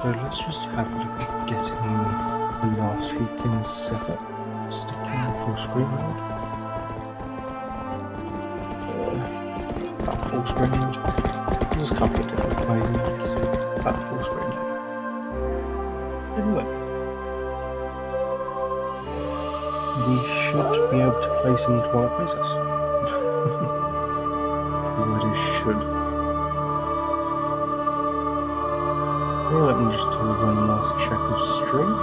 So let's just have a look at getting the last few things set up. Stick in full screen mode. Full screen mode. There's a couple of different ways about full screen mode. Anyway, we should be able to play some Twilight Princess. The word is should. Yeah, let me just do one last check of stream.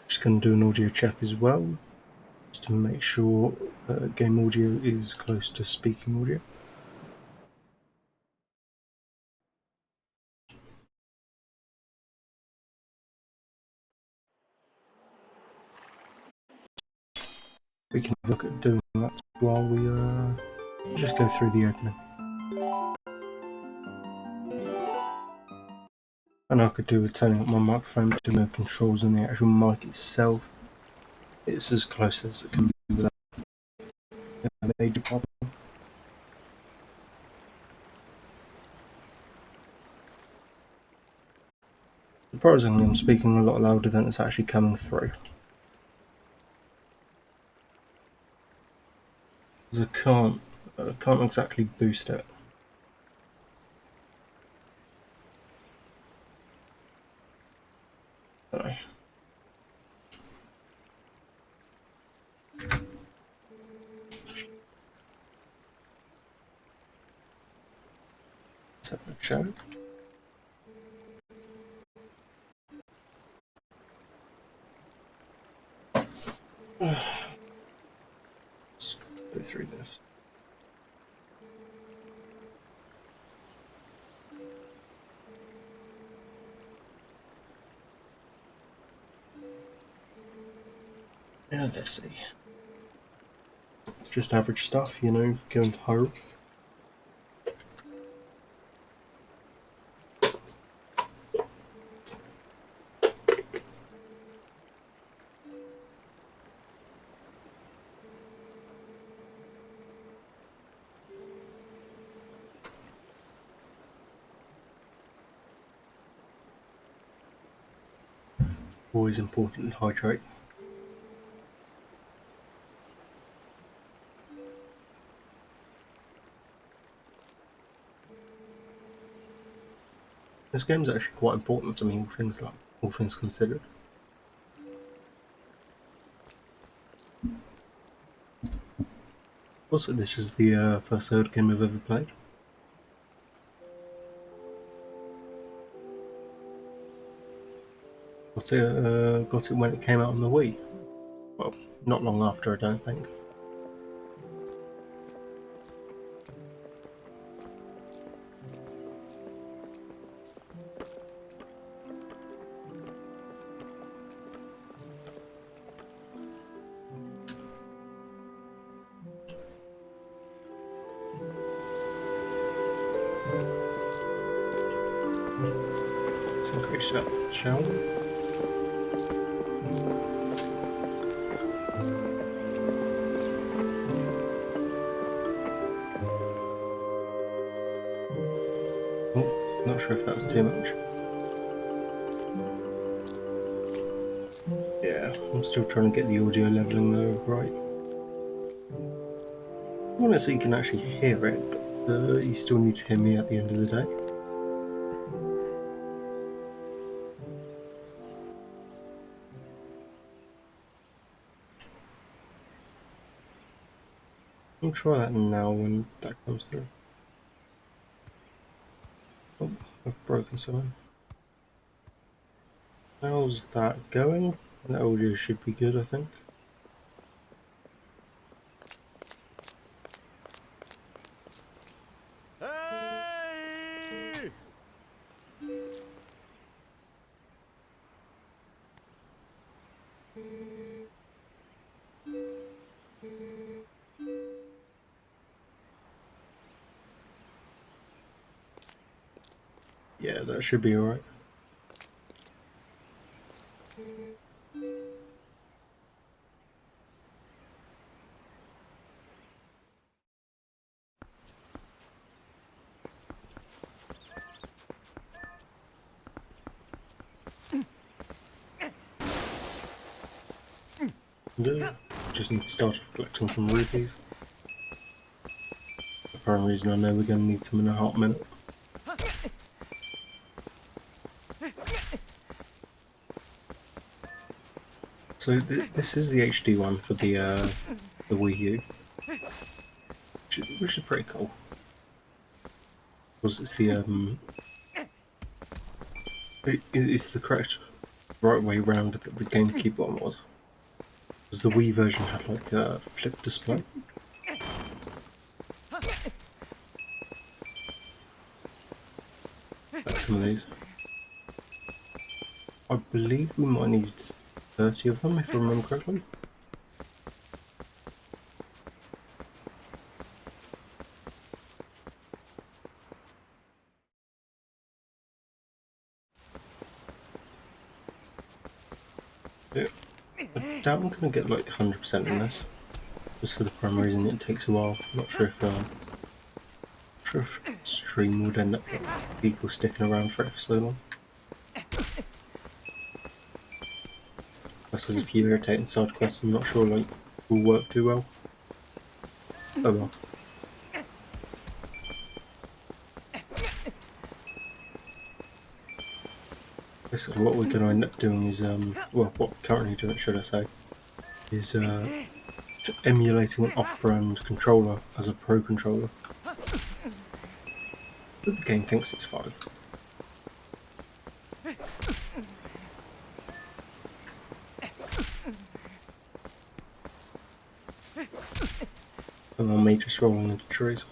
Just going to do an audio check as well, just to make sure game audio is close to speaking audio. We can look at doing that while we just go through the opening. And I could do with turning up my microphone to the controls and the actual mic itself. It's as close as it can be without a major problem. Surprisingly, I'm speaking a lot louder than it's actually coming through. Because I can't exactly boost it. No. Let's have a show. Let's go through this. Yeah, let's see. Just average stuff, you know, go into Hyrule. Always important to hydrate. This game's actually quite important to me, all things considered. Also, this is the first Zelda game I've ever played. Got it when it came out on the Wii. Well, not long after, I don't think. Let's increase that, shall we? Oh, not sure if that was too much. Yeah, I'm still trying to get the audio leveling though right. I want to say you can actually hear it, but you still need to hear me at the end of the day. I'll try that now when that comes through. Oh, I've broken something. How's that going? That audio should be good, I think. Hey! Yeah, that should be alright. Just need to start off collecting some rupees. The prime reason I know we're going to need some in a hot minute. So this is the HD one for the Wii U, which is pretty cool. Because it's the it's the correct right way round that the GameCube one was. Because the Wii version had like a flip display. Like some of these. I believe we might need 30 of them if I remember correctly. Yeah. I doubt I'm going to get like 100% in this. Just for the prime reason it takes a while. I'm not sure if stream would end up like, people sticking around for it for so long. Plus there's a few irritating side quests I'm not sure like will work too well. Oh well. Basically what we're going to end up doing is, well, what we're currently doing, should I say, is emulating an off-brand controller as a pro controller. But the game thinks it's fine. And on me just rolling into trees.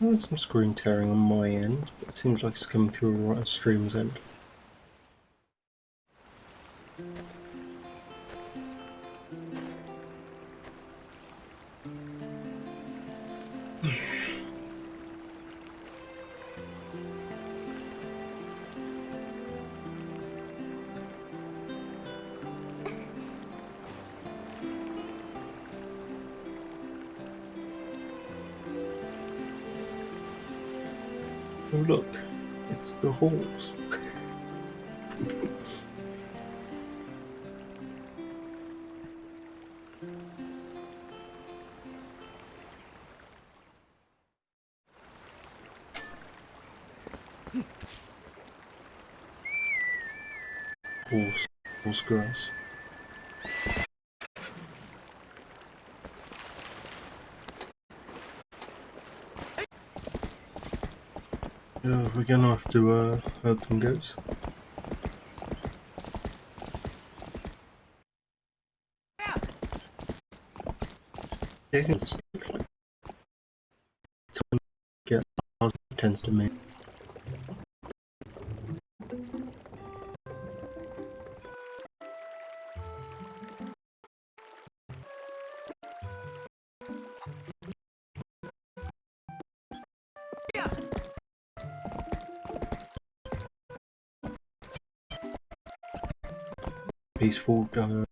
There's some screen tearing on my end, but it seems like it's coming through right on stream's end. Oh look, it's the horse. Horse grass. Yeah, we're gonna have to herd some goats. Yeah, it's like get tends to make. Peaceful I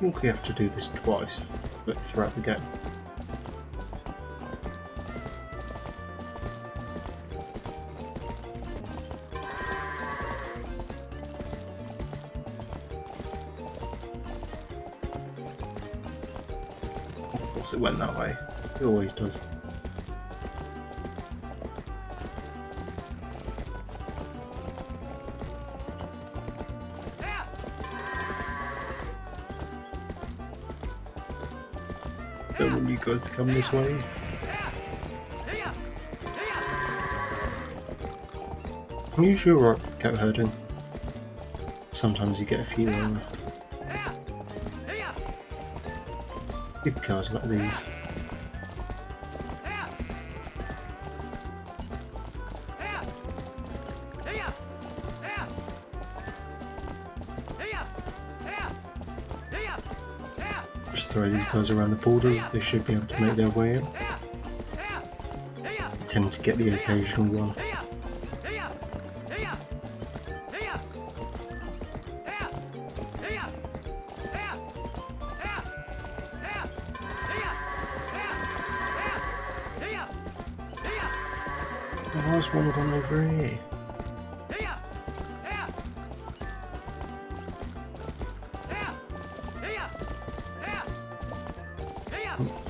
think we have to do this twice throughout the game. Of course it went that way. It always does. Don't want you guys to come this way. I'm usually alright with cow herding. Sometimes you get a few big cars like these. throw these guys around the borders, they should be able to make their way in. Tend to get the occasional one. There was one gone over here.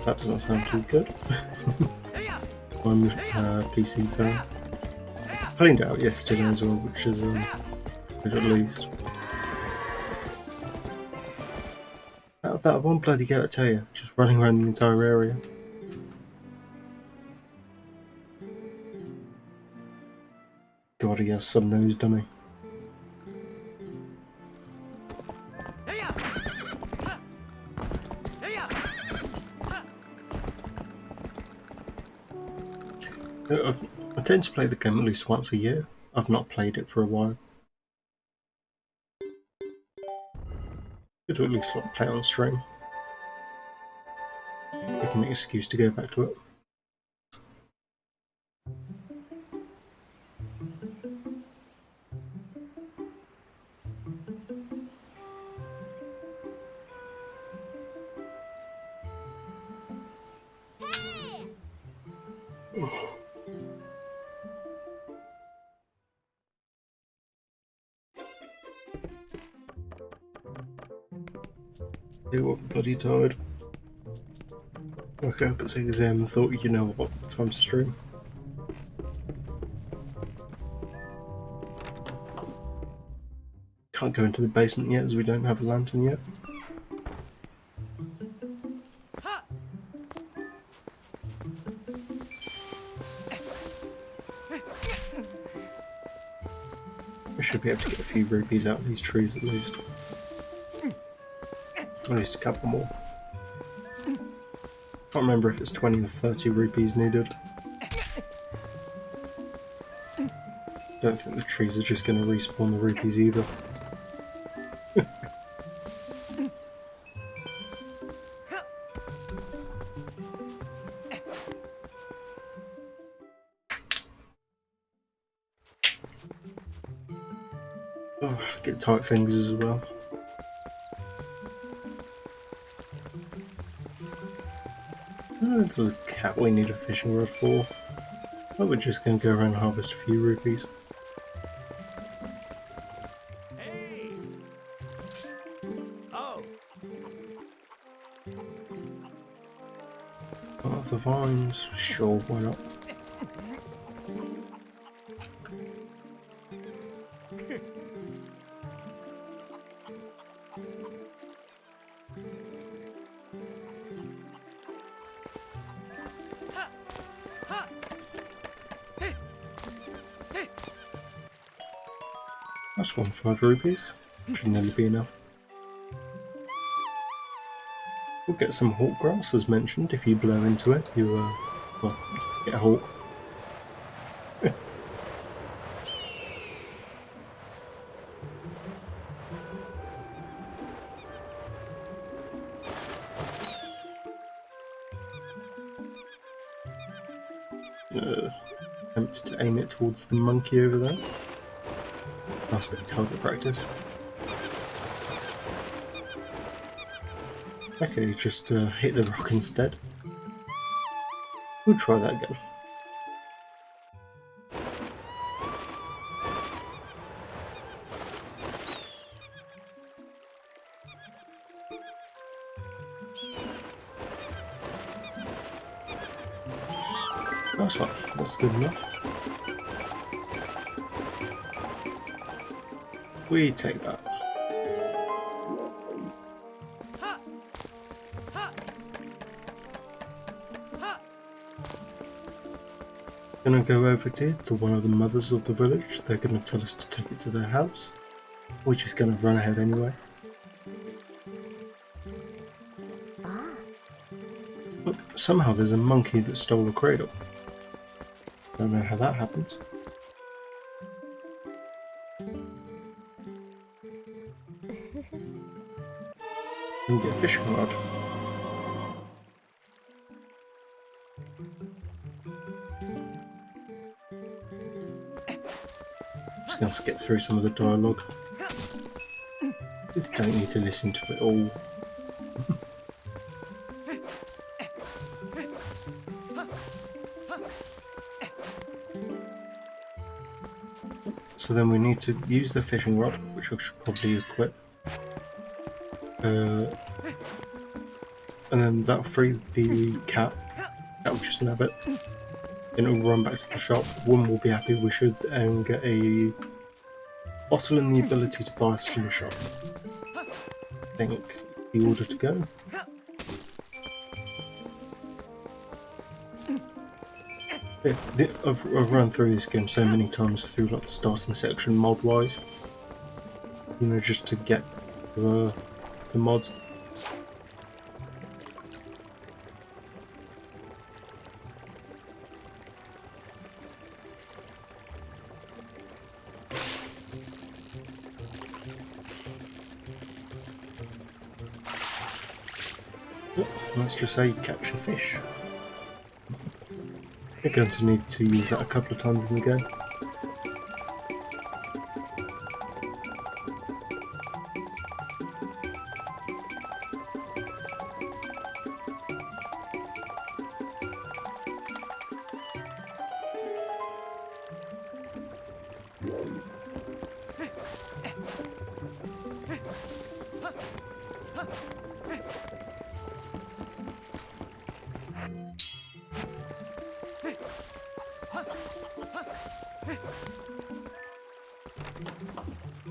That doesn't sound too good. I'm a PC fan. Cleaned it out yesterday as well, which is good at least. Out of that one bloody go, I tell you, just running around the entire area. God, he has some nose, doesn't he? I tend to play the game at least once a year. I've not played it for a while. Good to at least play it on stream. Give me an excuse to go back to it. I'm bloody tired. Woke up at 6 AM and thought, you know what, time to stream. Can't go into the basement yet as we don't have a lantern yet. We should be able to get a few rupees out of these trees at least. At least a couple more. Can't remember if it's 20 or 30 rupees needed. Don't think the trees are just going to respawn the rupees either. Oh, get tight fingers as well. There's a cat we need a fishing rod for. But we're just going to go around and harvest a few rupees. Hey. Oh. Oh, the vines. Sure, why not? That's 5 rupees. Should nearly be enough. We'll get some hawk grass as mentioned. If you blow into it, you well, get a hawk. Attempt to aim it towards the monkey over there. Nice bit of target practice. Okay, just hit the rock instead. We'll try that again. Nice one, that's good enough. We take that. Gonna go over to one of the mothers of the village. They're gonna tell us to take it to their house. We're just gonna run ahead anyway. Look, somehow there's a monkey that stole a cradle. Don't know how that happens. And get a fishing rod. to skip through some of the dialogue. You don't need to listen to it all. So then we need to use the fishing rod, which I should probably equip. And then that'll free the cat. That will just nab it. Then it'll run back to the shop. One will be happy. We should get a bottle and the ability to buy us in the shop. I think the order to go. Yeah, I've run through this game so many times through like the starting section mod wise. You know, just to get the mods. Let's just say catch a fish. You're going to need to use that a couple of times in the game.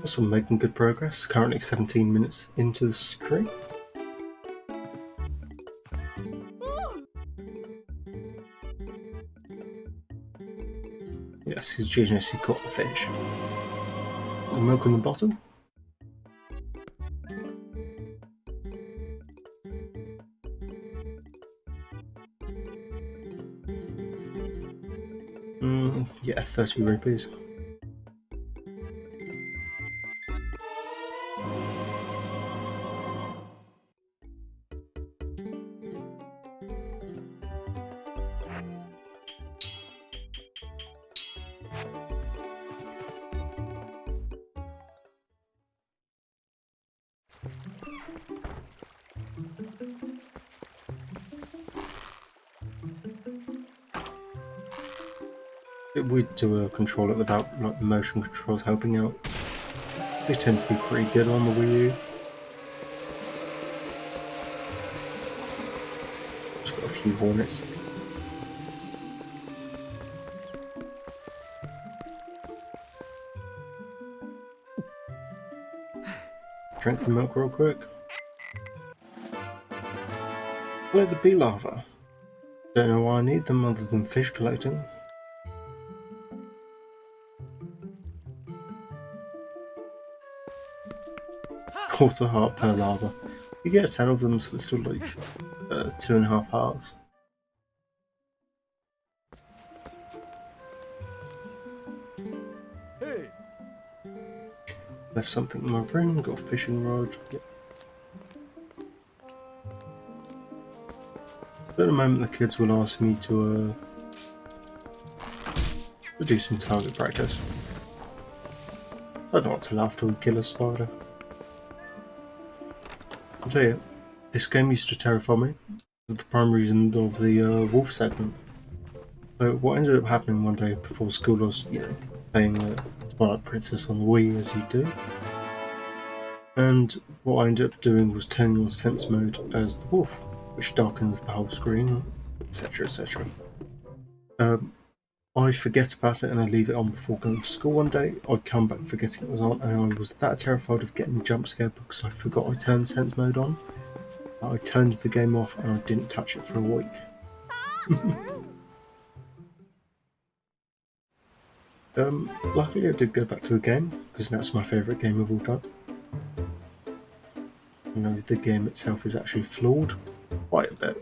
So we're making good progress, currently 17 minutes into the stream. Yes, he's genius, he caught the fish. The milk in the bottom. Yeah, 30 rupees. We do control it without like the motion controls helping out. They tend to be pretty good on the Wii U. Just got a few hornets. Drink the milk real quick. Where the bee larvae? Don't know why I need them other than fish collecting. Quarter heart per larva. You get 10 of them, so it's still like 2.5 hearts. Hey. Left something in my room, got a fishing rod. Yep. At the moment, the kids will ask me to do some target practice. I don't want to laugh till we kill a spider. I'll tell you, this game used to terrify me for the prime reason of the wolf segment. So what ended up happening one day before school, I was, playing Twilight Princess on the Wii as you do. And what I ended up doing was turning on sense mode as the wolf, which darkens the whole screen, etc, etc. I forget about it and I leave it on before going to school one day. I come back forgetting it was on, and I was that terrified of getting jump scared because I forgot I turned sense mode on. I turned the game off and I didn't touch it for a week. Luckily I did go back to the game because now it's my favourite game of all time. You know, the game itself is actually flawed quite a bit.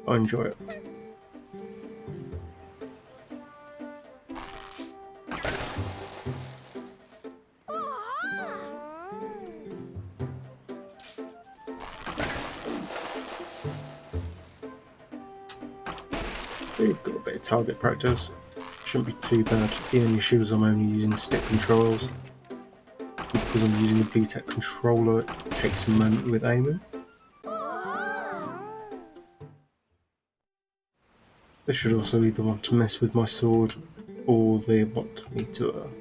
I enjoy it. We've got a bit of target practice. shouldn't be too bad. The only issue is I'm only using stick controls. Because I'm using a BTEC controller, it takes a moment with aiming. They should also either want to mess with my sword or they want me to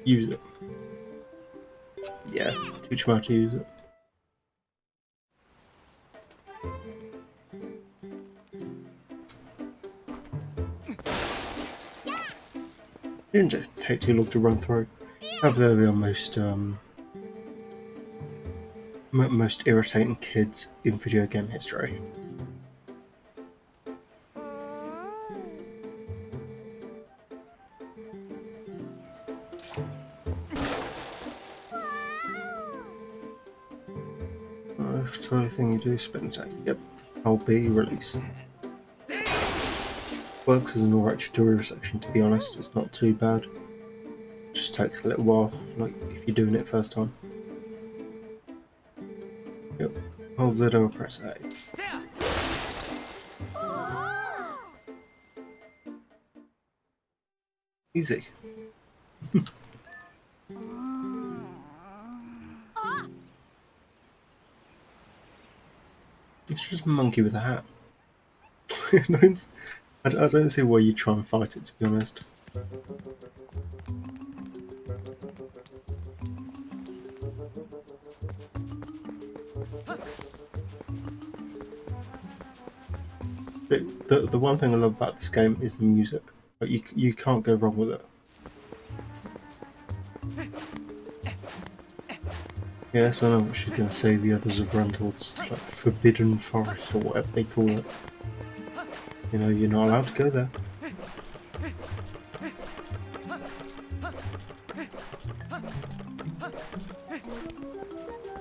use it. Yeah, teach them how to use it. It didn't just take too long to run through. However, they are most irritating kids in video game history. The only thing you do is spin attack. Yep, I'll be release. Works as an alright tutorial section, to be honest. It's not too bad. It just takes a little while, like if you're doing it first time. Yep, hold Z or press A. Easy. It's just a monkey with a hat. I don't see why you try and fight it, to be honest. But the one thing I love about this game is the music. Like you can't go wrong with it. Yes, I know what she's going to say. The others have run towards like the Forbidden Forest or whatever they call it. You know, you're not allowed to go there.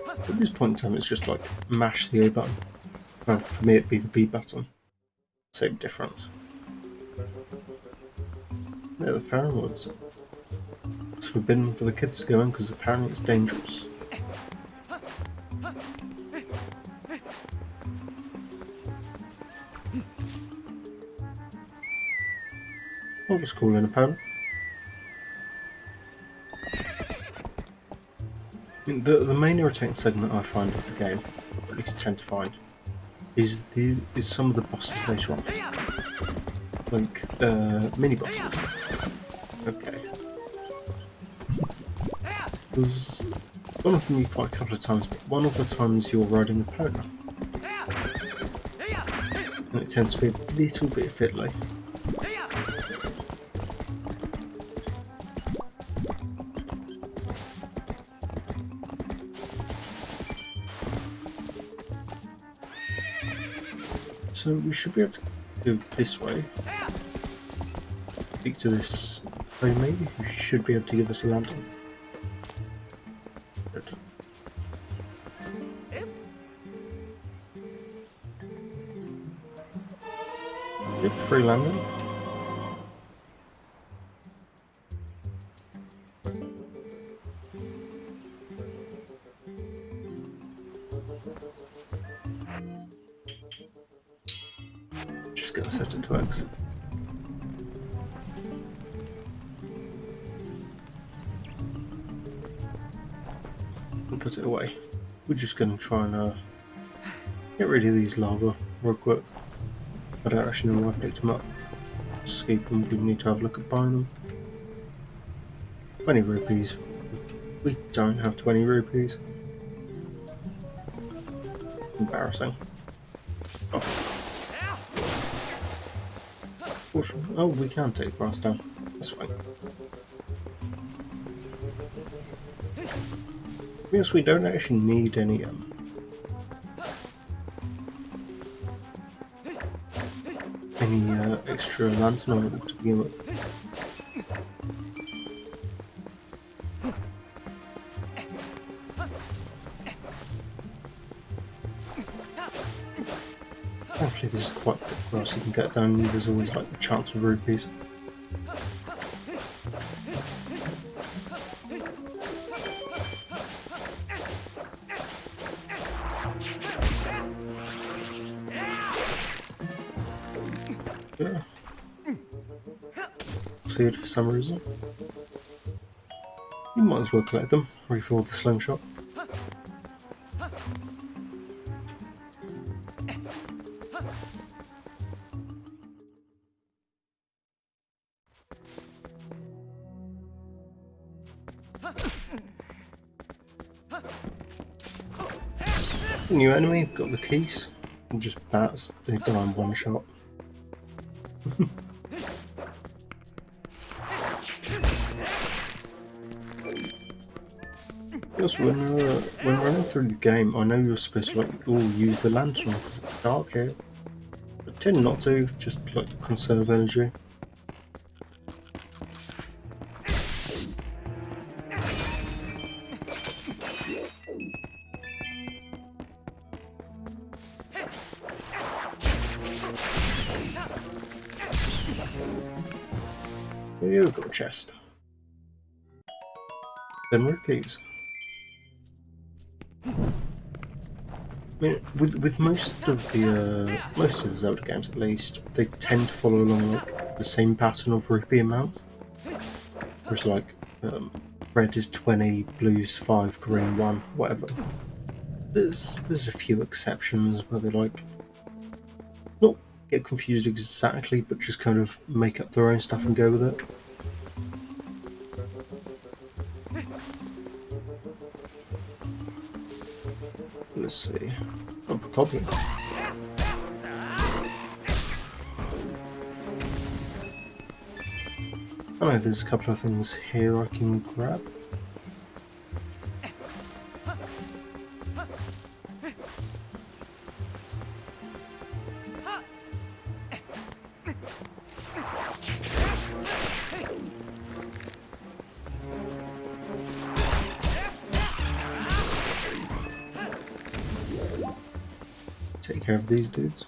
At this point in time, it's just like mash the A button. Well, for me, it'd be the B button. Same difference. Yeah, the Farron Woods. It's forbidden for the kids to go in because apparently it's dangerous. I'll just call in a opponent. The main irritating segment I find of the game, or at least tend to find, is some of the bosses later on. Like mini bosses. Okay. There's one of them you fight a couple of times, but one of the times you're riding a pony. And it tends to be a little bit fiddly. So we should be able to go this way. Speak to this player maybe, who should be able to give us a lantern. Good. Yep, free lantern. Just gonna set it to X. And put it away. We're just gonna try and get rid of these lava real quick. I don't actually know why I picked them up. Escape them, we need to have a look at buying them. 20 rupees. We don't have 20 rupees. Embarrassing. Oh, we can take grass down. That's fine. Yes, we don't actually need any extra lantern oil to begin with. Hopefully this is quite quick grass you can get down, and there's always like the chance of rupees. Yeah. seed for some reason. You might as well collect them, refill the slingshot. New enemy, got the keys. And just bats, they die in one shot. Also, when running through the game, I know you're supposed to use the lantern because it's dark here. I tend not to, just conserve energy. Here we've got a chest. 10 rupees. I mean, with most of the Zelda games, at least, they tend to follow along the same pattern of rupee amounts. Whereas red is 20, blue's 5, green 1, whatever. There's a few exceptions where they not get confused exactly, but just kind of make up their own stuff and go with it. Let's see. Oh, goblin. I know there's a couple of things here I can grab. Take care of these dudes.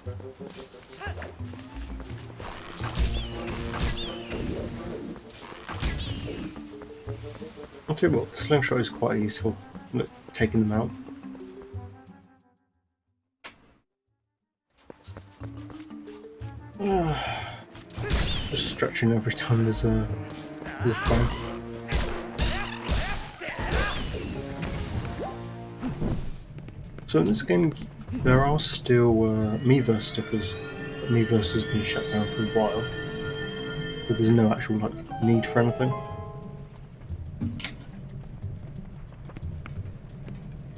I'll tell you what, the slingshot is quite useful. Look, taking them out. Just stretching every time there's a fight. So in this game, there are still Miiverse stickers. Miiverse has been shut down for a while, but there's no actual need for anything.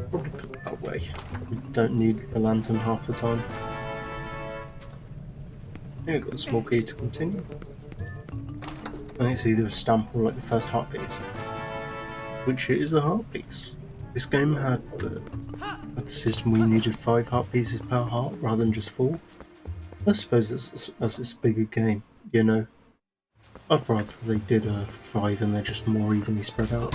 Probably put it that way. We don't need the lantern half the time. Here we've got a small key to continue. I think it's either a stamp or the first heart piece, which is a heart piece. This game had a system where you needed 5 heart pieces per heart rather than just 4. I suppose as it's a bigger game, you know. I'd rather they did 5 and they're just more evenly spread out.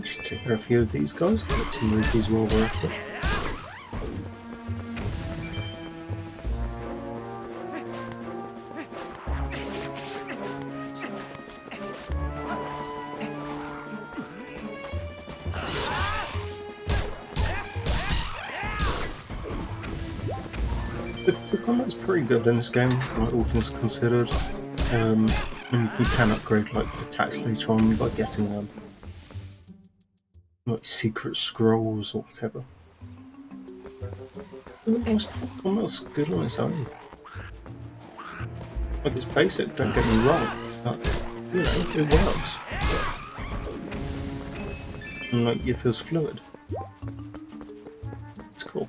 Just check out a few of these guys, get some rupees while we're at it. The combat's pretty good in this game, all things considered. And you can upgrade attacks later on by getting them. Secret scrolls or whatever. But the most combat's good on its own. It's basic, don't get me wrong, but it works. And it feels fluid. It's cool.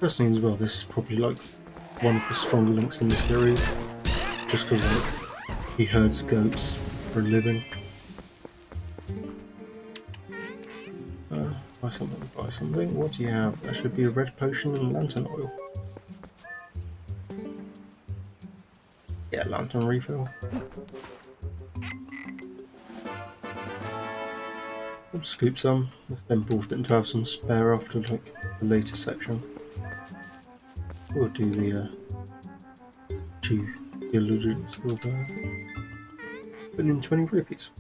Personally as well, this is probably one of the stronger links in the series. Just because he herds goats for a living. Buy something, buy something. What do you have? That should be a red potion and lantern oil. Yeah, lantern refill. I'll scoop some. It's important to have some spare after like the later section. We'll do the due diligence of putting in 20 rupees.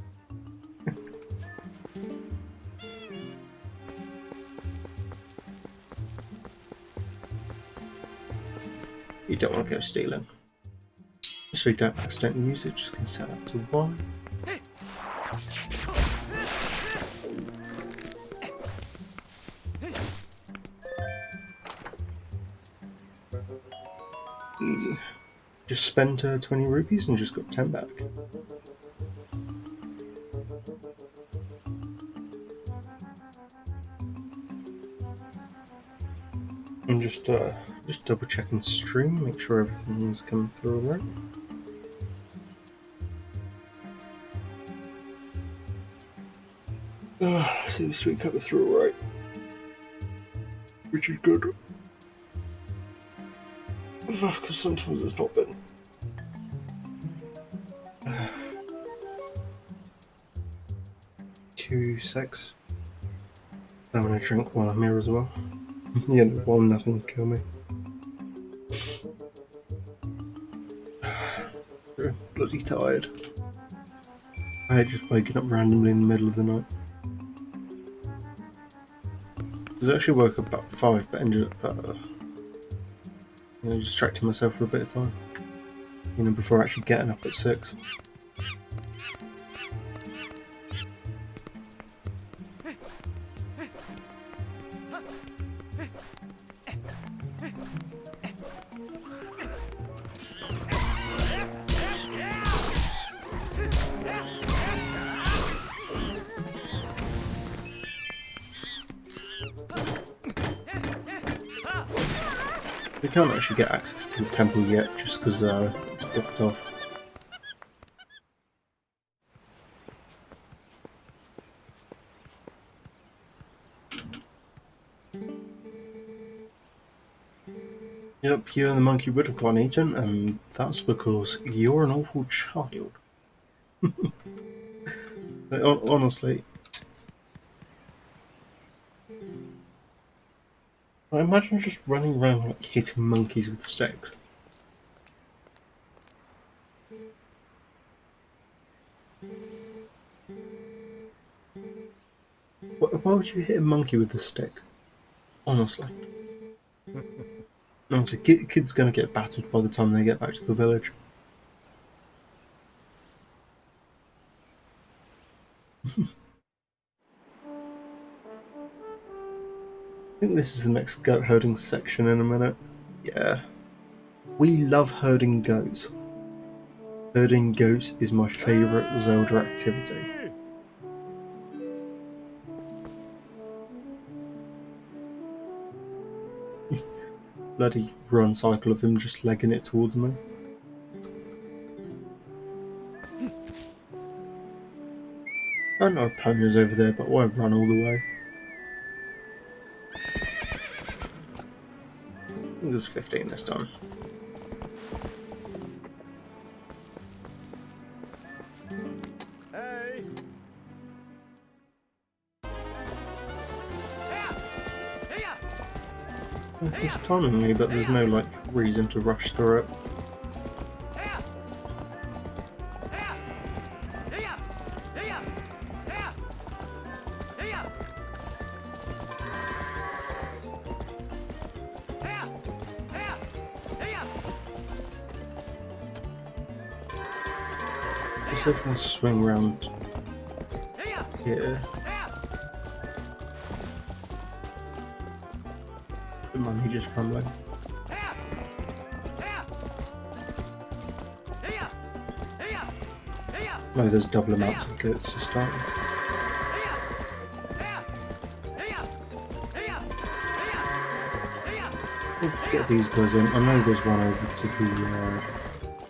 You don't want to go stealing. So you don't accidentally use it, just going to set that to Y. Just spent 20 rupees and just got 10 back. I'm just double checking stream, make sure everything's coming through alright. Seems to be coming through alright, which is good. Because sometimes it's not been. 2 secs. I'm gonna drink while I'm here as well. Yeah, while nothing will kill me. I'm bloody tired. I hate just waking up randomly in the middle of the night. I actually woke up about 5, but ended up distracting myself for a bit of time. Before actually getting up at 6. We can't actually get access to the temple yet, just because it's blocked off. Yep, you and the monkey would have gone eaten, and that's because you're an awful child. Honestly. I imagine just running around like hitting monkeys with sticks. Why would you hit a monkey with a stick? Honestly. Honestly, kids gonna get battered by the time they get back to the village. I think this is the next goat herding section in a minute. Yeah. We love herding goats. Herding goats is my favourite Zelda activity. Bloody run cycle of him just legging it towards me. I know a pony's over there, but why run all the way? I think there's 15 this time. Hey! It's timing me, but there's no like reason to rush through it. Let's see if I can swing around here. Don't mind me just fumbling. No, there's double amounts of goats to start with. We'll get these guys in. I know there's one over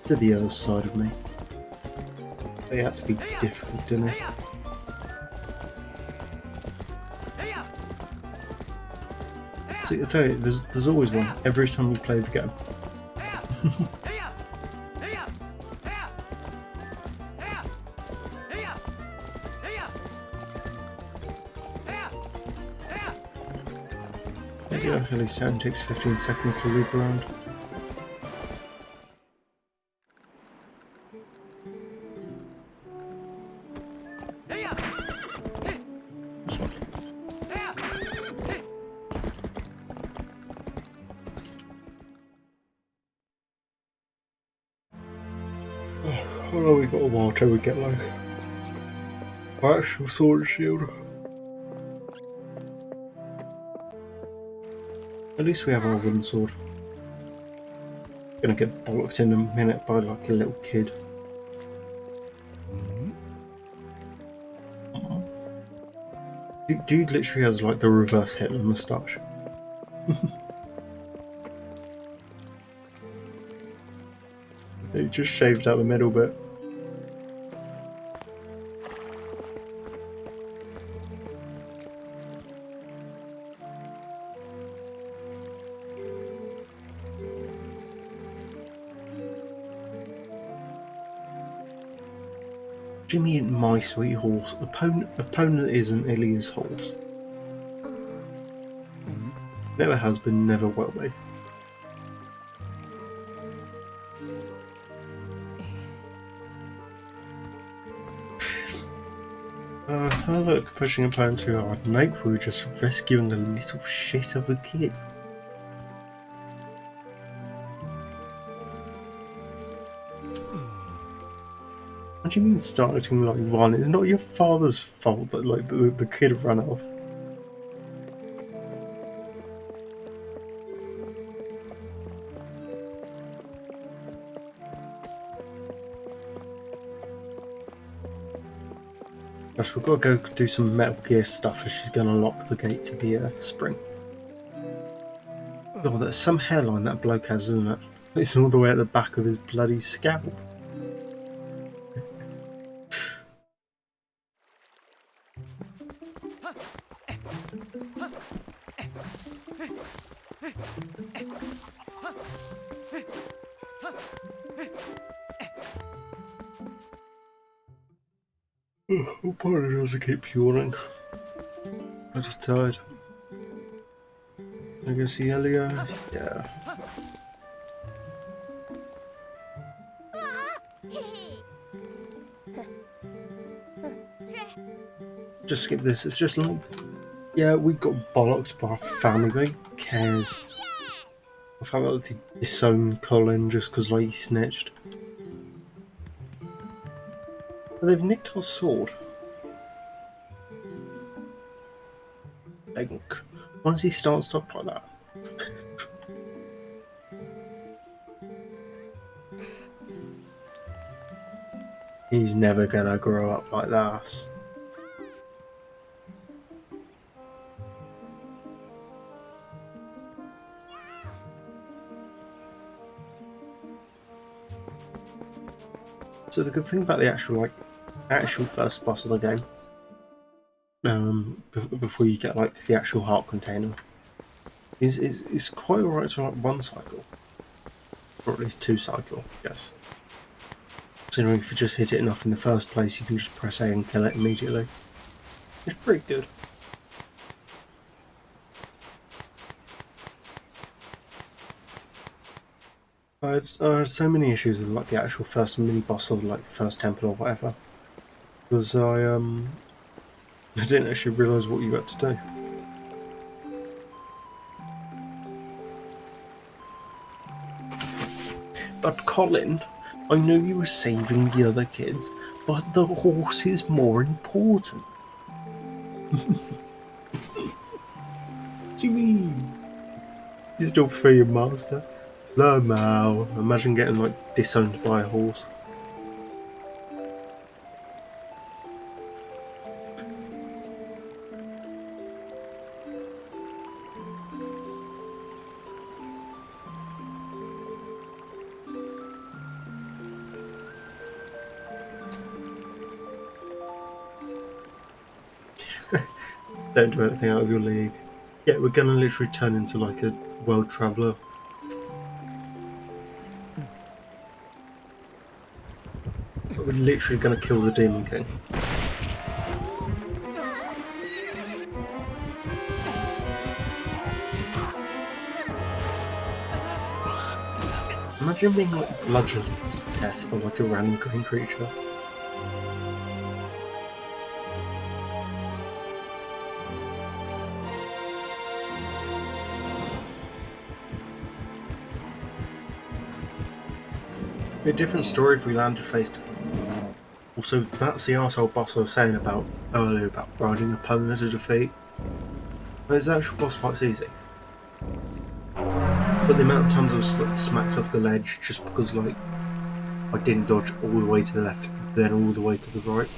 to the other side of me. They had to be difficult, didn't they? See, I tell you, there's always one every time we play the game. At least it only takes 15 seconds to loop around. Although we got a while till we get like actual sword and shield. At least we have our wooden sword. Gonna get bollocked in a minute by like a little kid. Dude literally has like the reverse Hitler moustache. He just shaved out the middle bit. What do you mean, my sweet horse? Opponent isn't Ilya's horse. Never has been, never will be. Oh look, pushing opponent too hard. Nope, we were just rescuing a little shit of a kid. What do you mean starting like run? It's not your father's fault that like the kid ran off. Gosh, we've got to go do some Metal Gear stuff as she's going to lock the gate to the spring. Oh, there's some hairline that bloke has, isn't it? It's all the way at the back of his bloody scalp. Oh, part doesn't keep yawning. I'm just tired. I go see Elia? Yeah. Just skip this, it's just like... Yeah, we got bollocked by our family, but who cares? I found out that they disowned Colin just because like, he snitched. But they've nicked our sword. Like, once he starts to talk like that. He's never gonna grow up like that. So the good thing about the actual first boss of the game, before you get like the actual heart container, is it's quite alright to like one cycle, or at least 2 cycle, yes. So if you just hit it enough in the first place, you can just press A and kill it immediately. It's pretty good. I had so many issues with like the actual first mini boss of like first temple or whatever, because I didn't actually realise what you had to do. But Colin, I know you were saving the other kids, but the horse is more important. What do you mean? You still prefer your master? Lamau. Imagine getting like disowned by a horse. Don't do anything out of your league. Yeah, we're gonna literally turn into like a world traveller. We're literally gonna kill the Demon King. Imagine being like bludgeoned to death by like a random green creature. A different story if we landed face to him. Also, that's the arsehole boss I was saying about earlier about riding a pony to defeat. His actual boss fight's easy. But the amount of times I was like, smacked off the ledge just because like I didn't dodge all the way to the left, then all the way to the right.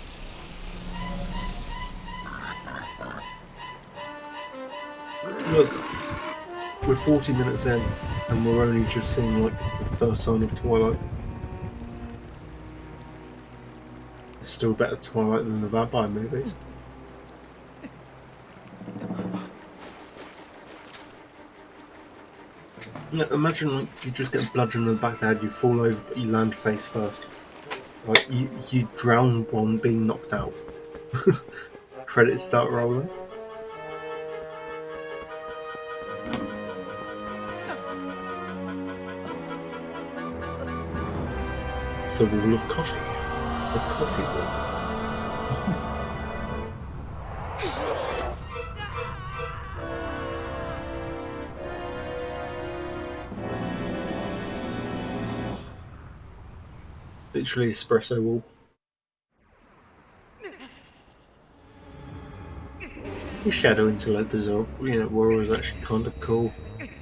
Look, we're 40 minutes in and we're only just seeing like the first sign of Twilight. It's still better Twilight than the vampire movies. Yeah, imagine like you just get bludgeoned in the back of the head, you fall over but you land face first. Like you drown one being knocked out. Credits start rolling. It's the wall of coffee. The coffee wall. Literally espresso wall. The shadow interlopers are, were always actually kind of cool.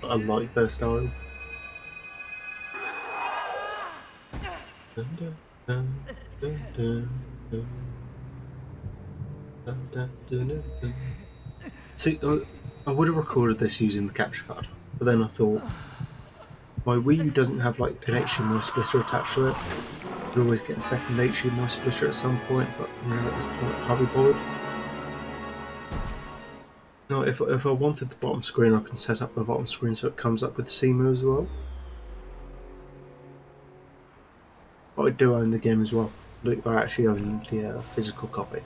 I like their style. See, I would have recorded this using the capture card, but then I thought my Wii U doesn't have like an HDMI splitter attached to it. I'd always get a second HDMI splitter at some point, but at this point I can't be bothered. No, if I wanted the bottom screen, I can set up the bottom screen so it comes up with CMU as well. But I do own the game as well. Look, I actually own the physical copy.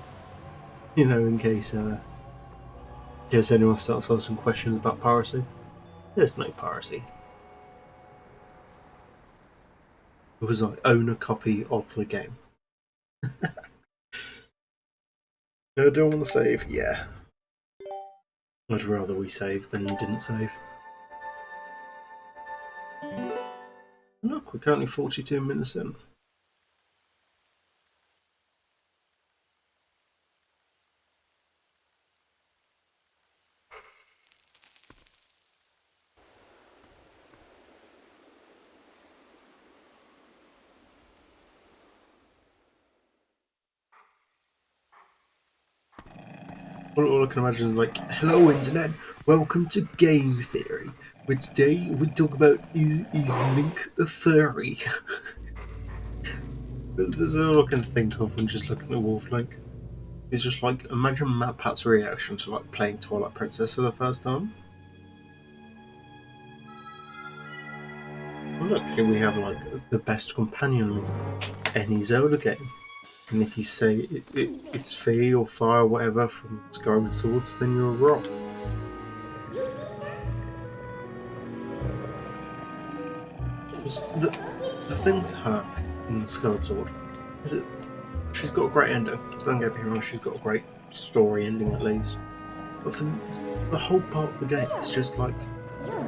In case anyone starts asking questions about piracy. There's no piracy. Because I own a copy of the game. No, I don't want to save. Yeah. I'd rather we save than you didn't save. Look, we're currently 42 minutes in. All I can imagine is like, hello internet, welcome to Game Theory, where today we talk about is Link a furry? That's all I can think of when just looking at Wolf Link. It's just like, imagine MatPat's reaction to like playing Twilight Princess for the first time. Well, look, here we have like the best companion of any Zelda game. And if you say it's Fee or Fire or whatever from Skyward Swords, then you're a rot. The thing with her in the Skyward Sword is that she's got a great ending. Don't get me wrong, she's got a great story ending at least. But for the whole part of the game, it's just like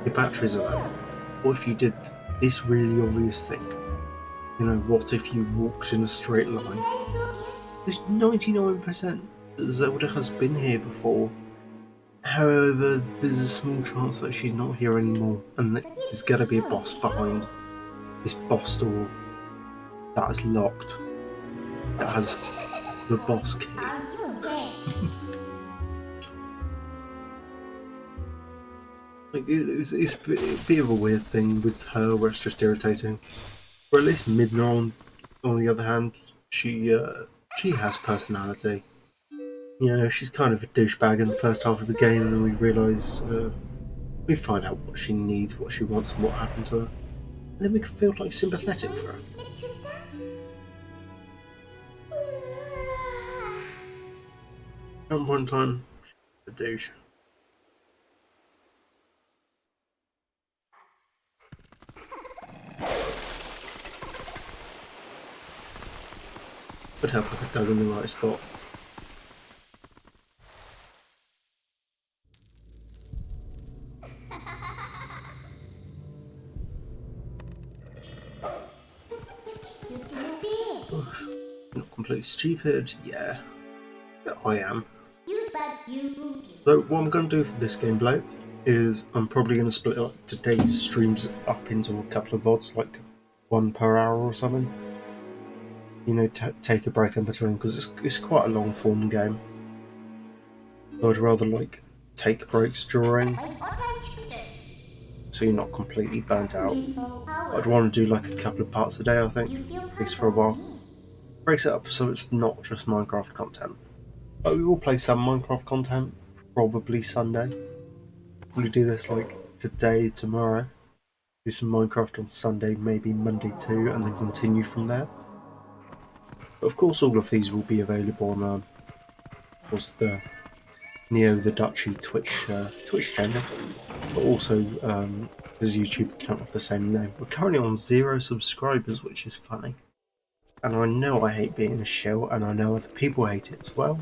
your batteries are low. What if you did this really obvious thing? What if you walked in a straight line? There's 99% that Zelda has been here before. However, there's a small chance that she's not here anymore, and that there's gotta be a boss behind this boss door that is locked. That has the boss key. Like it's a bit of a weird thing with her, where it's just irritating. Or at least Midna, on the other hand, she has personality. She's kind of a douchebag in the first half of the game, and then we find out what she needs, what she wants, and what happened to her. And then we can feel like sympathetic for her. At one time, she's a douche. Could help if I dug in the right spot. Gosh, not completely stupid. Yeah, I am. So what I'm going to do for this gameplay is I'm probably going to split up today's streams up into a couple of VODs, like 1 per hour or something. You know, take a break in between, because it's quite a long form game. So I'd rather like take breaks during, so you're not completely burnt out. I'd want to do like a couple of parts a day, I think, at least for a while. Breaks it up so it's not just Minecraft content. But we will play some Minecraft content, probably Sunday. We'll do this like today, tomorrow. Do some Minecraft on Sunday, maybe Monday too, and then continue from there. But of course, all of these will be available on the Neo the Dutchy Twitch channel, but also his YouTube account of the same name. We're currently on 0 subscribers, which is funny. And I know I hate being a shill, and I know other people hate it as well.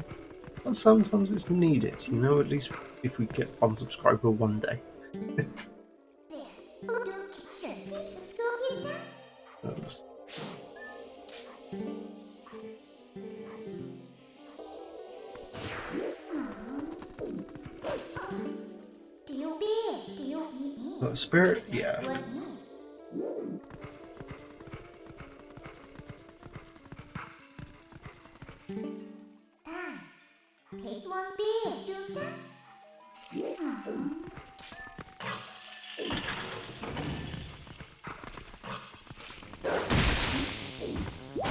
But sometimes it's needed, you know, at least if we get 1 subscriber one day. That spirit? Yeah.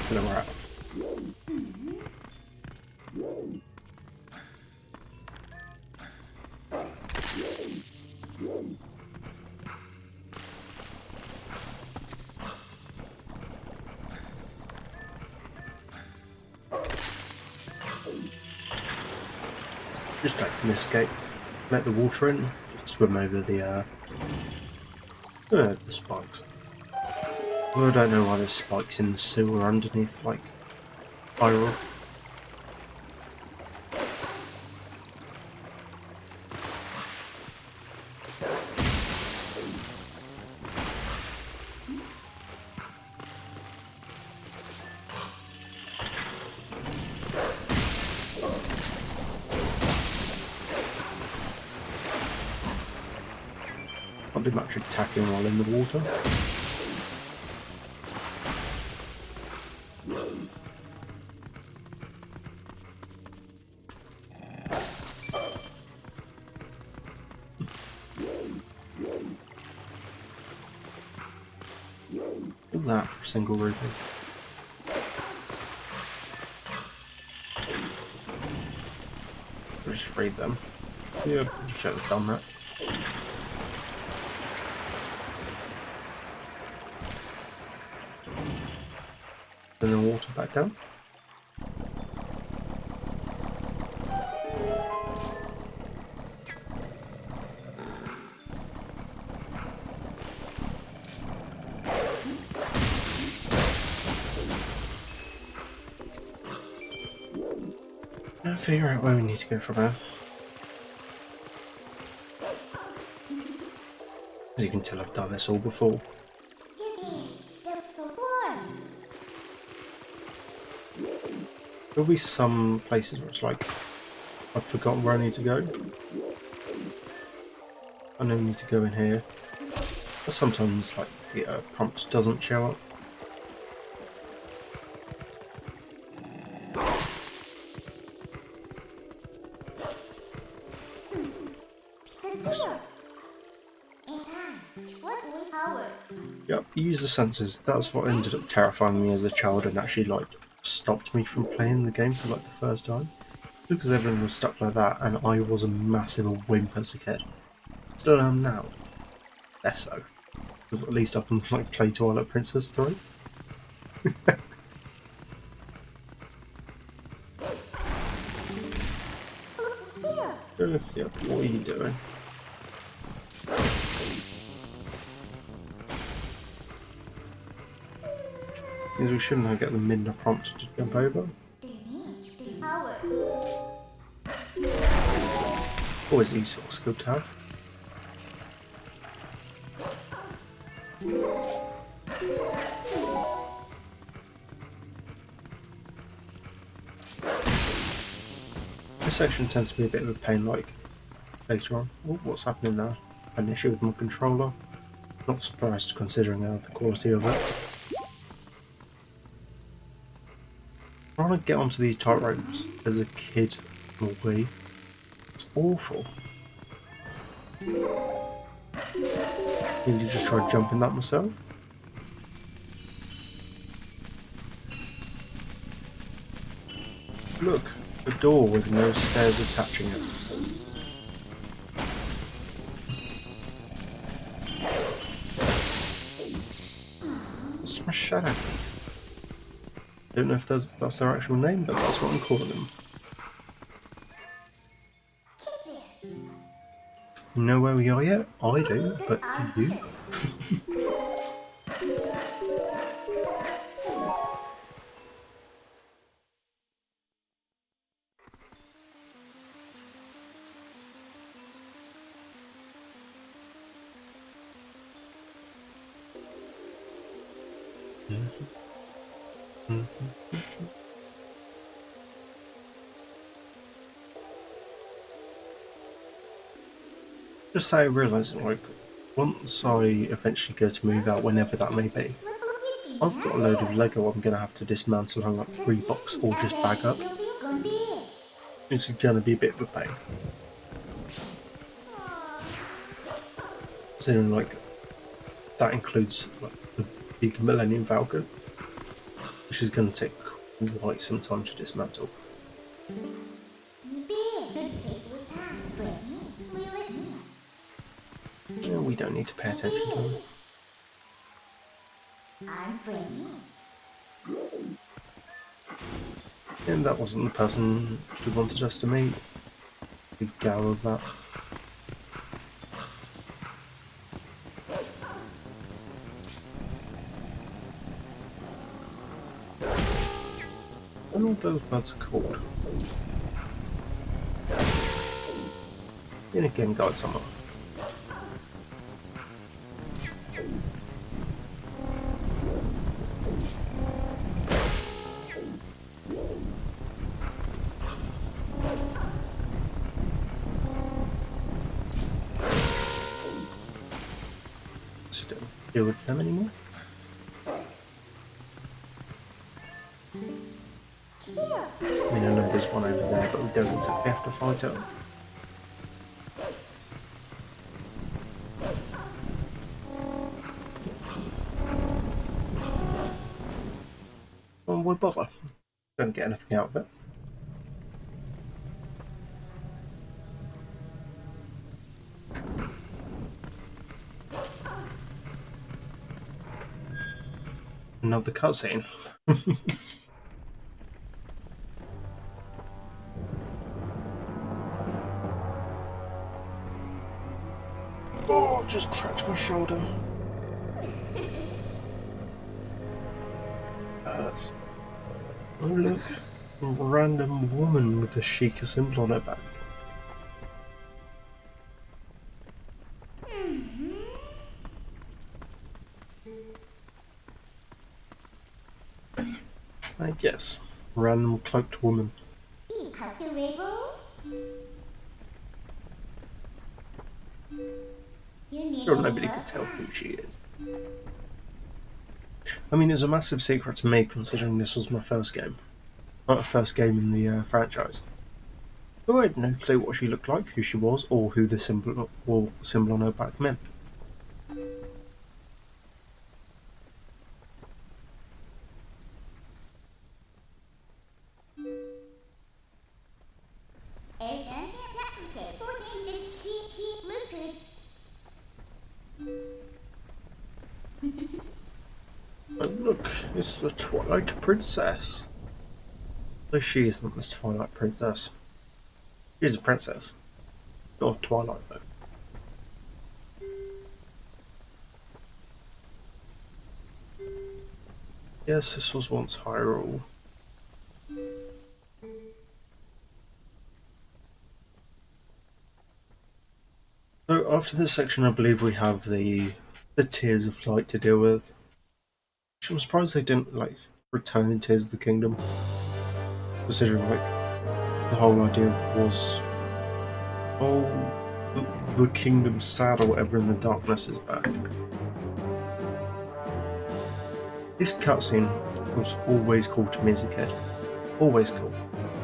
Then we're out. Just open this gate, let the water in, just swim over the spikes. Well, I don't know why there's spikes in the sewer underneath, like, iron. Can't do much attacking while in the water. All that for a single rupee. I'll just free them. Yeah, should have done that. Then the water back down. Now figure out where we need to go from here. As you can tell, I've done this all before. There'll be some places where it's like, I've forgotten where I need to go. I know I need to go in here. But sometimes, like, the prompt doesn't show up. Yep, use the sensors. That's what ended up terrifying me as a child and actually, like, stopped me from playing the game for, like, the first time. Because everyone was stuck like that, and I was a massive wimp as a kid. Still am now. Less so. Because at least I can, like, play Twilight Princess 3. Yep, what are you doing? Because we shouldn't have get the Minder prompt to jump over. Always a useful skill to have. This section tends to be a bit of a pain, like later on. Oh, what's happening now? An issue with my controller. Not surprised considering the quality of it. Trying to get onto these tight ropes as a kid will be. It's awful. Maybe just try jumping that myself. Look, a door with no stairs attaching it. It's my shadow. Don't know if that's their actual name, but that's what I'm calling them. You know where we are yet? I do, but do you? Just say I realise that, like, once I eventually go to move out, whenever that may be, I've got a load of Lego I'm going to have to dismantle, hang up 3 box, or just bag up. It's going to be a bit of a pain. Considering, like, that includes like, the big Millennium Falcon, which is going to take quite some time to dismantle. Yeah, we don't need to pay attention to them. And that wasn't the person who wanted us to meet. Big gal of that. And all those birds are called. Then again, guide somewhere. So don't deal with them anymore. I mean, I know there's one over there, but we don't exactly have to fight it. Well, why bother? Don't get anything out of it. Another cutscene. Oh, just cracked my shoulder. Oh look, a random woman with a Sheikah symbol on her back. I guess. Random cloaked woman. Sure, nobody could tell who she is. I mean, it's a massive secret to me, considering this was my first game. Not the first game in the franchise. So I had no clue what she looked like, who she was, or who the symbol on her back meant. Oh look, it's the Twilight Princess. Though she isn't the Twilight Princess. She's a princess. Not Twilight though. Yes, this was once Hyrule. after this section, I believe we have the Tears of Light to deal with. Which I'm surprised they didn't return in Tears of the Kingdom, considering the whole idea was, oh, the kingdom's sad or whatever, in the darkness is back. This cutscene was always cool to me as a kid. Always cool.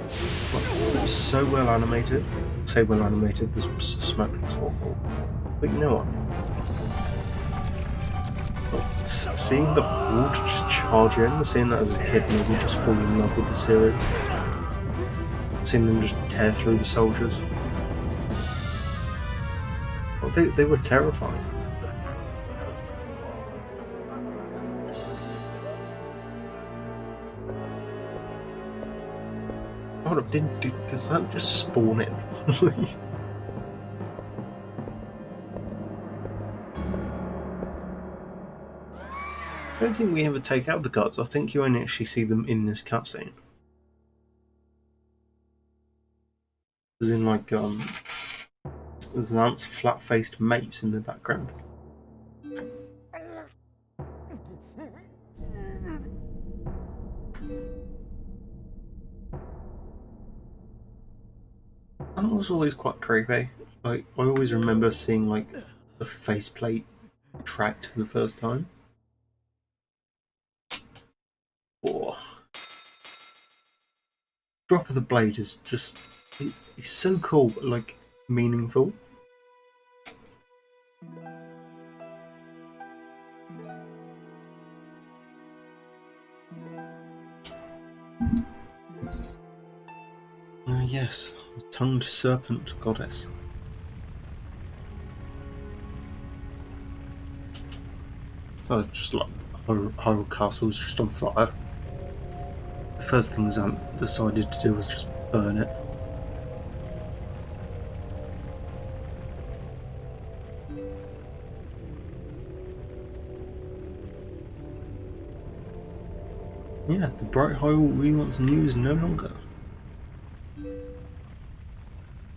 It was so well animated. I say well animated, this smoke looks awful. But you know what? Seeing the Horde just charge in, seeing that as a kid made me just fall in love with the series. Seeing them just tear through the soldiers. Well, they were terrifying. Hold up, does that just spawn in? I don't think we ever take out the guards. I think you only actually see them in this cutscene. As in Zant's flat-faced mates in the background. That was always quite creepy. I always remember seeing the faceplate tracked for the first time. Oh. Drop of the Blade is just it's so cool, but meaningful. Yes, the tongued serpent goddess. Oh, just Hyrule Castle was just on fire. The first thing Zant decided to do was just burn it. Yeah, the bright Hyrule we once knew is no longer.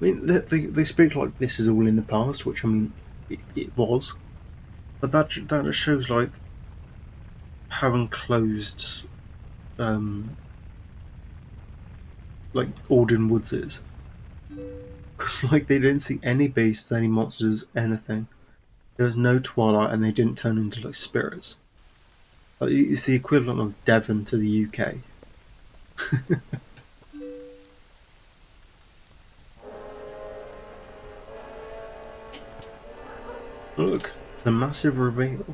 I mean, they speak like this is all in the past, which I mean, it was, but that just shows how enclosed, Ordon Woods is, because they didn't see any beasts, any monsters, anything. There was no Twilight, and they didn't turn into spirits. It's the equivalent of Devon to the UK. Look, it's a massive reveal.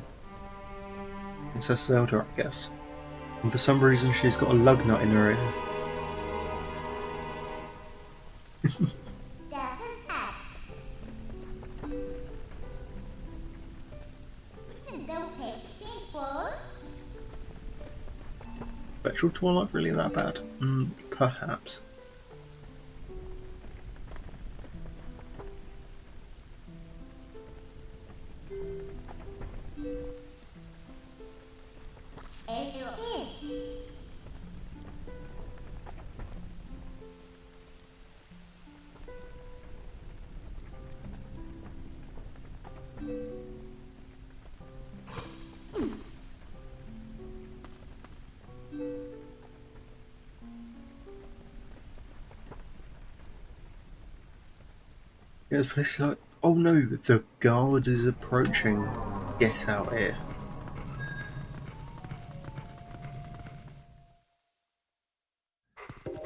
Princess Zelda, I guess. And for some reason she's got a lug nut in her ear. Spectral Twilight really that bad? Perhaps. Yeah, it's basically oh no, the guard is approaching. Get out here.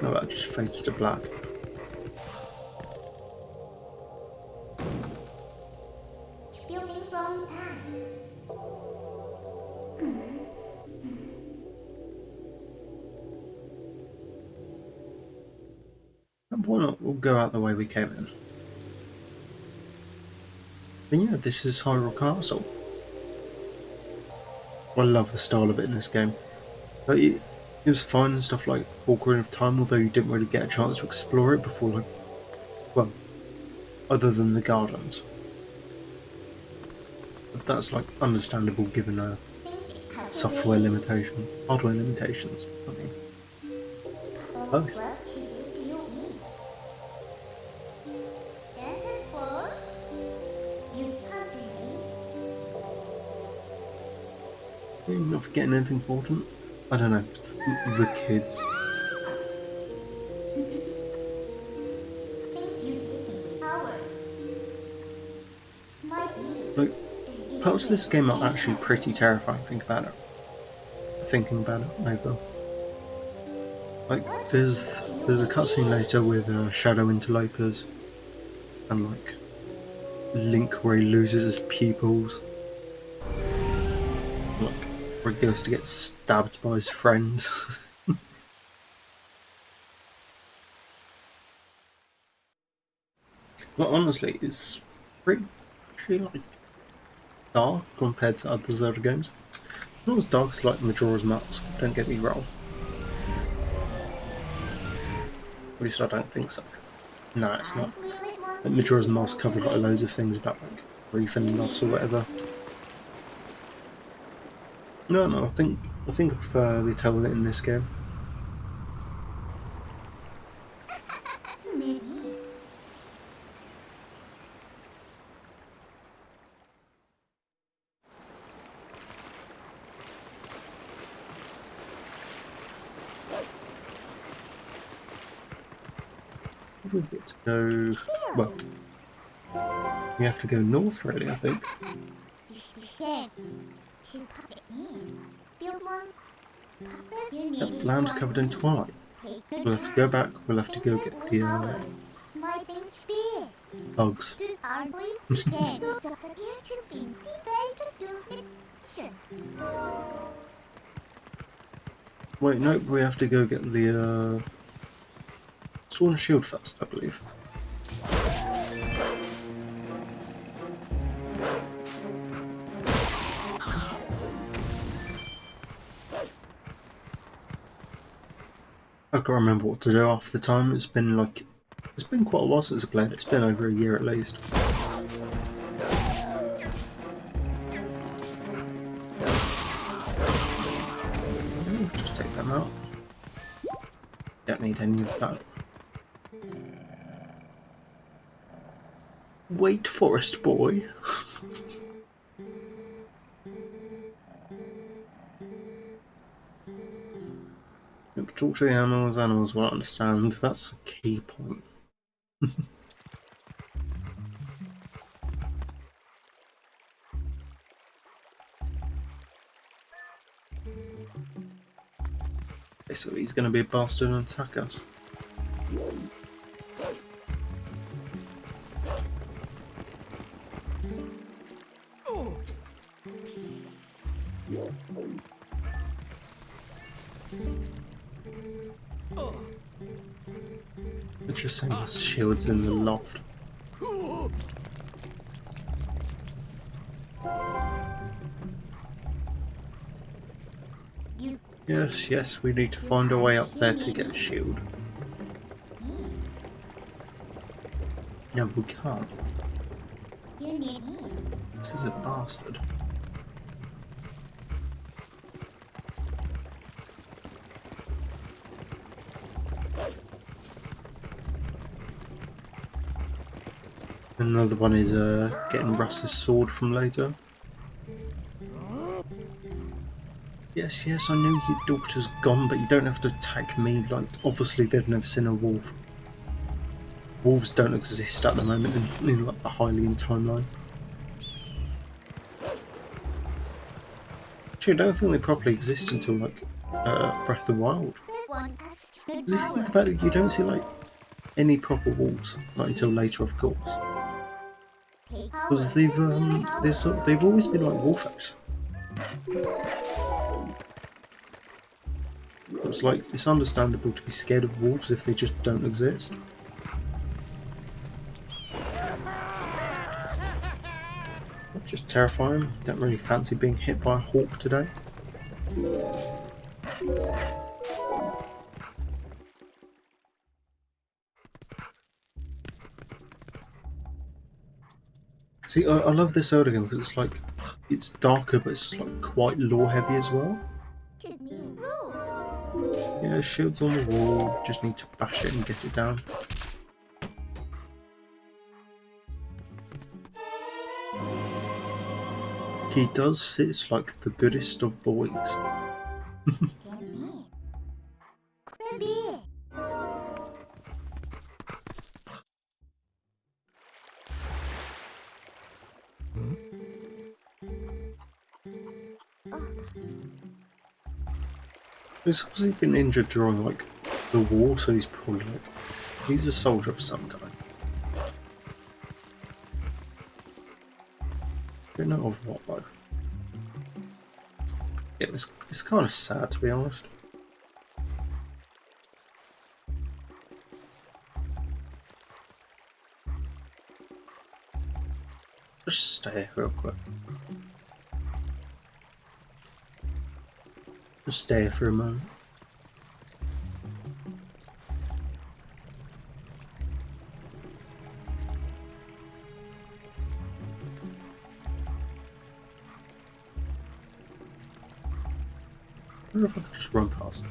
No, that just fades to black. And why not? We'll go out the way we came in. But yeah, this is Hyrule Castle. I love the style of it in this game. But it was fun and stuff like Ocarina of Time, although you didn't really get a chance to explore it before, well, other than the gardens. But that's understandable given software limitations, hardware limitations. I mean, both. You're not forgetting anything important? I don't know. The kids. Like, parts of this game are actually pretty terrifying. Thinking about it, maybe. Like, there's a cutscene later with Shadow Interlopers, and like Link where he loses his pupils, like where he goes to get stabbed by his friends. Well, honestly, it's pretty like dark compared to other Zelda games. Not as dark as like Majora's Mask. Don't get me wrong. At least I don't think so. No, it's not. Like Majora's Mask covered like loads of things about like grief and loss or whatever. No, I think I prefer they tell it in this game. We've got to go. Well, we have to go north, really. I think. That land's covered in twilight. We'll have to go back. We'll have to go get the bugs. Wait, nope. We have to go get the Sword and Shield first, I believe. I can't remember what to do half the time. It's been quite a while since I played it. It's been over a year at least. Just take them out. Don't need any of that. Wait, forest boy. Talk to the animals, animals will understand. That's a key point. Basically, he's going to be a bastard and attack us. Interesting, there's shields in the loft. Yes, we need to find a way up there to get a shield. No, we can't. This is a bastard. Another one is getting Russ's sword from later. Yes, I know your daughter's gone, but you don't have to attack me. Like, obviously they've never seen a wolf. Wolves don't exist at the moment in like the Hylian timeline. Actually, I don't think they properly exist until like Breath of the Wild. Because if you think about it, you don't see like any proper wolves, not until later, of course. Because they've always been like wolfers. It's understandable to be scared of wolves if they just don't exist. Just terrifying. Don't really fancy being hit by a hawk today. See, I love this Zelda game because it's darker, but it's like quite lore heavy as well. Yeah, shields on the wall. Just need to bash it and get it down. He does sit like the goodest of boys. He's obviously been injured during like the war, so he's probably like he's a soldier of some kind. Don't know of what though. Yeah, it's kind of sad to be honest. Just stay here real quick. Just stay here for a moment. I wonder if I could just run past.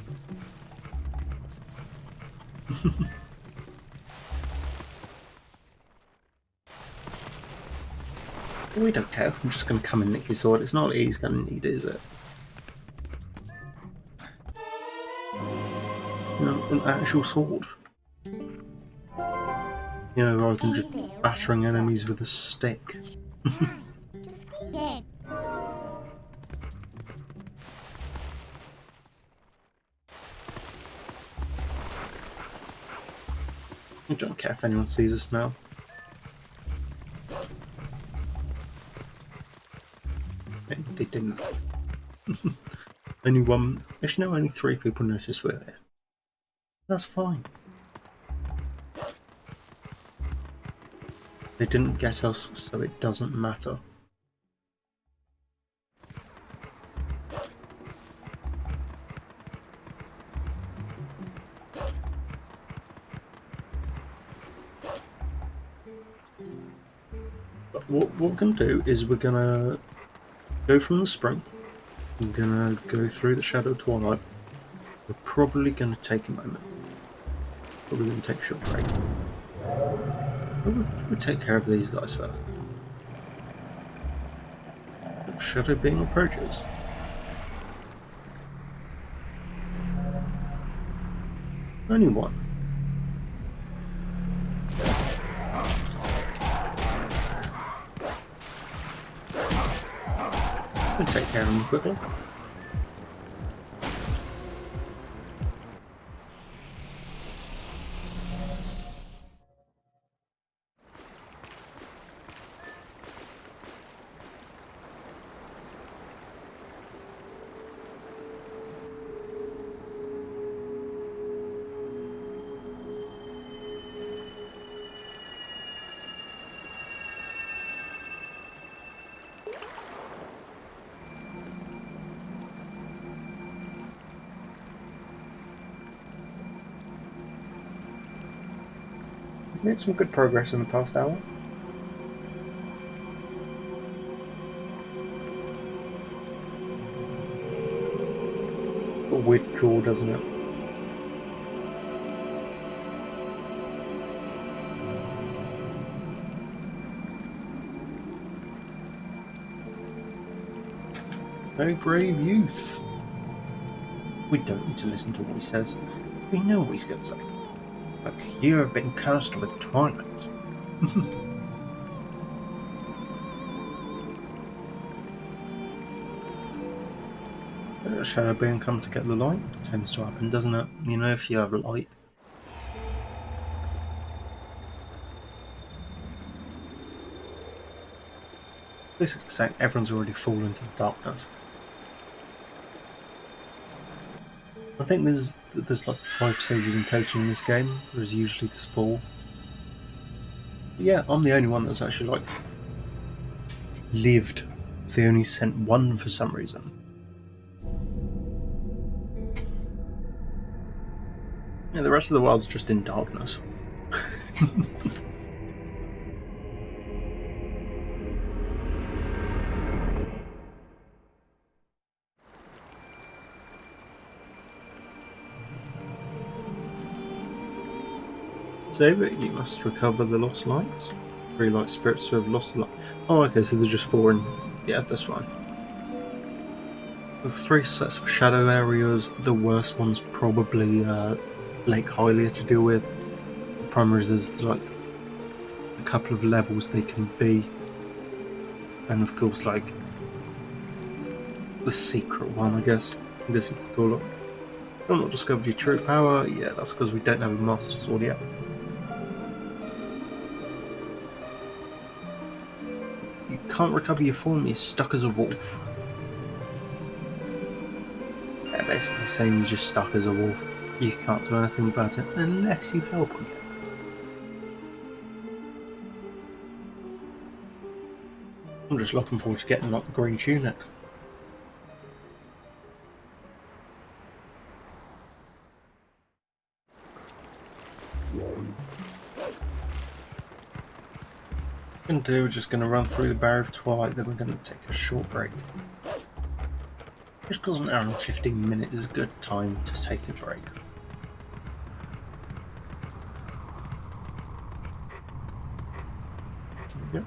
We don't care. I'm just going to come and nick his sword. It's not like he's going to need it, is it? You know, an actual sword. You know, rather than just battering enemies with a stick. I don't care if anyone sees us now. Maybe they didn't. Actually no, only 3 people noticed we're there. That's fine. They didn't get us, so it doesn't matter. But what we're going to do is we're going to go from the spring. We're going to go through the Shadow Twilight. We're probably going to take a moment. Probably going to take a short break. We'll take care of these guys first. The Shadow being approaches. Only one. We'll take care of him quickly. We've made some good progress in the past hour. Got a weird draw, doesn't it? Very brave youth. We don't need to listen to what he says. We know what he's going to say. Like, you have been cursed with Twilight. Shadow being come to get the light tends to happen, doesn't it? You know, if you have a light. Basically saying everyone's already fallen into the darkness. I think there's like 5 stages in total in this game. There's usually this 4. But yeah, I'm the only one that's actually like lived. They only sent 1 for some reason. Yeah, the rest of the world's just in darkness. Save you must recover the lost lights. 3 light spirits to have lost the light. Oh, okay, so there's just 4 in Yeah, that's fine. The 3 sets of shadow areas, the worst one's probably Lake Hylia to deal with. The primaries is like a couple of levels they can be, and of course like the secret one, I guess you could call it. Still not discovered your true power. Yeah, that's because we don't have a master sword yet. You can't recover your form. You're stuck as a wolf. Yeah, basically saying you're just stuck as a wolf. You can't do anything about it unless you help again. I'm just looking forward to getting like the green tunic. We're just going to run through the Barrier of Twilight, then we're going to take a short break. Just because an hour and 15 minutes is a good time to take a break. Yep.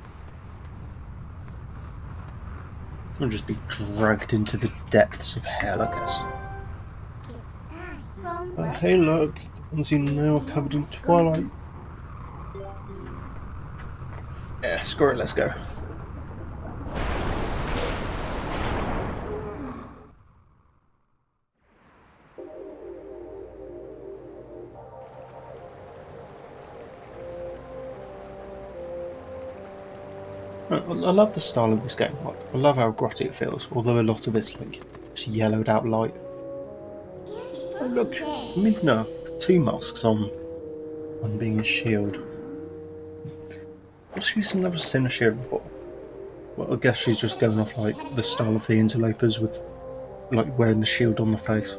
We'll just be dragged into the depths of hell, I guess. Hey look, the ones you know are covered in Twilight. Yeah, screw it, let's go. I love the style of this game. Like, I love how grotty it feels, although a lot of it's like just yellowed out light. Oh look, Midna, the 2 masks on being a shield. She's never seen a shield before. Well, I guess she's just going off like the style of the interlopers with like wearing the shield on the face.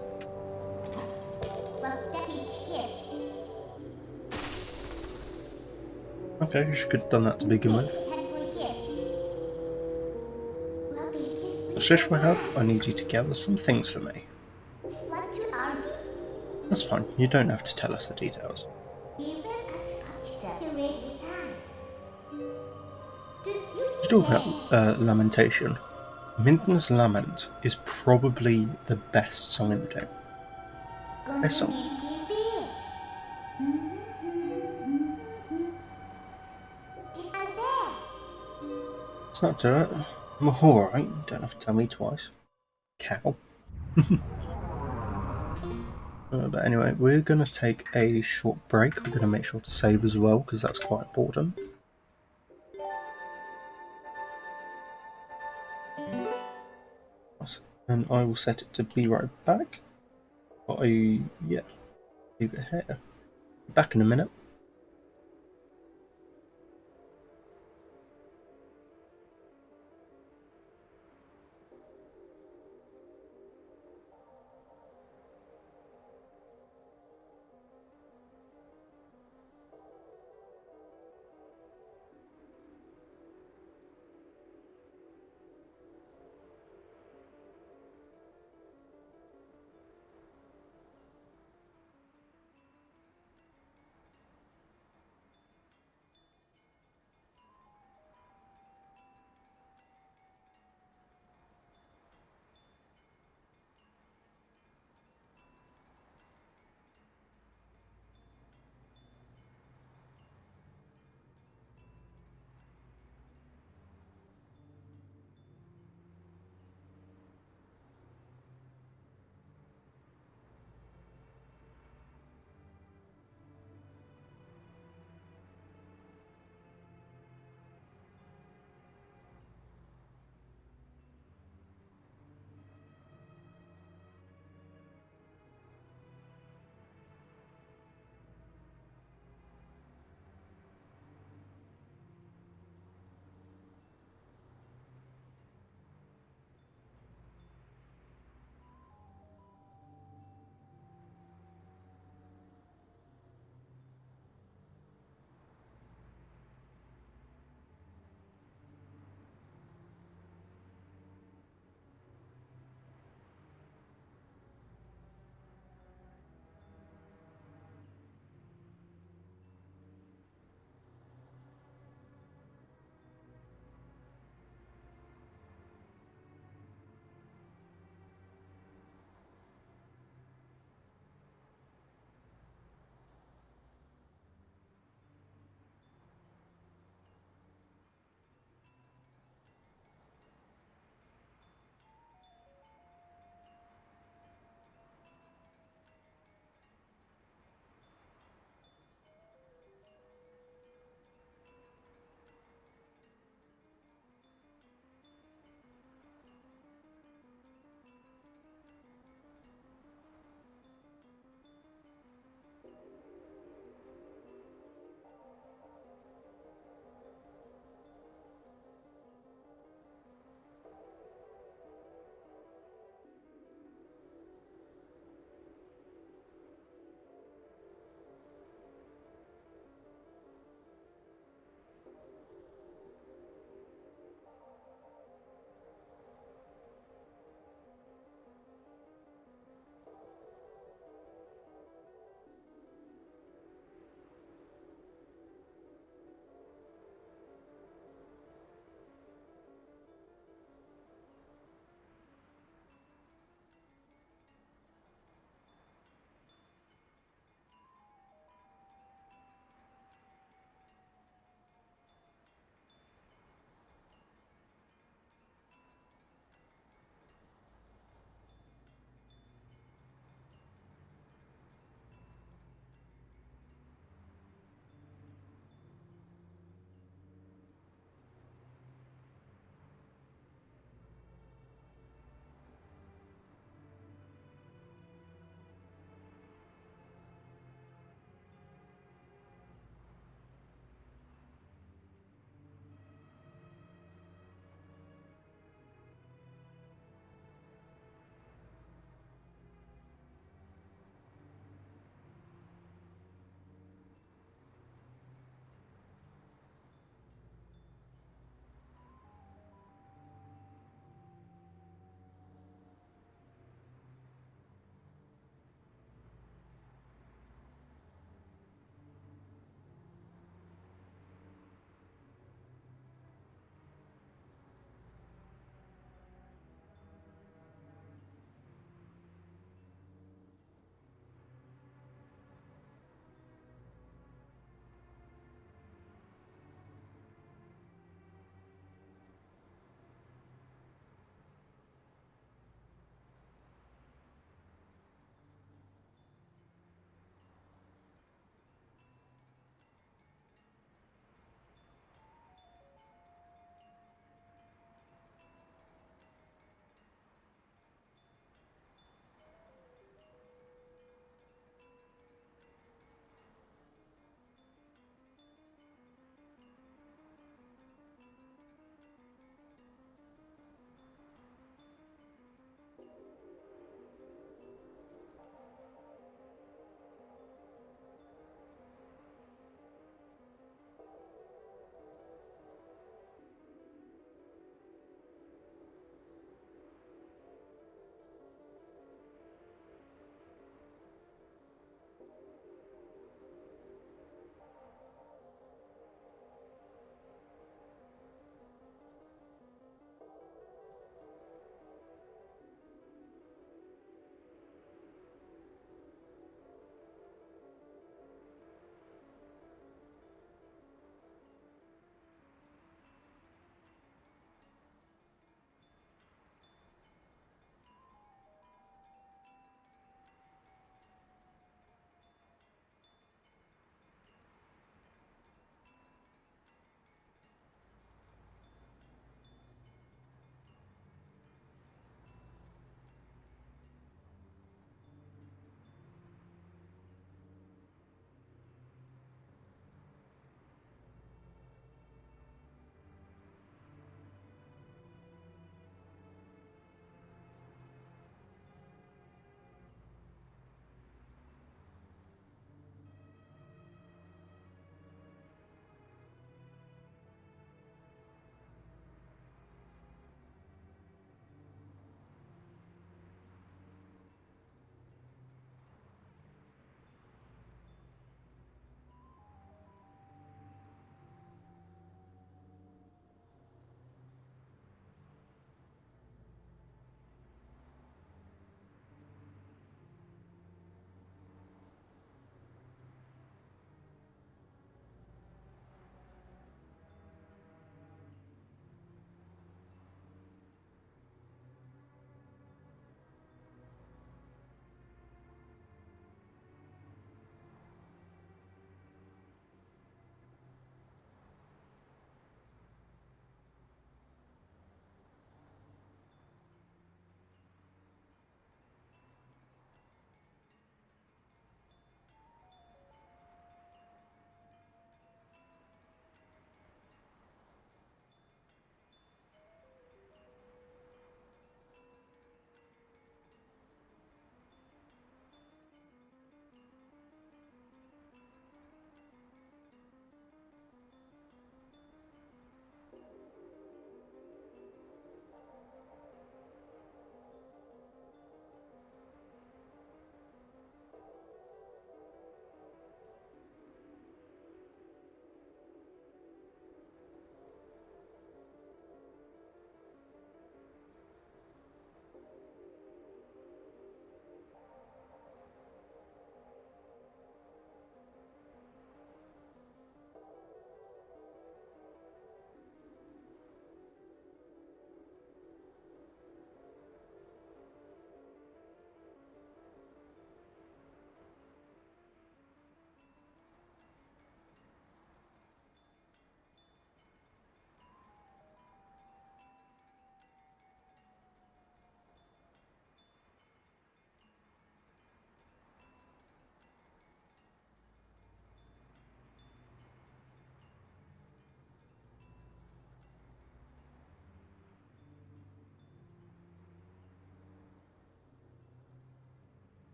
Okay, she could have done that to begin with. Shish, my help, I need you to gather some things for me. That's fine, you don't have to tell us the details. To talk about lamentation, Minden's Lament is probably the best song in the game. Best song. It's not to it. I'm alright, you don't have to tell me twice. Cow. But anyway, we're going to take a short break. We're going to make sure to save as well, because that's quite important. And I will set it to be right back. Yeah, leave it here. Back in a minute.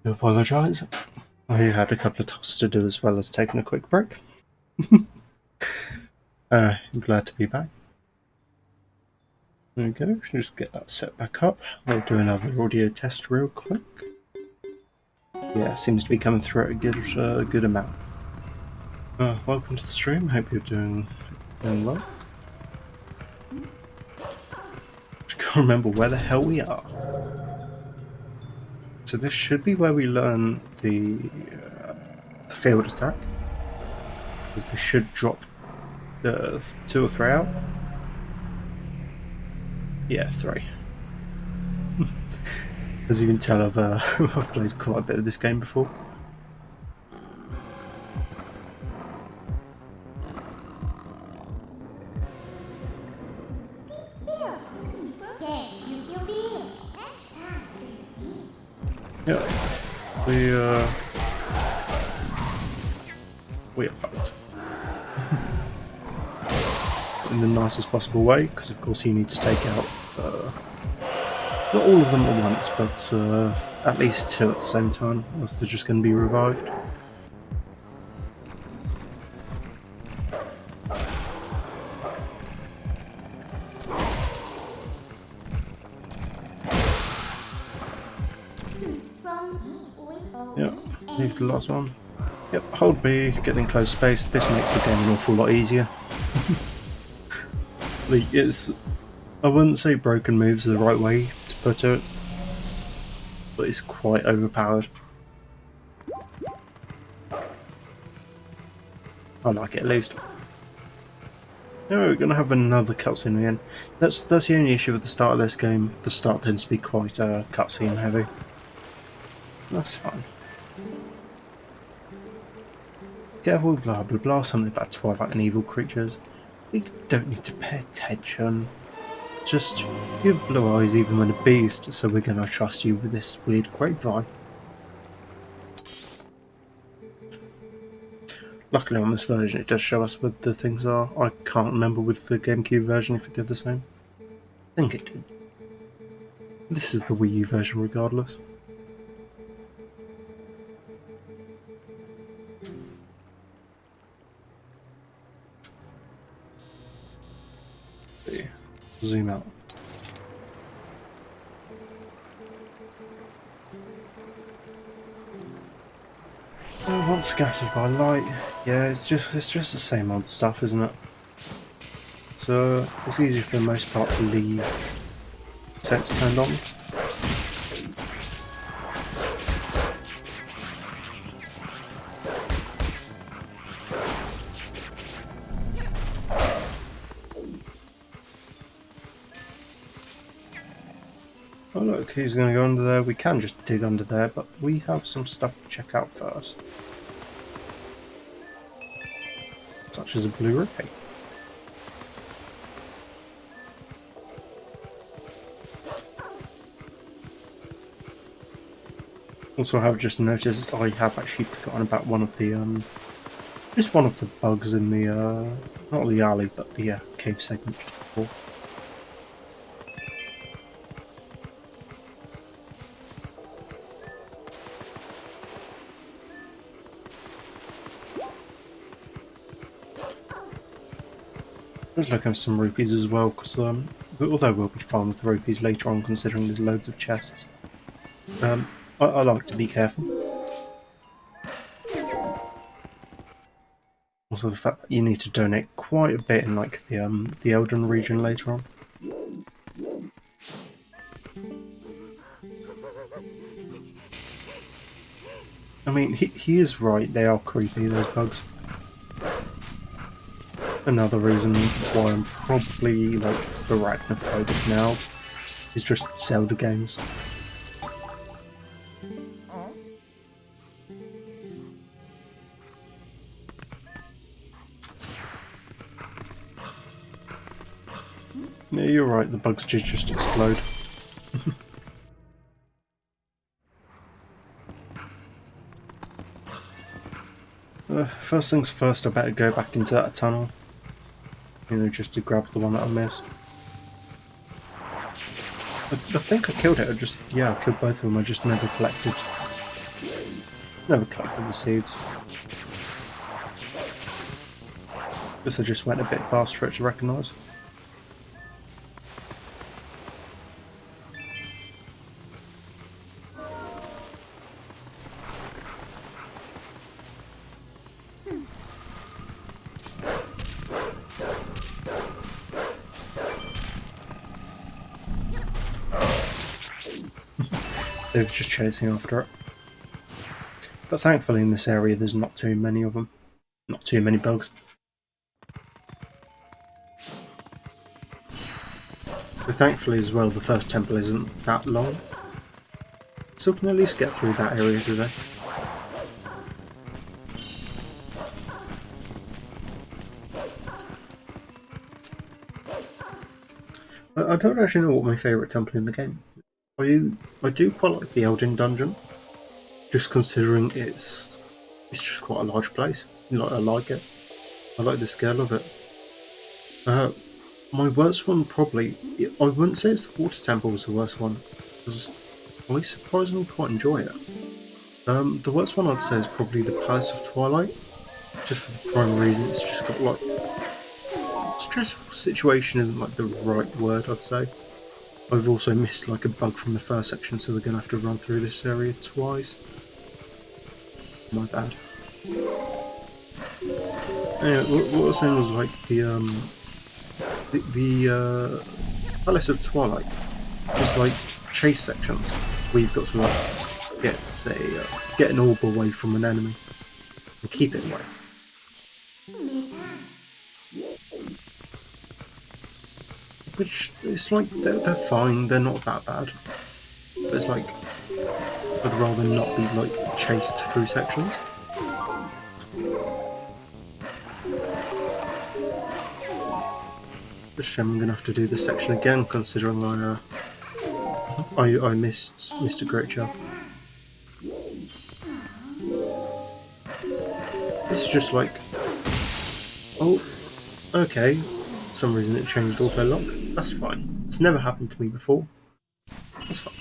I apologise. I had a couple of tasks to do as well as taking a quick break. I'm glad to be back. There we go, just get that set back up. I'll do another audio test real quick. Yeah, seems to be coming through at a good amount. Welcome to the stream, hope you're doing well. Just can't remember where the hell we are. So this should be where we learn the field attack. We should drop the 2 or 3 out. Yeah, 3. As you can tell, I've played quite a bit of this game before. Yeah, we are fucked. In the nicest possible way, because of course you need to take out not all of them at once, but at least 2 at the same time, else they're just going to be revived. Yep, leave the last one. Yep, hold B, get in close space. This makes the game an awful lot easier. Like, I wouldn't say broken moves are the right way to put it, but it's quite overpowered. I like it at least. No, we're going to have another cutscene again. That's the only issue with the start of this game. The start tends to be quite cutscene heavy. That's fine. Careful, blah blah blah, something about Twilight and evil creatures. We don't need to pay attention. Just, you have blue eyes even when a beast, so we're going to trust you with this weird grapevine. Luckily on this version it does show us what the things are. I can't remember with the GameCube version if it did the same. I think it did. This is the Wii U version regardless. Zoom out. Once scattered by light, yeah, it's just the same old stuff, isn't it? So it's easy for the most part to leave sets turned on. Oh look, who's going to go under there? We can just dig under there, but we have some stuff to check out first. Such as a blue rupee. Also, I have just noticed I have actually forgotten about one of the just one of the bugs in the not the alley, but the cave segment before. I was looking for some rupees as well, because although we'll be fine with the rupees later on, considering there's loads of chests, I like to be careful. Also, the fact that you need to donate quite a bit in like the Ordon region later on. I mean, he is right. They are creepy, those bugs. Another reason why I'm probably like arachnophobic now is just Zelda games. Yeah, you're right, the bugs did just explode. First things first, I better go back into that tunnel. You know, just to grab the one that I missed. I think I killed it, yeah, I killed both of them, I just never collected Never collected the seeds. Guess I just went a bit fast for it to recognise. They're just chasing after it. But thankfully in this area there's not too many of them. Not too many bugs. But thankfully as well the first temple isn't that long. So we can at least get through that area today. I don't actually know what my favourite temple in the game. I do quite like the Ordon dungeon. Just considering it's just quite a large place. I like it. I like the scale of it. My worst one probably, I wouldn't say it's the Water Temple was the worst one, because I surprisingly quite enjoy it. The worst one I'd say is probably the Palace of Twilight, just for the primary reason it's just got like, stressful situation isn't like the right word I'd say. I've also missed like a bug from the first section, so we're going to have to run through this area twice. My bad. Anyway, what I was saying was like the Palace of Twilight is like chase sections where you've got to like get an orb away from an enemy and keep it away. Which it's like they're fine, they're not that bad. But it's like I'd rather not be like chased through sections. It's a shame I'm gonna have to do this section again, considering I missed a great job. This is just like, oh, okay. For some reason it changed auto lock. That's fine. It's never happened to me before. That's fine.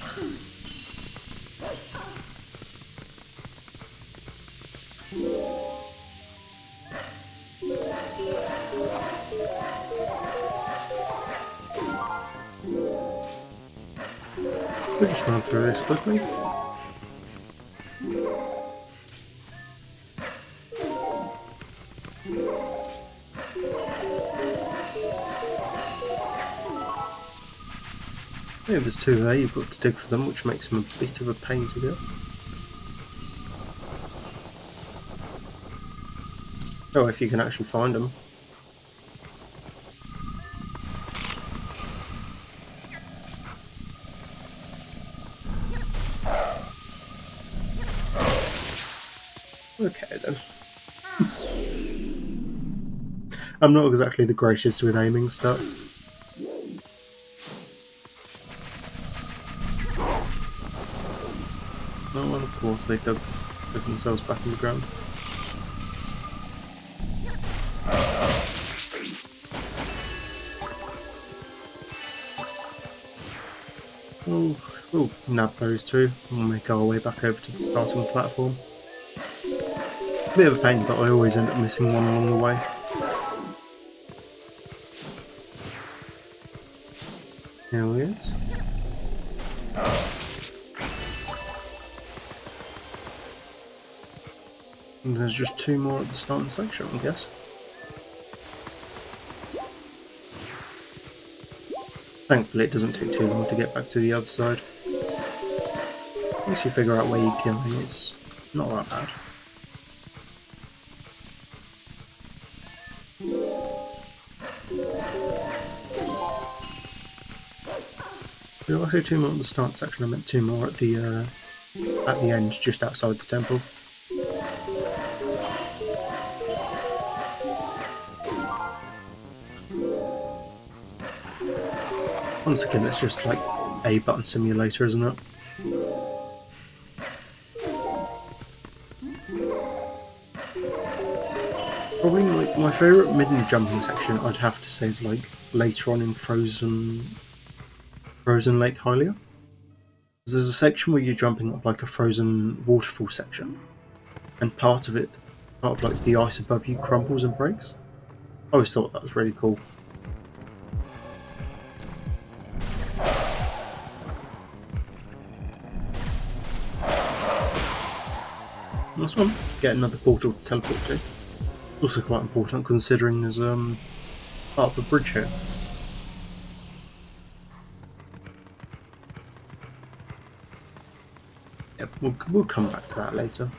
We'll just run through this quickly. Yeah, there's two there, you've got to dig for them, which makes them a bit of a pain to get. Oh, if you can actually find them. Okay then. I'm not exactly the greatest with aiming stuff. Oh well, of course they dug themselves back in the ground. We'll nab those two and we'll make our way back over to the starting platform. Bit of a pain, but I always end up missing one along the way. Here he is. And there's just two more at the starting section, I guess. Thankfully it doesn't take too long to get back to the other side. Once you figure out where you're killing, it's not that bad. Did I say two more at the start section? I meant two more at the end, just outside the temple. Once again, it's just like a button simulator, isn't it? Probably my favourite midden jumping section, I'd have to say, is like later on in Frozen Lake Hylia. There's a section where you're jumping up like a frozen waterfall section, and part of like the ice above you crumbles and breaks. I always thought that was really cool. Nice one. Get another portal to teleport to. Also quite important considering there's part of a bridge here. Yeah, we'll come back to that later.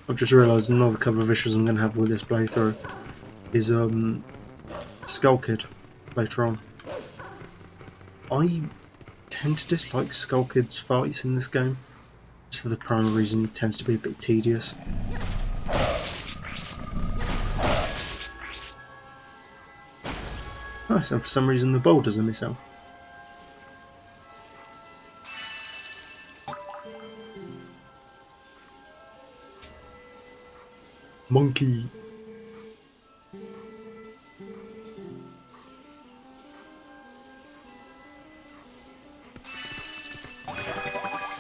I've just realised another couple of issues I'm going to have with this playthrough is Skull Kid later on. I tend to dislike Skull Kid's fights in this game, just for the primary reason he tends to be a bit tedious. Nice, and for some reason the boulders are missing. Monkey.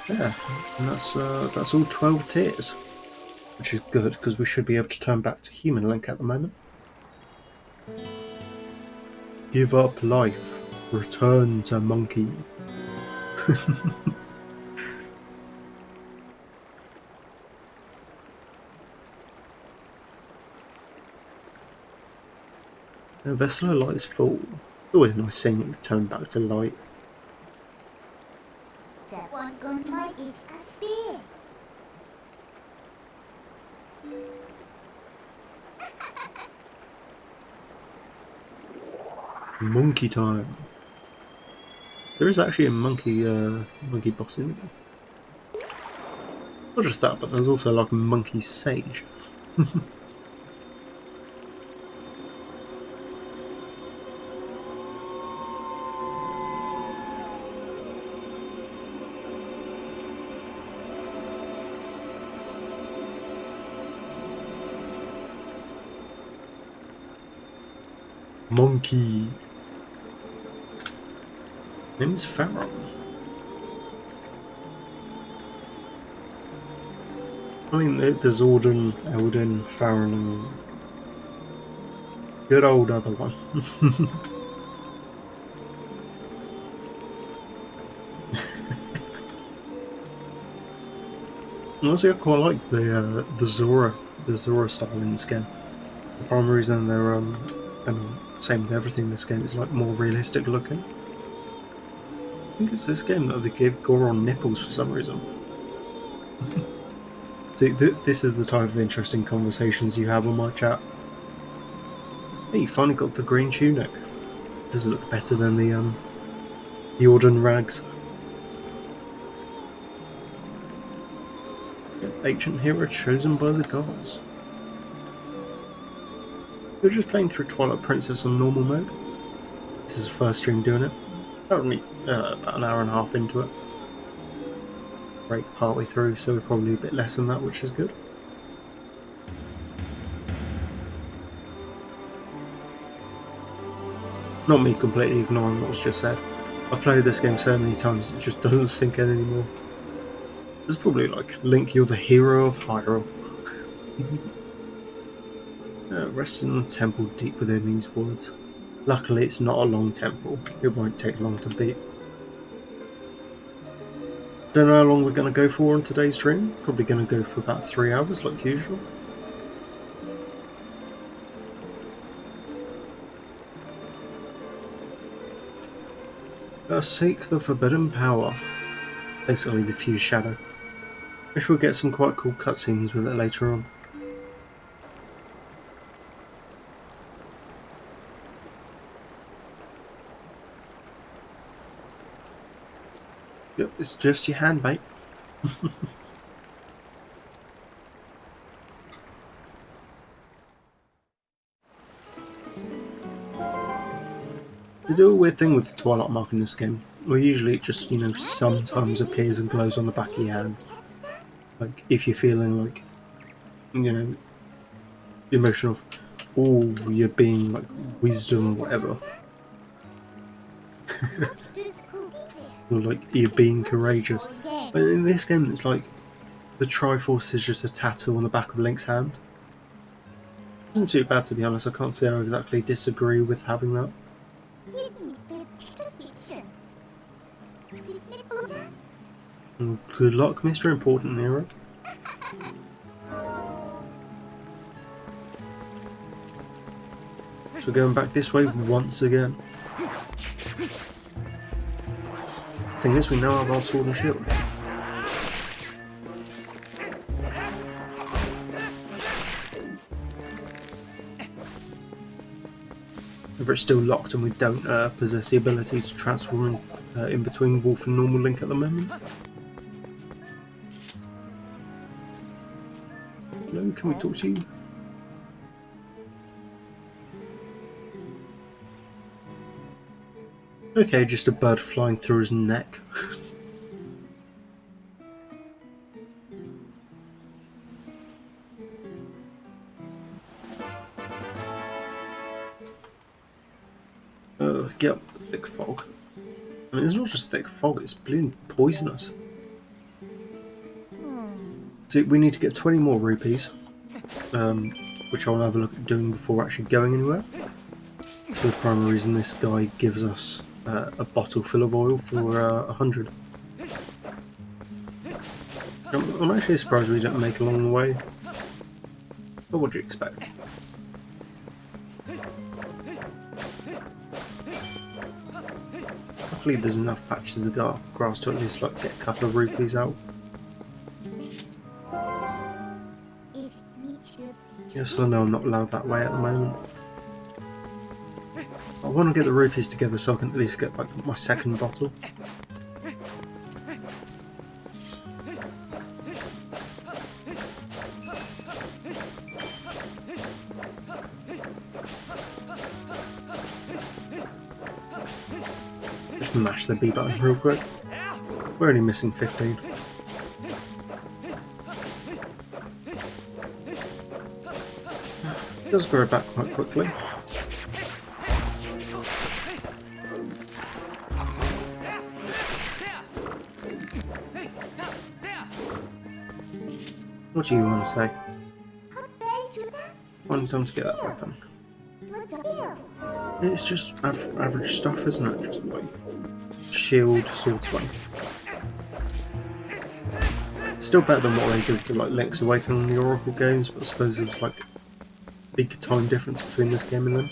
Yeah, and that's all 12 tiers, which is good because we should be able to turn back to human Link at the moment. Give up life, return to monkey. The vessel of light is full. It's always nice seeing it return back to light. That one gun might eat a spear. Monkey time. There is actually a monkey boss in there. Not just that, but there's also like a monkey sage. Monkey. Name is Pharaoh. I mean, there's Ordon, Eldon, Pharaoh, and good old other one. Honestly, I quite like the Zora style in this game. The primary reason they're and same with everything in this game, it's like more realistic looking. I think it's this game that they gave Goron nipples for some reason. See, this is the type of interesting conversations you have on my chat. Hey, you finally got the green tunic. Does it look better than the Ordon rags? Ancient hero chosen by the gods. We're just playing through Twilight Princess on normal mode. This is the first stream doing it. Currently about an hour and a half into it. Break partway through, so we're probably a bit less than that, which is good. Not me completely ignoring what was just said. I've played this game so many times it just doesn't sink in anymore. It's probably like, Link, you're the hero of Hyrule. Rest in the temple deep within these woods. Luckily it's not a long temple, it won't take long to beat. Don't know how long we're going to go for on today's stream, probably going to go for about 3 hours like usual. Seek the forbidden power. Basically the fused shadow. Wish we'll get some quite cool cutscenes with it later on. Yep, it's just your hand, mate. They do a weird thing with the Twilight mark in this game, where usually it just, sometimes appears and glows on the back of your hand. Like, if you're feeling like, the emotion of, oh, you're being like wisdom or whatever. Or like, you're being courageous. But in this game, it's like the Triforce is just a tattoo on the back of Link's hand. Isn't too bad, to be honest. I can't say I exactly disagree with having that. And good luck, Mr. Important Nero. So we're going back this way once again. Thing is, we now have our sword and shield. However, it's still locked and we don't possess the ability to transform in between Wolf and normal Link at the moment. Hello, can we talk to you? Okay, just a bird flying through his neck. Yep, thick fog. I mean, it's not just thick fog, it's blooming poisonous. So we need to get 20 more rupees, which I'll have a look at doing before actually going anywhere. So the primary reason this guy gives us a bottle full of oil for 100. I'm actually surprised we don't make along the way. But what do you expect? Luckily there's enough patches of grass to at least like get a couple of rupees out. Yes, I know I'm not allowed that way at the moment. I want to get the rupees together so I can at least get like my second bottle. Just mash the B button real quick. We're only missing 15. It does grow back quite quickly. What do you want to say? One time to get that weapon. It's just average stuff, isn't it? Just like shield, sword swing. It's still better than what they did with like Link's Awakening in the Oracle games, but I suppose there's like a big time difference between this game and them.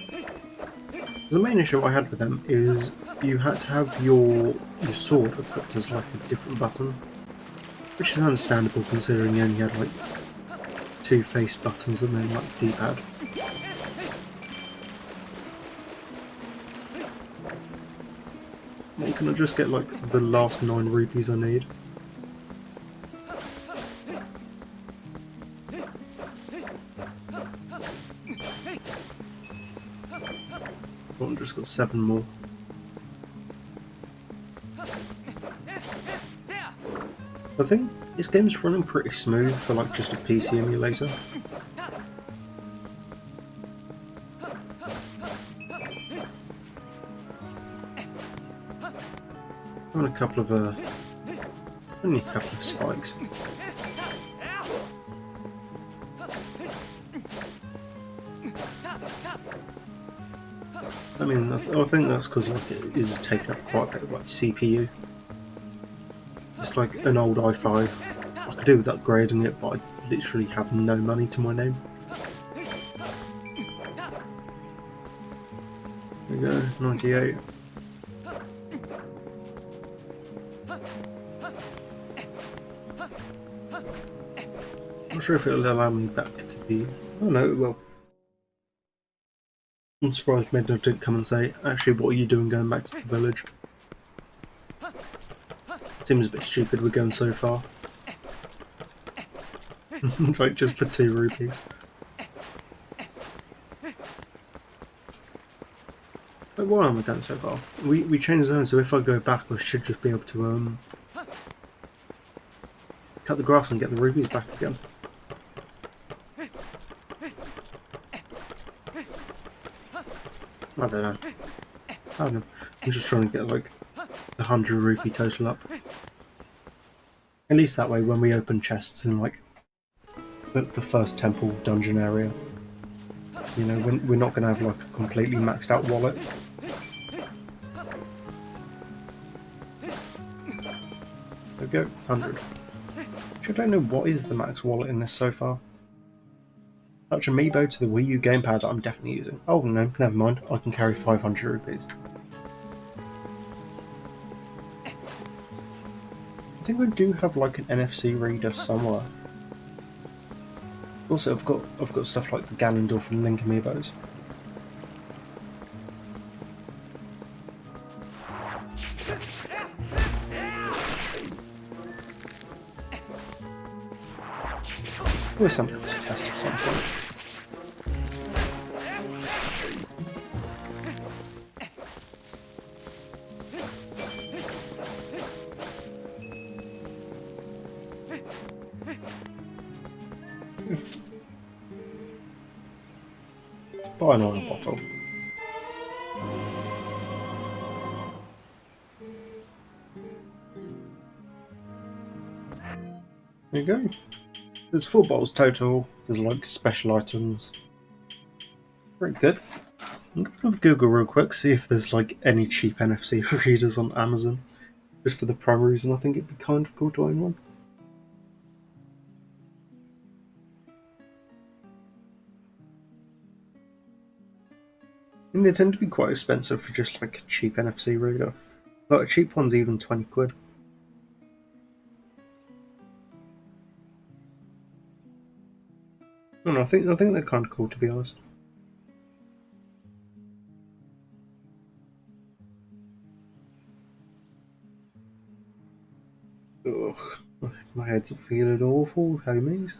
The main issue I had with them is you had to have your sword equipped as like a different button, which is understandable considering you only had like two face buttons and then like D-pad. Well, can I just get like the last 9 rupees I need? Well, I've just got 7 more. I think this game's running pretty smooth for like just a PC emulator. On a couple of only a couple of spikes. I mean, I think that's because like it is taking up quite a bit of like CPU. It's like an old i5. I could do with upgrading it, but I literally have no money to my name. There we go, 98. Not sure if it'll allow me back to the... Oh no, it will. I'm surprised Midna didn't come and say, actually, what are you doing going back to the village? Seems a bit stupid we're going so far. Like, just for 2 rupees. But why am I going so far? We changed zone, so if I go back I should just be able to cut the grass and get the rupees back again. I don't know. I'm just trying to get like the 100 rupee total up. At least that way, when we open chests in like the first temple dungeon area, you know, we're not going to have like a completely maxed out wallet. There we go, 100. Actually, I don't know what is the max wallet in this so far. Touch amiibo to the Wii U gamepad that I'm definitely using. Oh no, never mind. I can carry 500 rupees. I think we do have like an NFC reader somewhere. Also, I've got stuff like the Ganondorf and Link amiibos. Always something to test at some point. Buy an oil bottle. There you go. There's 4 bottles total. There's like special items. Pretty good. I'm gonna have a Google real quick, see if there's like any cheap NFC readers on Amazon. Just for the primary reason I think it'd be kind of cool to own one. And they tend to be quite expensive for just like a cheap NFC reader. Like a cheap one's even 20 quid. I don't know, I think they're kind of cool, to be honest. Ugh, my head's feeling awful, homies.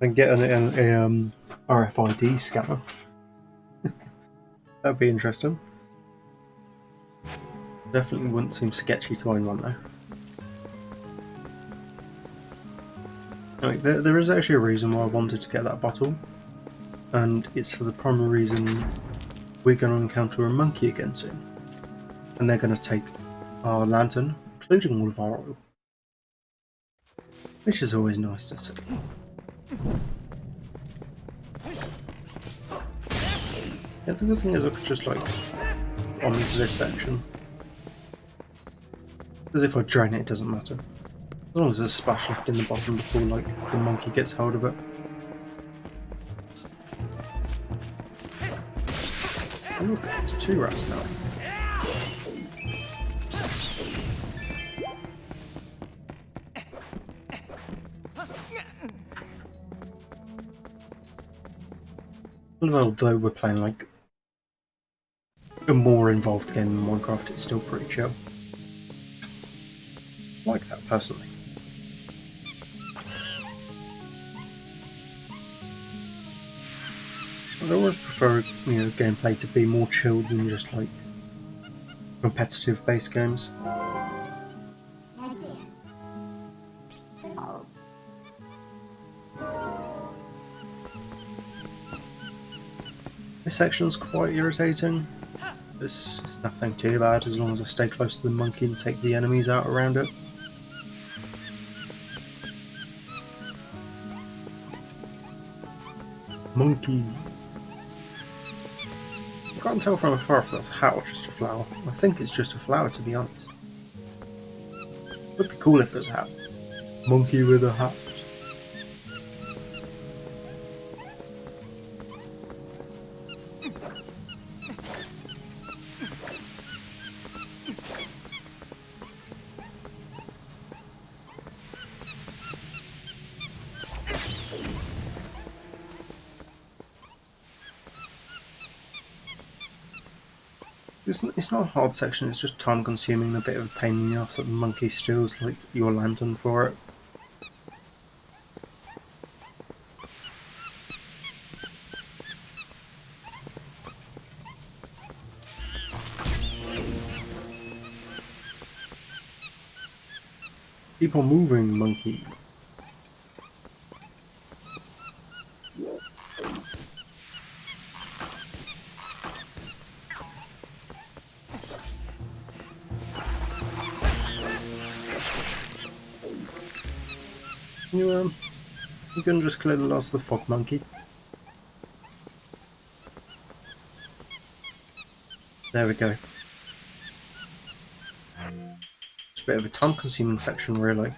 And get an RFID scanner. That'd be interesting. Definitely wouldn't seem sketchy to own one though. Like, there is actually a reason why I wanted to get that bottle, and it's for the primary reason we're going to encounter a monkey again soon, and they're going to take our lantern, including all of our oil, which is always nice to see. Yeah, the good thing is I could just like on into this section, because if I drain it, it doesn't matter. As long as there's a splash left in the bottom before like the monkey gets hold of it. Oh look, there's 2 rats now. Although we're playing like a more involved game than Minecraft, it's still pretty chill. I like that personally. I always prefer, gameplay to be more chilled than just like competitive based games. This section's quite irritating. It's nothing too bad as long as I stay close to the monkey and take the enemies out around it. Monkey. I can't tell from afar if that's a hat or just a flower. I think it's just a flower, to be honest. It would be cool if it was a hat. Monkey with a hat. It's not a hard section, it's just time consuming and a bit of a pain in the ass that the monkey steals like your lantern for it. Keep on moving, monkey. You can just clear the last of the fog monkey. There we go. It's a bit of a time-consuming section, really.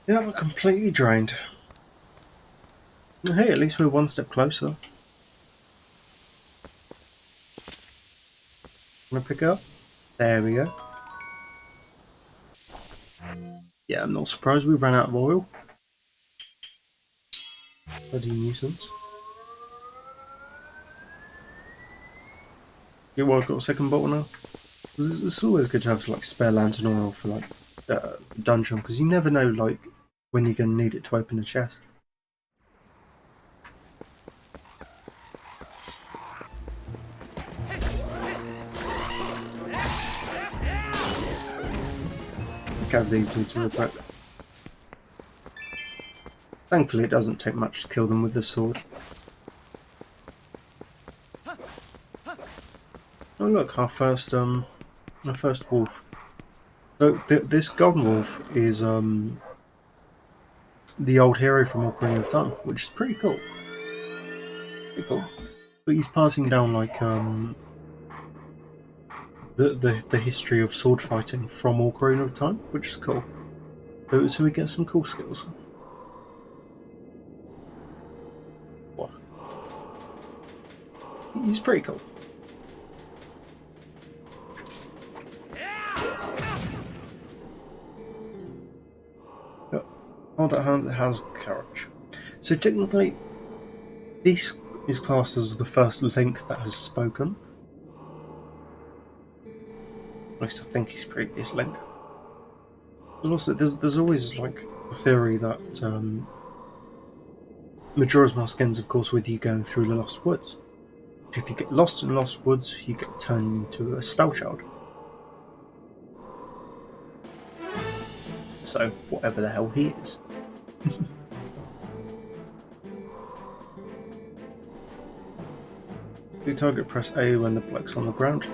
Yeah, we're completely drained. Hey, at least we're one step closer. Wanna pick it up? There we go. Yeah, I'm not surprised we ran out of oil. Bloody nuisance. Yeah, well, I've got a second bottle now. It's always good to have like spare lantern oil for like dungeon, because you never know like when you're going to need it to open a chest. Have these dudes real quick. Thankfully, it doesn't take much to kill them with the sword. Oh look, our first wolf. So this golden wolf is the old hero from Ocarina of Time, which is pretty cool. Pretty cool. But he's passing down like the history of sword fighting from Ocarina of Time, which is cool. So we get some cool skills. What? He's pretty cool. Oh, that hand has courage. So technically, this is classed as the first Link that has spoken. At least I think he's previous Link. But also, there's always like a theory that Majora's Mask ends, of course, with you going through the Lost Woods. If you get lost in the Lost Woods, you get turned into a Star Child. So, whatever the hell he is. You target press A when the bloke's on the ground.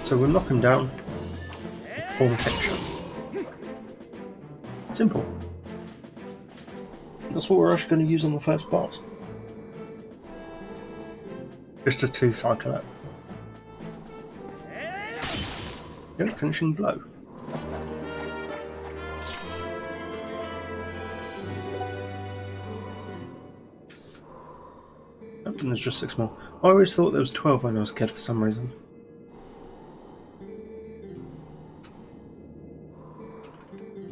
So we'll knock him down and perform a picture. Simple. That's what we're actually going to use on the first boss. Just a 2-cycle it. Yeah, finishing blow. Oh, and there's just 6 more. I always thought there was 12 when I was a kid for some reason.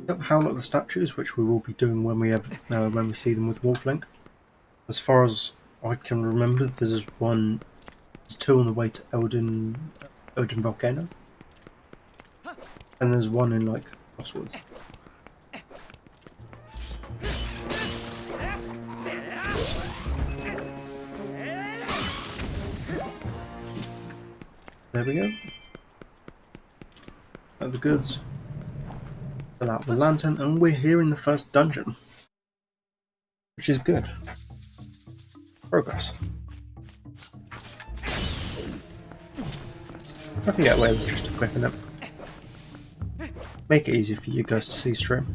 Yep, Howl at the statues, which we will be doing when we see them with Wolf Link. As far as I can remember, there's 2 on the way to Eldin Volcano, and there's 1 in like Lost Woods. There we go. At the goods. Fill out the lantern, and we're here in the first dungeon, which is good. Progress. I can get away with just equipping it. Make it easy for you guys to see stream.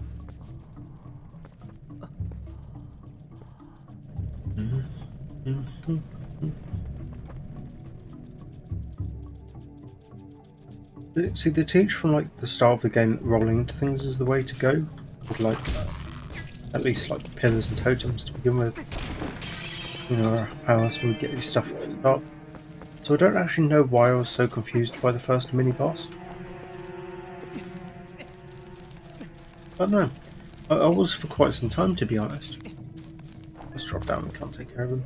See, they teach from like the start of the game that rolling into things is the way to go, with like at least like pillars and totems to begin with. You know, how else would we get your stuff off the top? So I don't actually know why I was so confused by the first mini boss. But no, I was for quite some time, to be honest. Let's drop down. We can't take care of them.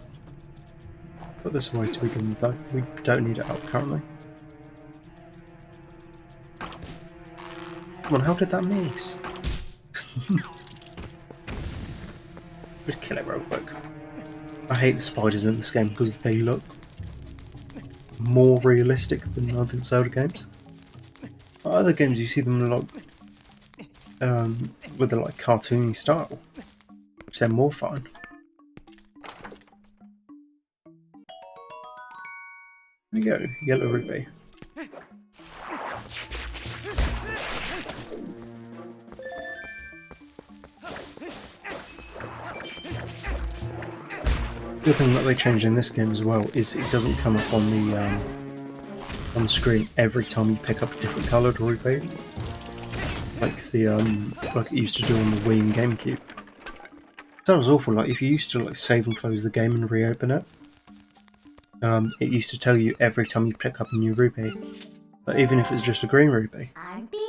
Put this away to begin with, though. We don't need it out currently. Come on, how did that miss? Just kill it real quick. I hate the spiders in this game because they look more realistic than other Zelda games. Other games you see them like with the like cartoony style, which they're more fun. There you go, yellow rupee. The thing that they changed in this game as well is it doesn't come up on the screen every time you pick up a different coloured rupee, like like it used to do on the Wii and GameCube. That was awful. Like if you used to like save and close the game and reopen it, it used to tell you every time you pick up a new rupee, but even if it's just a green rupee. I'm big.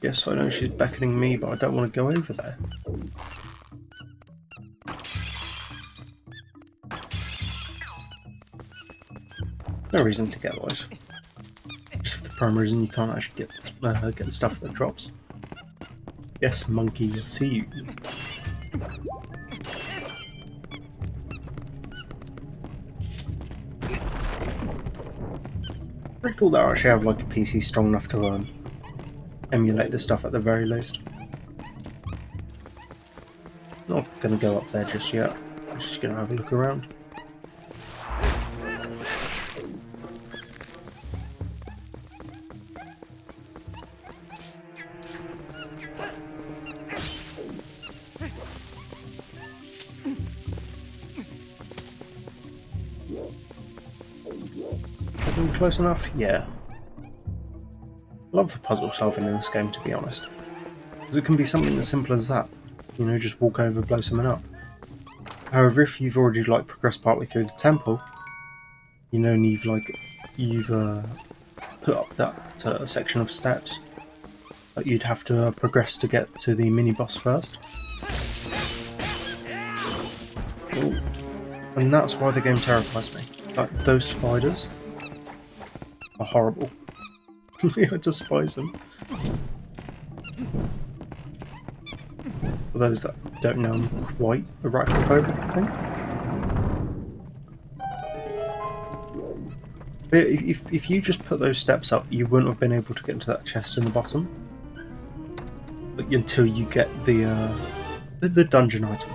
Yes, I know she's beckoning me, but I don't want to go over there. No reason to get those. Just for the prime reason you can't actually get the stuff that drops. Yes, monkey, I see you. Pretty cool that I actually have like a PC strong enough to emulate this stuff at the very least. Not gonna go up there just yet. I'm just gonna have a look around. Getting close enough? Yeah. Love the puzzle solving in this game, to be honest. Because it can be something as simple as that. You know, just walk over, blow someone up. However, if you've already like progressed partway through the temple, you know, and you've put up that section of steps, but you'd have to progress to get to the mini boss first. Ooh. And that's why the game terrifies me. Like those spiders are horrible. I despise them. For those that don't know, I'm quite arachnophobic, I think. But if you just put those steps up, you wouldn't have been able to get into that chest in the bottom, like, until you get the dungeon item.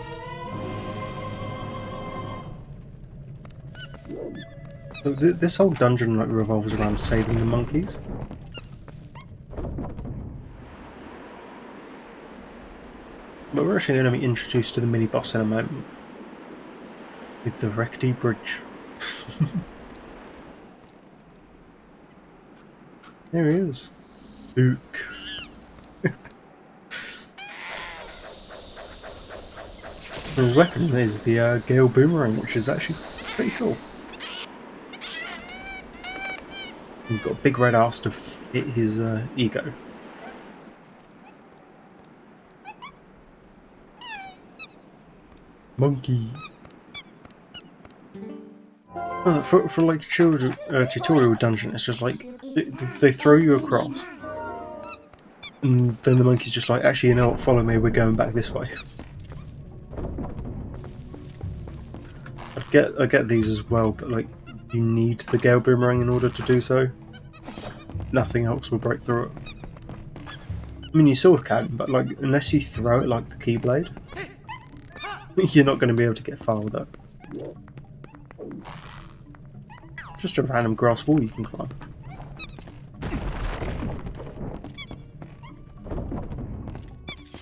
So this whole dungeon like revolves around saving the monkeys. But we're actually going to be introduced to the mini boss in a moment. With the Recti Bridge. There he is. Ook. The weapon is the Gale Boomerang, which is actually pretty cool. He's got a big red ass to fit his ego. Monkey. For like tutorial dungeon, it's just like they throw you across, and then the monkey's just like, actually, you know what? Follow me. We're going back this way. I get these as well, but like you need the Gale Boomerang in order to do so. Nothing else will break through it. I mean, you sort of can, but like unless you throw it like the Keyblade, you're not going to be able to get far with it. Just a random grass wall you can climb.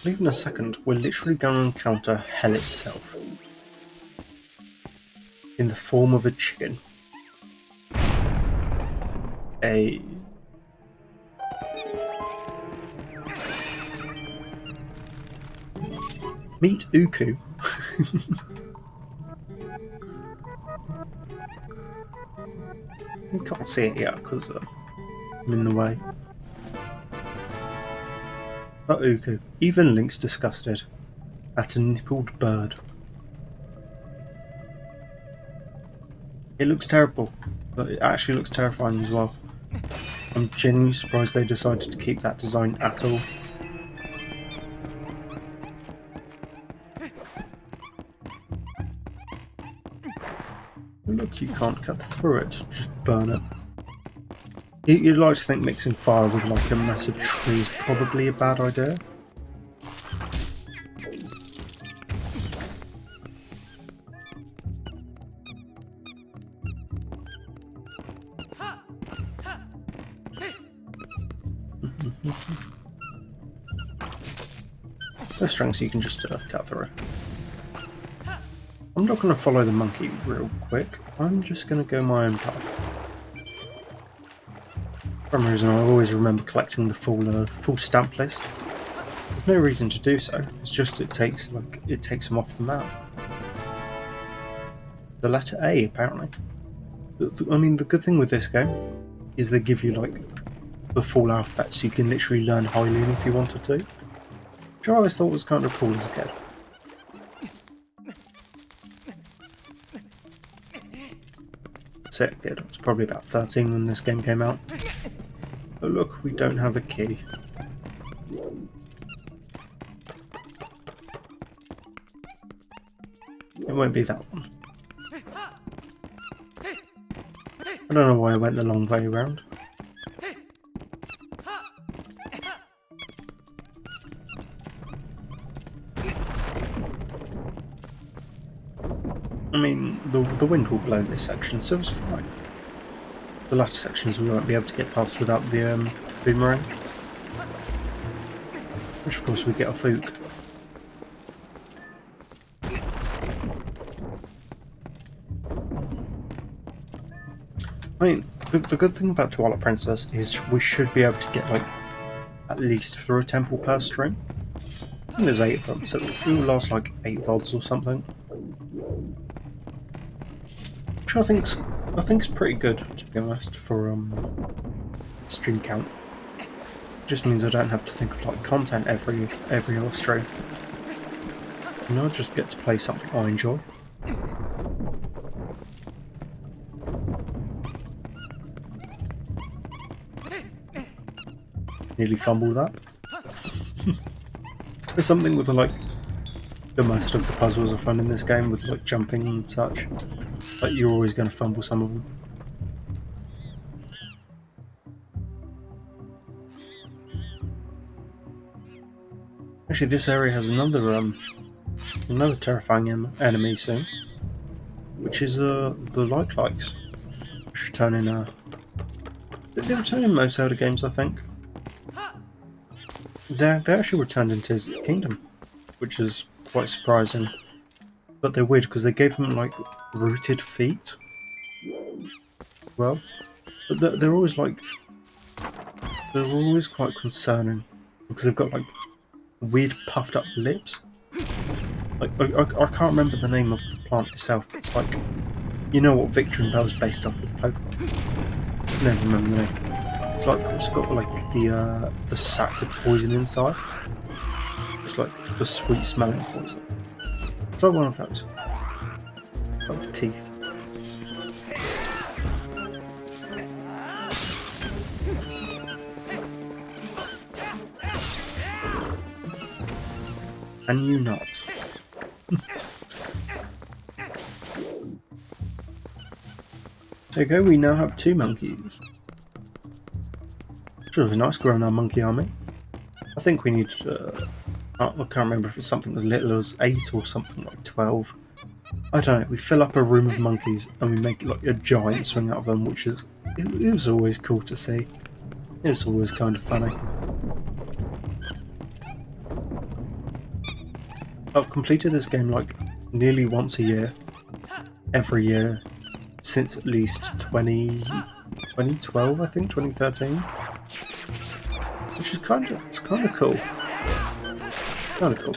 Believe in a second, we're literally going to encounter hell itself. In the form of a chicken. Meet Uku. You can't see it yet because I'm in the way. But Uku, even Link's disgusted at a nippled bird. It looks terrible, but it actually looks terrifying as well. I'm genuinely surprised they decided to keep that design at all. Look, you can't cut through it, just burn it. You'd like to think mixing fire with like a massive tree is probably a bad idea. No strings, so you can just cut through. I'm not going to follow the monkey real quick. I'm just going to go my own path. For some reason, I always remember collecting the full stamp list. There's no reason to do so. It's just it takes them off the map. The letter A, apparently. I mean, the good thing with this game is they give you like the full alphabet, so you can literally learn Hylian if you wanted to. Which I always thought was kind of cool as a kid. That's it, kid. I was probably about 13 when this game came out. But look, we don't have a key. It won't be that one. I don't know why I went the long way around. I mean, the wind will blow this section, so it's fine. The latter sections we won't be able to get past without the boomerang. Which of course we get off Ook. I mean, the good thing about Twilight Princess is we should be able to get like at least through a temple per stream. I think there's 8 of them, so it will last like 8 VODs or something. Which I think's pretty good, to be honest, for stream count. It just means I don't have to think of like content every other stream. You know, I just get to play something I enjoy. Nearly fumbled that. There's something with like the most of the puzzles I find in this game with like jumping and such. Like you're always going to fumble some of them. Actually, this area has another terrifying enemy soon, which is the likes, which return in they return in most Zelda games, I think. They actually returned in Tears of the Kingdom, which is quite surprising. But they're weird because they gave them like rooted feet. Well, but they're always quite concerning because they've got like weird puffed up lips. Like I can't remember the name of the plant itself, but it's like, you know what Victory Bell is based off with Pokemon. Never remember the name. It's got like the sack with poison inside. It's like the sweet smelling poison. It's like one of those. Like with teeth. And you not. There you go, we now have 2 monkeys. Sure, it was nice growing our monkey army. I think we need I can't remember if it's something as little as 8 or something like 12. I don't know, we fill up a room of monkeys and we make like a giant swing out of them, which is, it was always cool to see. It was always kind of funny. I've completed this game like nearly once a year, every year, since at least 2012, I think, 2013. Which is kind of cool. Kind of cool.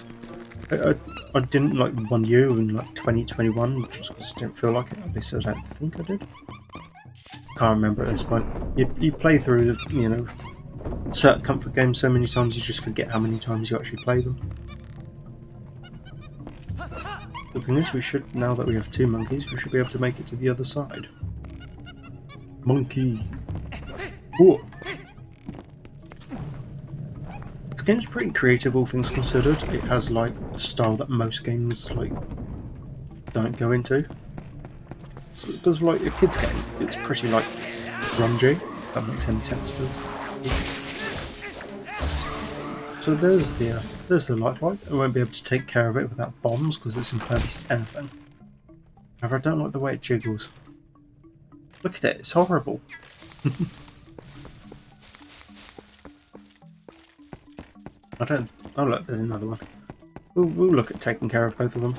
I didn't like one year in like 2021, just because I didn't feel like it. At least I don't think I did. Can't remember at this point. You play through the certain comfort games so many times you just forget how many times you actually play them. The thing is, now that we have 2 monkeys, we should be able to make it to the other side. Monkey. Whoa. This game's pretty creative, all things considered. It has like a style that most games like don't go into. Because like a kids game, it's pretty like grungy. If that makes any sense to you. So there's the light. I won't be able to take care of it without bombs because it's impervious to anything. However, I don't like the way it jiggles. Look at it, it's horrible. I don't. Oh look, there's another one. We'll look at taking care of both of them.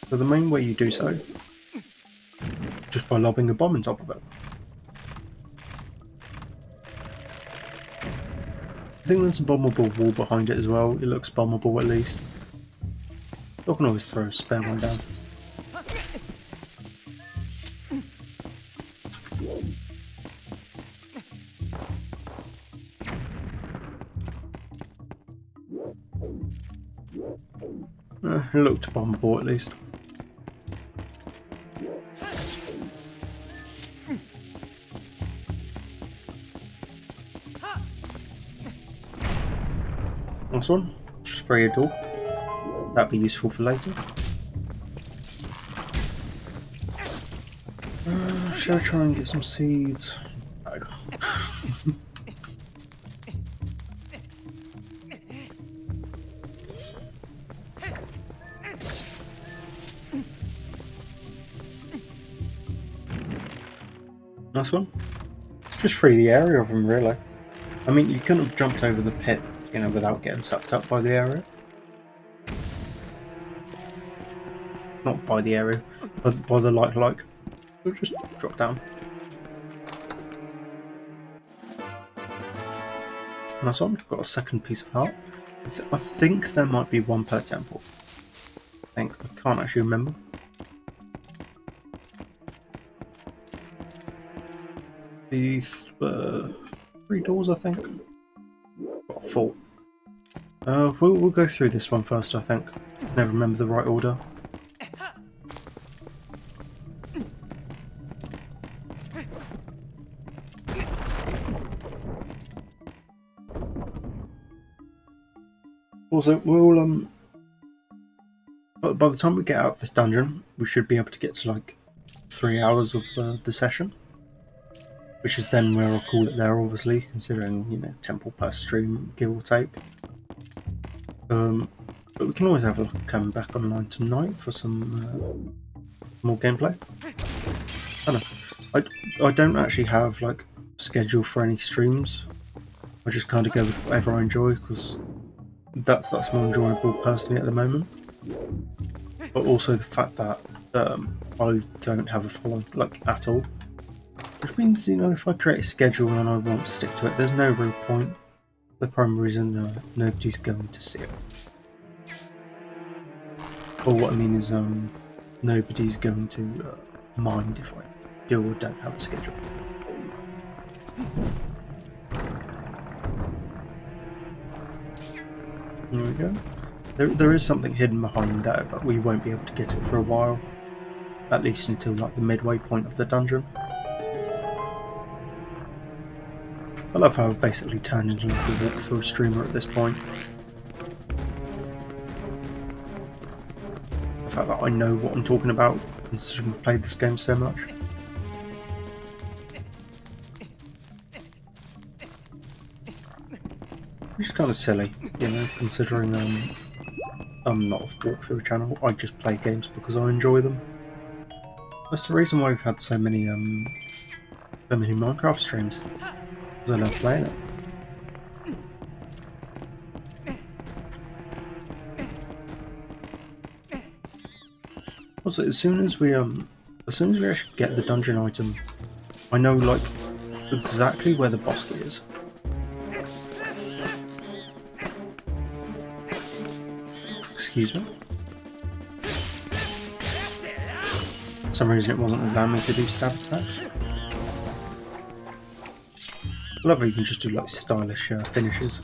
So the main way you do so, just by lobbing a bomb on top of it. I think there's a bombable wall behind it as well. It looks bombable at least. I can always throw a spare one down. It looked bombable at least. Nice one. Just free a door. That'd be useful for later. Shall we try and get some seeds? No. Nice one. Just free the area of them, really. I mean, you couldn't have jumped over the pit, you know, without getting sucked up by the area. Not by the area, but by the like. We'll just drop down. Nice one. We've got a second piece of heart. I think there might be one per temple. I can't actually remember. The 3 doors, I think. Got 4. We'll go through this one first, I think. Never remember the right order. Also, we'll by the time we get out of this dungeon, we should be able to get to like 3 hours of the session, which is then where I'll call it there. Obviously, considering, you know, temple per stream, give or take. But we can always have a look at coming back online tonight for some more gameplay. I don't know. I don't actually have like a schedule for any streams. I just kind of go with whatever I enjoy, because that's more enjoyable personally at the moment. But also the fact that I don't have a following like at all, which means, you know, if I create a schedule and I want to stick to it, there's no real point. The primary reason nobody's going to see it. Or what I mean is nobody's going to mind if I do or don't have a schedule. There we go. There is something hidden behind there, but we won't be able to get it for a while. At least until like the midway point of the dungeon. I love how I've basically turned into like a walkthrough streamer at this point. The fact that I know what I'm talking about, considering I've played this game so much. Which is kind of silly, you know, considering I'm not a walkthrough channel. I just play games because I enjoy them. That's the reason why we've had so many Minecraft streams. Because I love playing it. Also, as soon as we actually get the dungeon item, I know like exactly where the boss key is. Excuse me. For some reason it wasn't allowing me to do stab attacks. I love how you can just do like stylish finishes.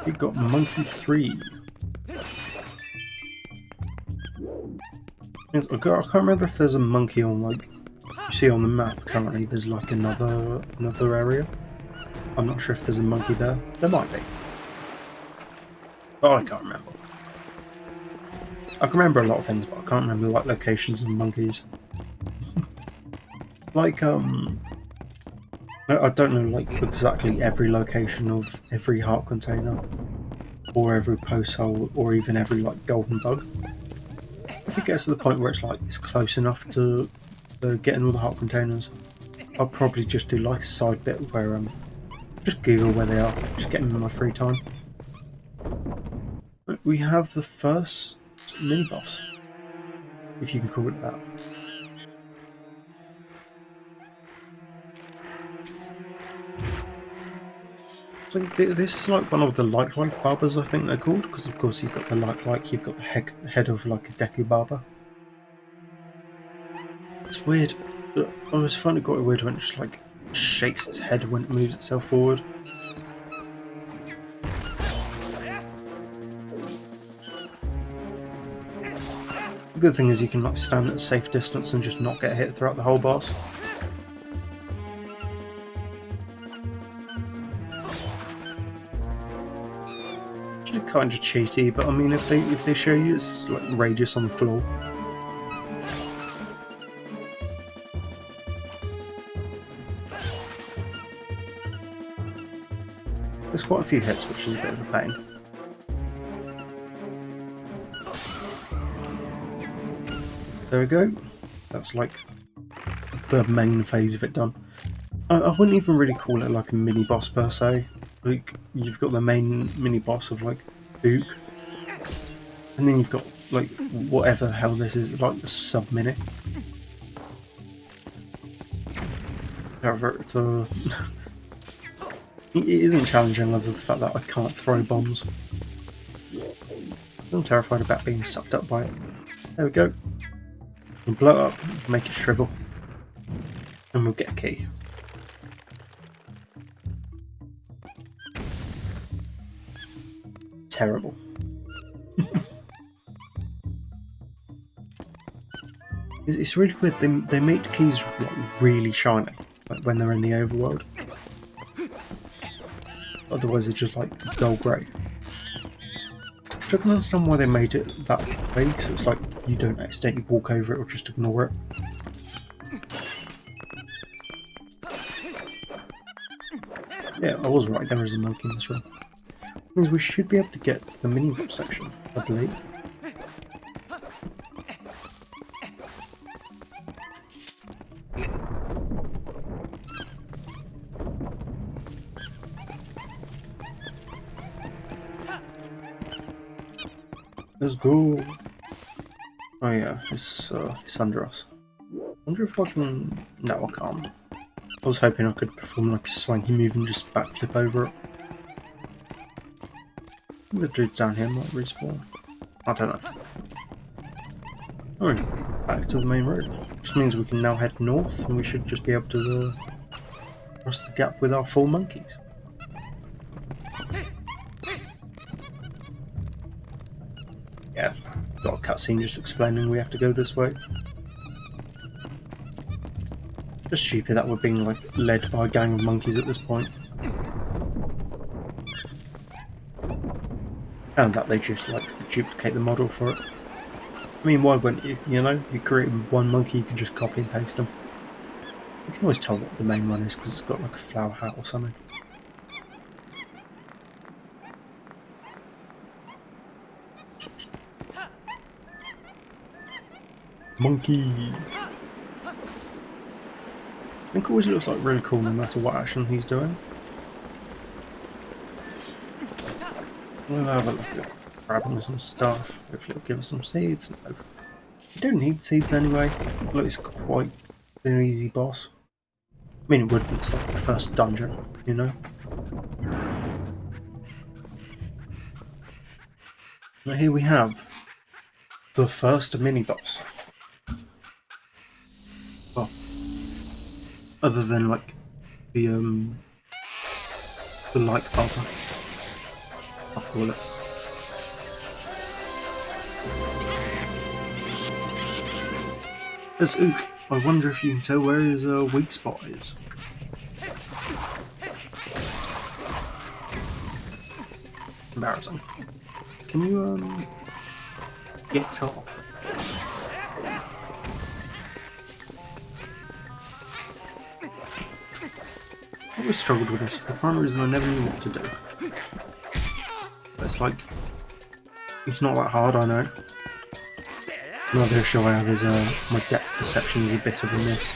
We've got Monkey 3. I can't remember if there's a monkey on like, you see on the map currently there's like another area. I'm not sure if there's a monkey there. There might be. Oh, I can't remember. I can remember a lot of things, but I can't remember like locations and monkeys. Like I don't know like exactly every location of every heart container, or every post hole, or even every like golden bug. if it gets to the point where it's close enough to getting all the heart containers, I'll probably just do like a side bit where just Google where they are, just get them in my free time. We have the first mini boss, if you can call it that. So this is like one of the like barbers, I think they're called, because of course you've got the like, you've got the head of like a Deku barber. It's weird. I always find it quite weird when it just like shakes its head when it moves itself forward. The good thing is you can like stand at a safe distance and just not get hit throughout the whole boss. Kind of cheaty, but I mean, if they show you it's like radius on the floor. There's quite a few hits, which is a bit of a pain. There we go. That's like the main phase of it done. I wouldn't even really call it like a mini boss per se. Like, you've got the main mini boss of like Ook, and then you've got like whatever the hell this is, like the sub mini. However, it isn't challenging other than the fact that I can't throw bombs. I'm terrified about being sucked up by it. There we go. We'll blow it up, make it shrivel, and we'll get a key. Terrible. It's really weird. They make the keys like really shiny, like when they're in the overworld. Otherwise, they're just like dull grey. I can understand why they made it that way, so it's like you don't accidentally walk over it or just ignore it. Yeah, I was right. There is a monkey in this room. Means we should be able to get to the mini-map section, I believe. Let's go. Oh yeah, it's under us. I wonder if I can. No, I can't. I was hoping I could perform like a swanky move and just backflip over it. The dudes down here might respawn. I don't know. Alright, back to the main road. Which means we can now head north and we should just be able to cross the gap with our 4 monkeys. Yeah, got a cutscene just explaining we have to go this way. Just stupid that we're being like led by a gang of monkeys at this point. And that they just like duplicate the model for it. I mean, why wouldn't you? You know, you create one monkey, you can just copy and paste them. You can always tell what the main one is because it's got like a flower hat or something. Monkey! Link always looks like really cool no matter what action he's doing. We'll have a look at grabbing some stuff. Hopefully it'll give us some seeds. No. You don't need seeds anyway. Look, it's quite an easy boss. I mean, it would be. It's like the first dungeon, you know? Now here we have the first mini-boss. Well, other than like the like button, I'll call it. There's Ook. I wonder if you can tell where his weak spot is. Embarrassing. Can you get off? I always struggled with this for the primary reason I never knew what to do. But it's like, it's not that hard, I know. Another issue I have is my depth perception is a bit of a miss.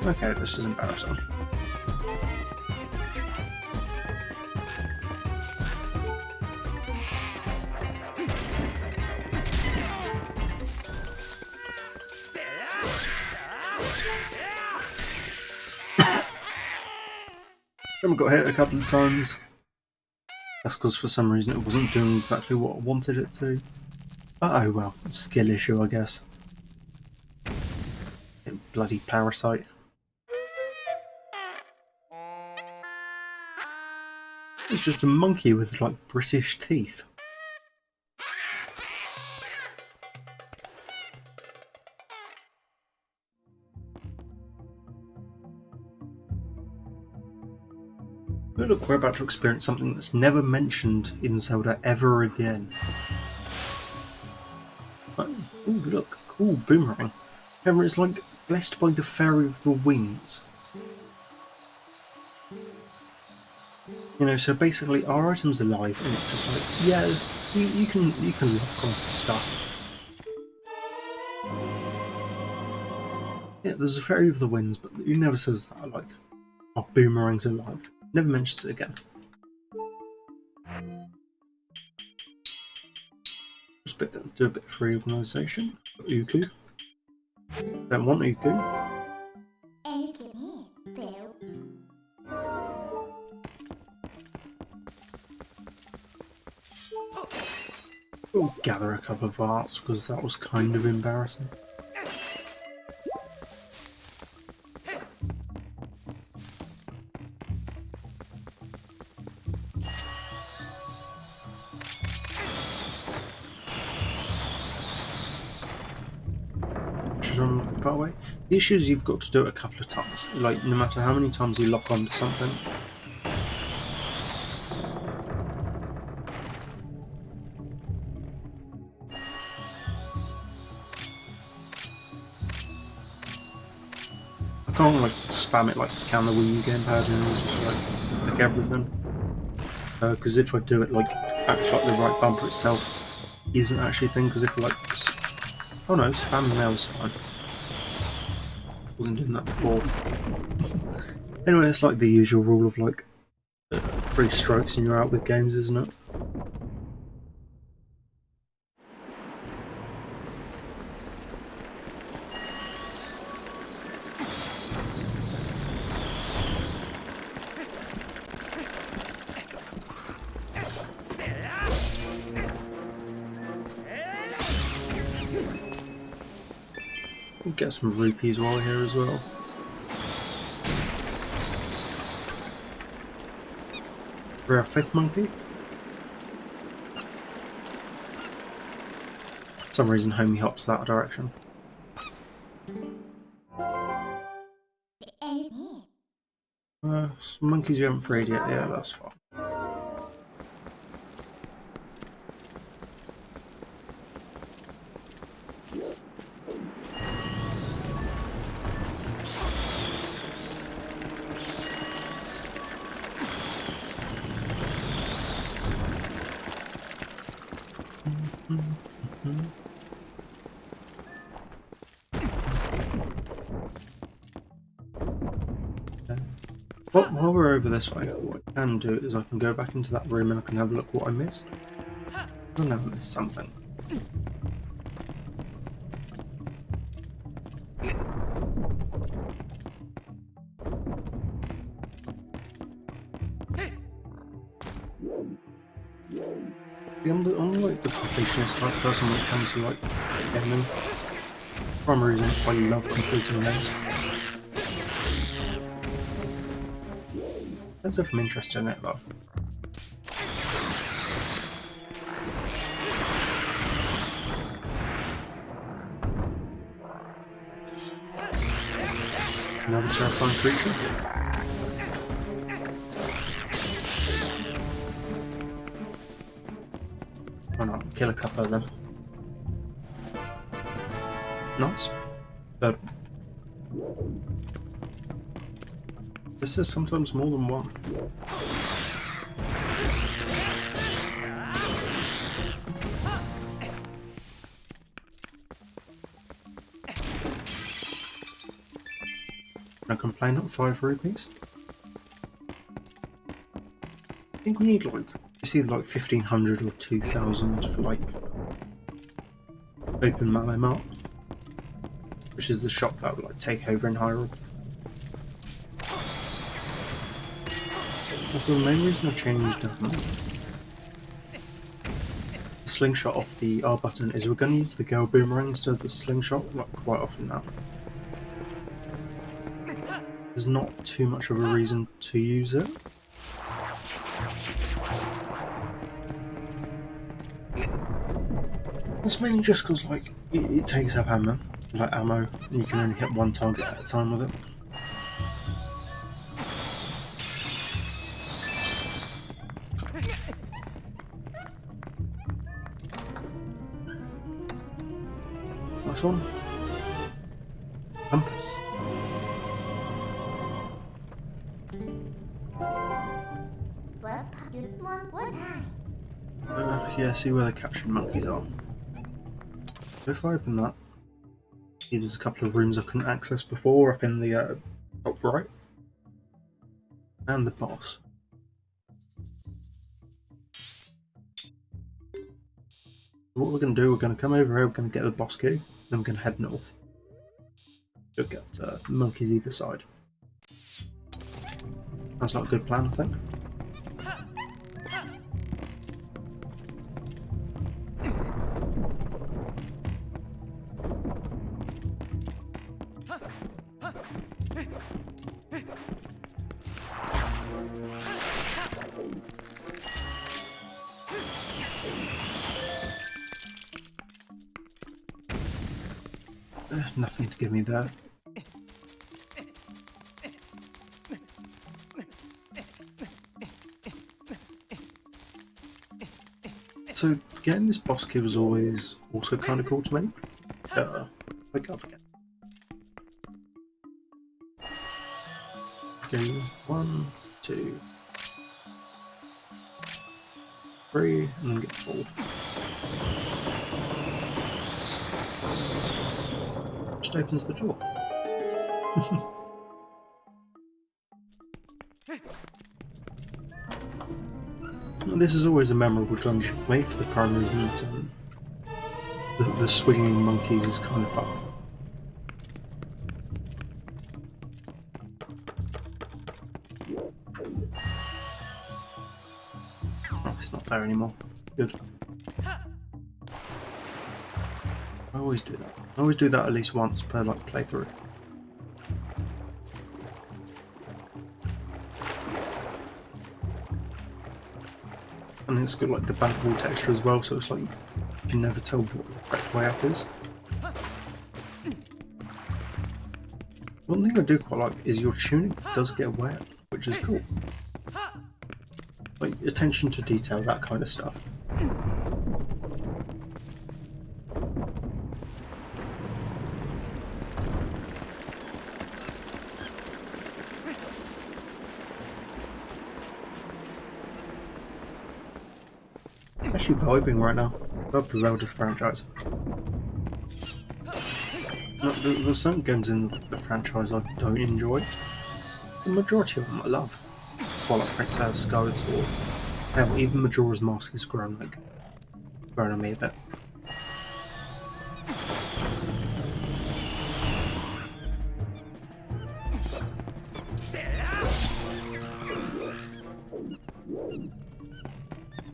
Okay, this is embarrassing. Got hit a couple of times. That's because for some reason it wasn't doing exactly what I wanted it to. Oh well, skill issue I guess. Bloody parasite. It's just a monkey with like British teeth. But look, we're about to experience something that's never mentioned in Zelda ever again. Oh, look, cool boomerang. Remember, it's like blessed by the fairy of the wings. You know, so basically our item's alive and it's just like, yeah, you can lock onto stuff. Yeah, there's a fairy of the winds, but he never says that, like, our boomerang's alive. Never mentions it again. Just do a bit of reorganisation. Uku. Don't want Uku. We'll gather a couple of arts because that was kind of embarrassing. By the way, the issue is you've got to do it a couple of times. Like, no matter how many times you lock onto something. I can't like spam it like you can the Wii U gamepad and just like click everything. Because if I do it like actually like the right bumper itself isn't actually a thing. Because if I like, oh no, spamming now is fine. Wasn't doing that before. Anyway, it's like the usual rule of like 3 strokes and you're out with games, isn't it? We'll get some rupees while we're here as well. For our 5th monkey. For some reason Homie hops that direction. Some monkeys you haven't freed yet, yeah, that's fine. Well, while we're over this way, what I can do is I can go back into that room and I can have a look what I missed. I never missed something. I'm like the completionist type person when it comes to like gaming. Primary reason I love completing games. Depends if I'm interested in it though. Another terrifying creature. Why not? Kill a couple of them. Nice. Third. This is sometimes more than one. No complaint at 5 rupees. I think we need like, you see like 1500 or 2000 for like Open Mallow Mart, which is the shop that would like take over in Hyrule. So the main reason I've changed the slingshot off the R button is we're going to use the girl boomerang instead of the slingshot like quite often now. There's not too much of a reason to use it. It's mainly just because like it takes up ammo, and you can only hit one target at a time with it. Nice one. Compass. First captured one what high. Yeah, see where the captured monkeys are. So if I open that, see there's a couple of rooms I couldn't access before up in the top right. And the boss. What we're going to do, we're going to come over here, we're going to get the boss key, then we're going to head north. You'll get monkeys either side. That's not a good plan, I think. Nothing to give me there. So getting this boss key was always also kind of cool to me. Pick up again. Okay, 1, 2, 3, and then get 4. Just opens the door. This is always a memorable dungeon for me for the primary reason that the swinging monkeys is kind of fun. Oh, it's not there anymore. Good. I always do that. I always do that at least once per like playthrough. And it's got like the bank wall texture as well, so it's like you can never tell what the correct way up is. One thing I do quite like is your tunic does get wet, which is cool. Like attention to detail, that kind of stuff. Actually vibing right now. Love the Zelda franchise. No, there's some games in the franchise I don't enjoy. The majority of them I love. Twilight Princess, Skyward Sword. Hell, even Majora's Mask is grown on me a bit.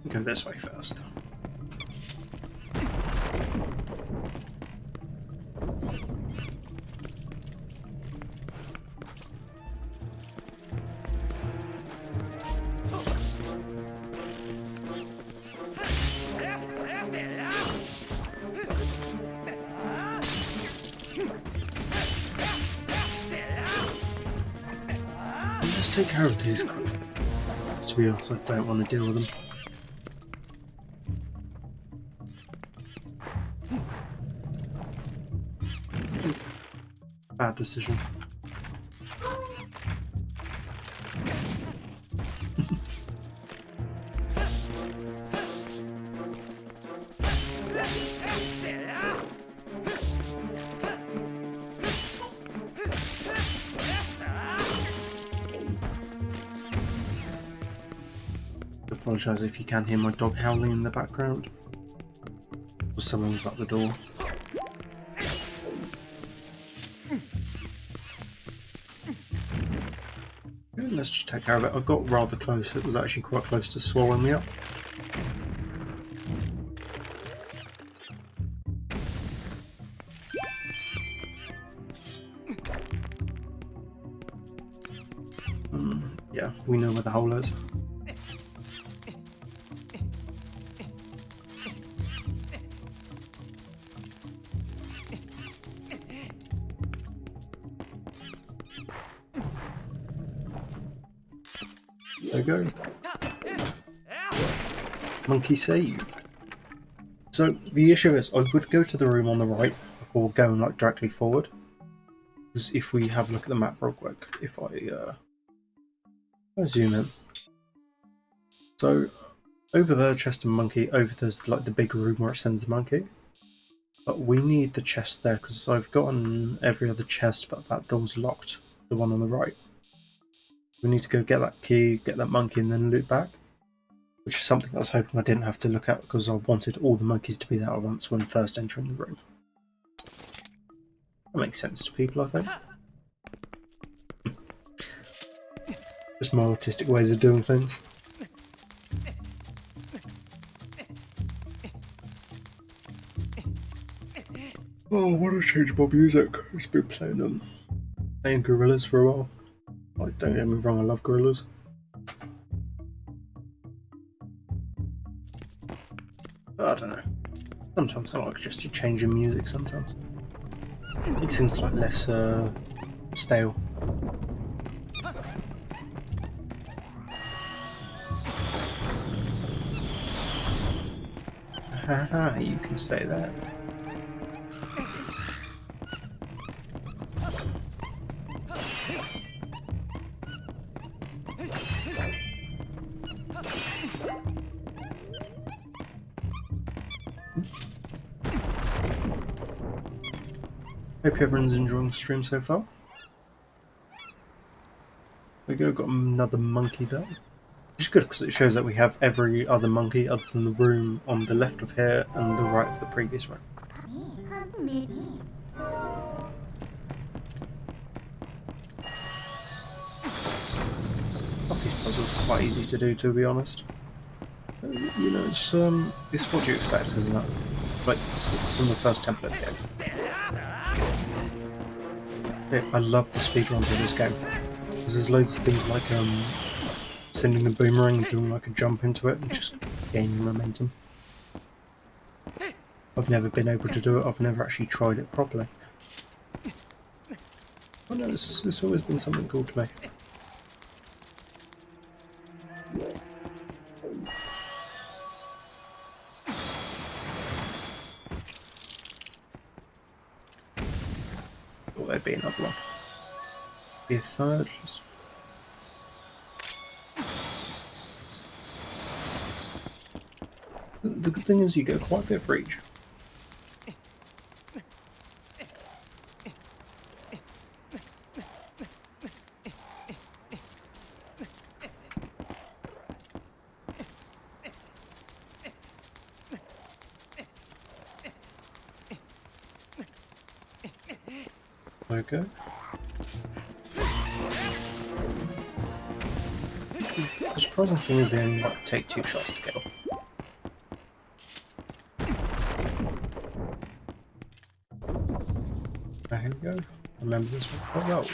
Go this way first. Let's take care of these. To be honest, I don't want to deal with them. bad decision. I apologise if you can hear my dog howling in the background. Or someone's at the door. Okay, let's just take care of it. I got rather close. It was actually quite close to swallowing me up. Yeah, we know where the hole is. There we go. Monkey saved. So the issue is, I would go to the room on the right before going like directly forward. Because if we have a look at the map real quick, if I zoom in. So over there, chest and monkey. Over there's like the big room where it sends the monkey. But we need the chest there because I've gotten every other chest, but that door's locked. The one on the right. We need to go get that key, get that monkey, and then loot back. Which is something I was hoping I didn't have to look at because I wanted all the monkeys to be there at once when first entering the room. That makes sense to people, I think. Just more artistic ways of doing things. Oh, I want to change my music. It's been playing Gorillas for a while. Like, don't get me wrong, I love Gorillas. I don't know. Sometimes I like just to change the music sometimes. It seems like less stale. Haha, you can stay there. Hope everyone's enjoying the stream so far. There we go, got another monkey there. Which is good because it shows that we have every other monkey other than the room on the left of here and the right of the previous room. Half these puzzles are quite easy to do, to be honest. You know, it's what you expect, isn't it? Like, from the first template game. Yeah, I love the speedruns of this game. Because there's loads of things like sending the boomerang and doing like a jump into it and just gaining momentum. I've never been able to do it, I've never actually tried it properly. I know, it's always been something cool to me. Thought there'd be another one. Be a third. The good thing is you get quite a bit for each. Okay. The surprising thing is they only like take 2 shots to kill. Here we go. Remember this one quite well.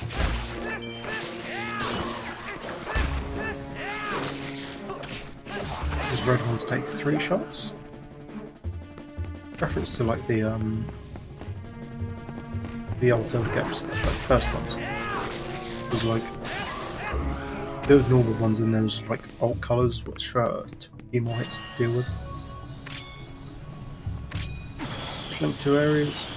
These red ones take 3 shots. Reference to like the old Zelda games, like the first ones. It was like there were normal ones and there was like alt colours which took a few more hits to deal with. Just link 2 areas.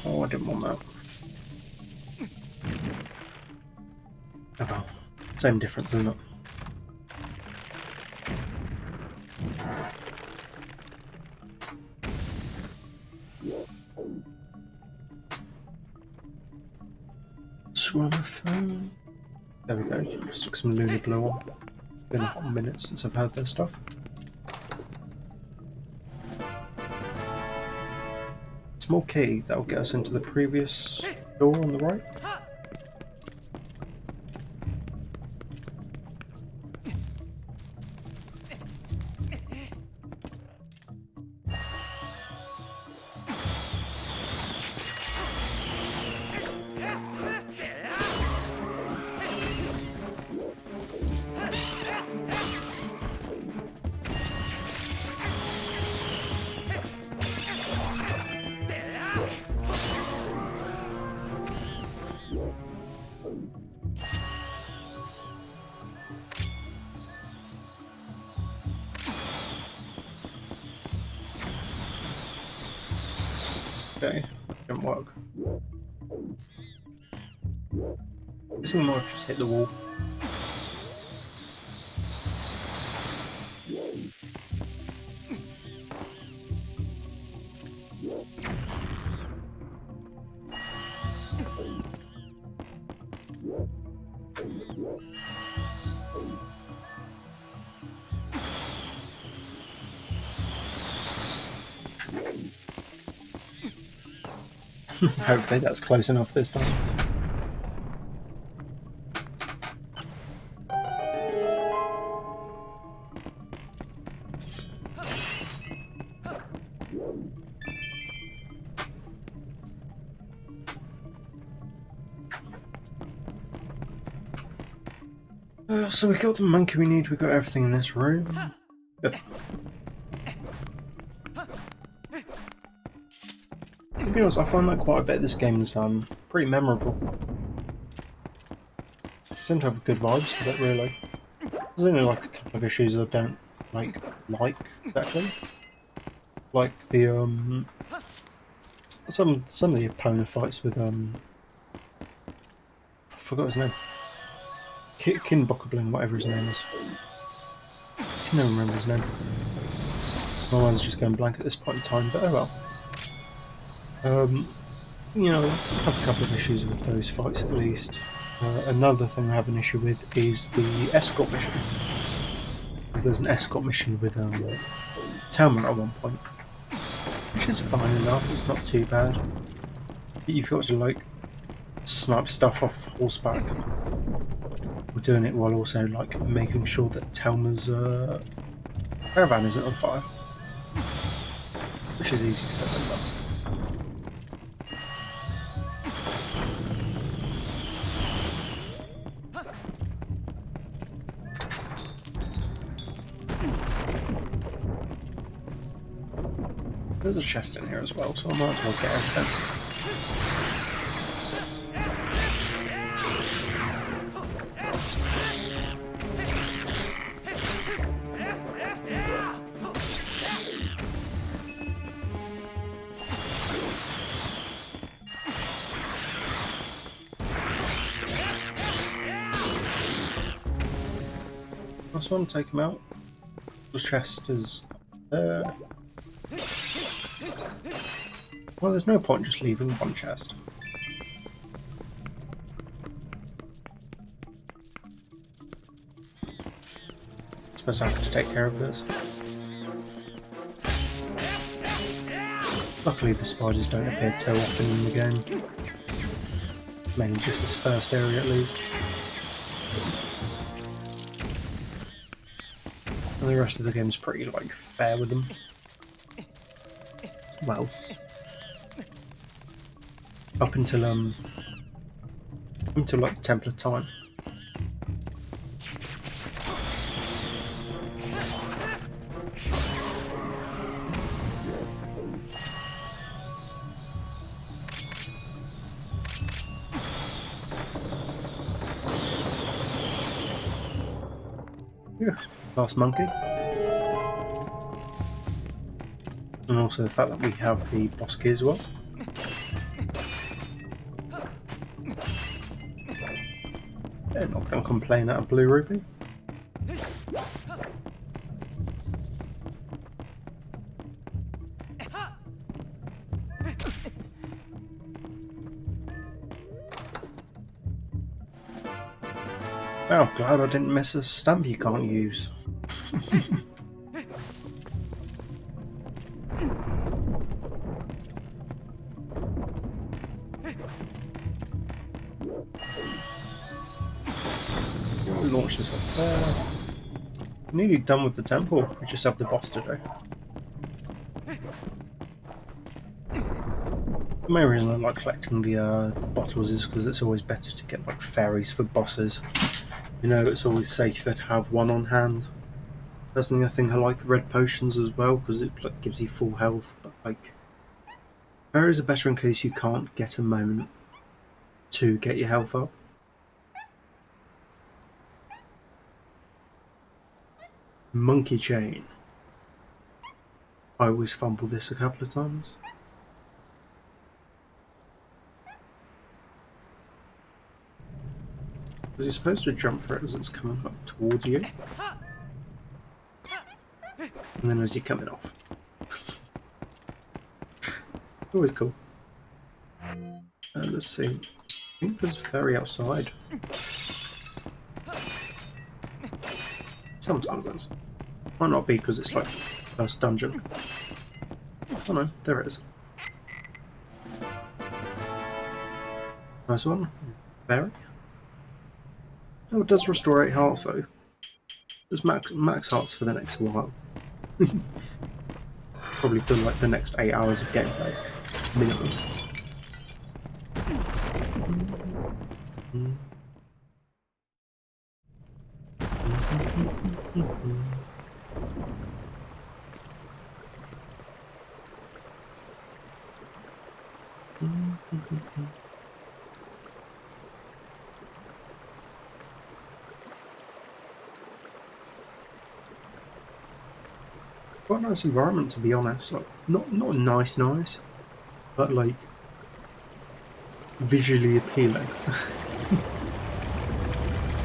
Oh, I didn't want that. Oh well. Same difference, isn't it? Swimmer phone. There we go. Stick some lunar blue on. Been a hot minute since I've heard their stuff. Small key that will get us into the previous door on the right. Okay, didn't work. This thing might just hit the wall. Hopefully that's close enough this time. So we got the monkey we need, we got everything in this room. Good. To be honest, I find that quite a bit of this game is pretty memorable. Seem to have good vibes with it, really. There's only like a couple of issues I don't like exactly. Like the some of the opponent fights with I forgot his name. Kinbokabling, whatever his name is. I can never remember his name. My mind's just going blank at this point in time, but oh well. You know, I have a couple of issues with those fights at least. Another thing I have an issue with is the escort mission. Because there's an escort mission with Talman at one point. Which is fine enough, it's not too bad. But you've got to like snipe stuff off horseback. We're doing it while also like making sure that Telma's caravan isn't on fire. Which is easy said than done. There's a chest in here as well, so I might as well get everything. Last one, take him out. The chest is there. Well, there's no point just leaving one chest. I suppose I have to take care of this. Luckily the spiders don't appear too often in the game. Mainly just this first area at least. And the rest of the game's pretty like fair with them. Well, up until like Temple of Time. Yeah, last monkey. And also the fact that we have the boss key as well. Yeah, not going to complain out of Blue Ruby. Well, glad I didn't miss a stamp you can't use. Launch this up there. Nearly done with the temple. We just have the boss to do. The main reason I like collecting the bottles is because it's always better to get like fairies for bosses. You know, it's always safer to have one on hand. Personally, I think I like red potions as well because it like gives you full health. But like, fairies are better in case you can't get a moment to get your health up. Monkey chain. I always fumble this a couple of times. Because you're supposed to jump for it as it's coming up towards you. And then as you're coming off. Always cool. Let's see. I think there's a ferry outside. Sometimes there's. Might not be because it's like first dungeon. Oh no, there it is. Nice one. Ferry. Oh, it does restore 8 hearts though. Just max hearts for the next while. Probably feel like the next 8 hours of gameplay. Minimum. Quite a nice environment, to be honest. Like, not nice, but like visually appealing.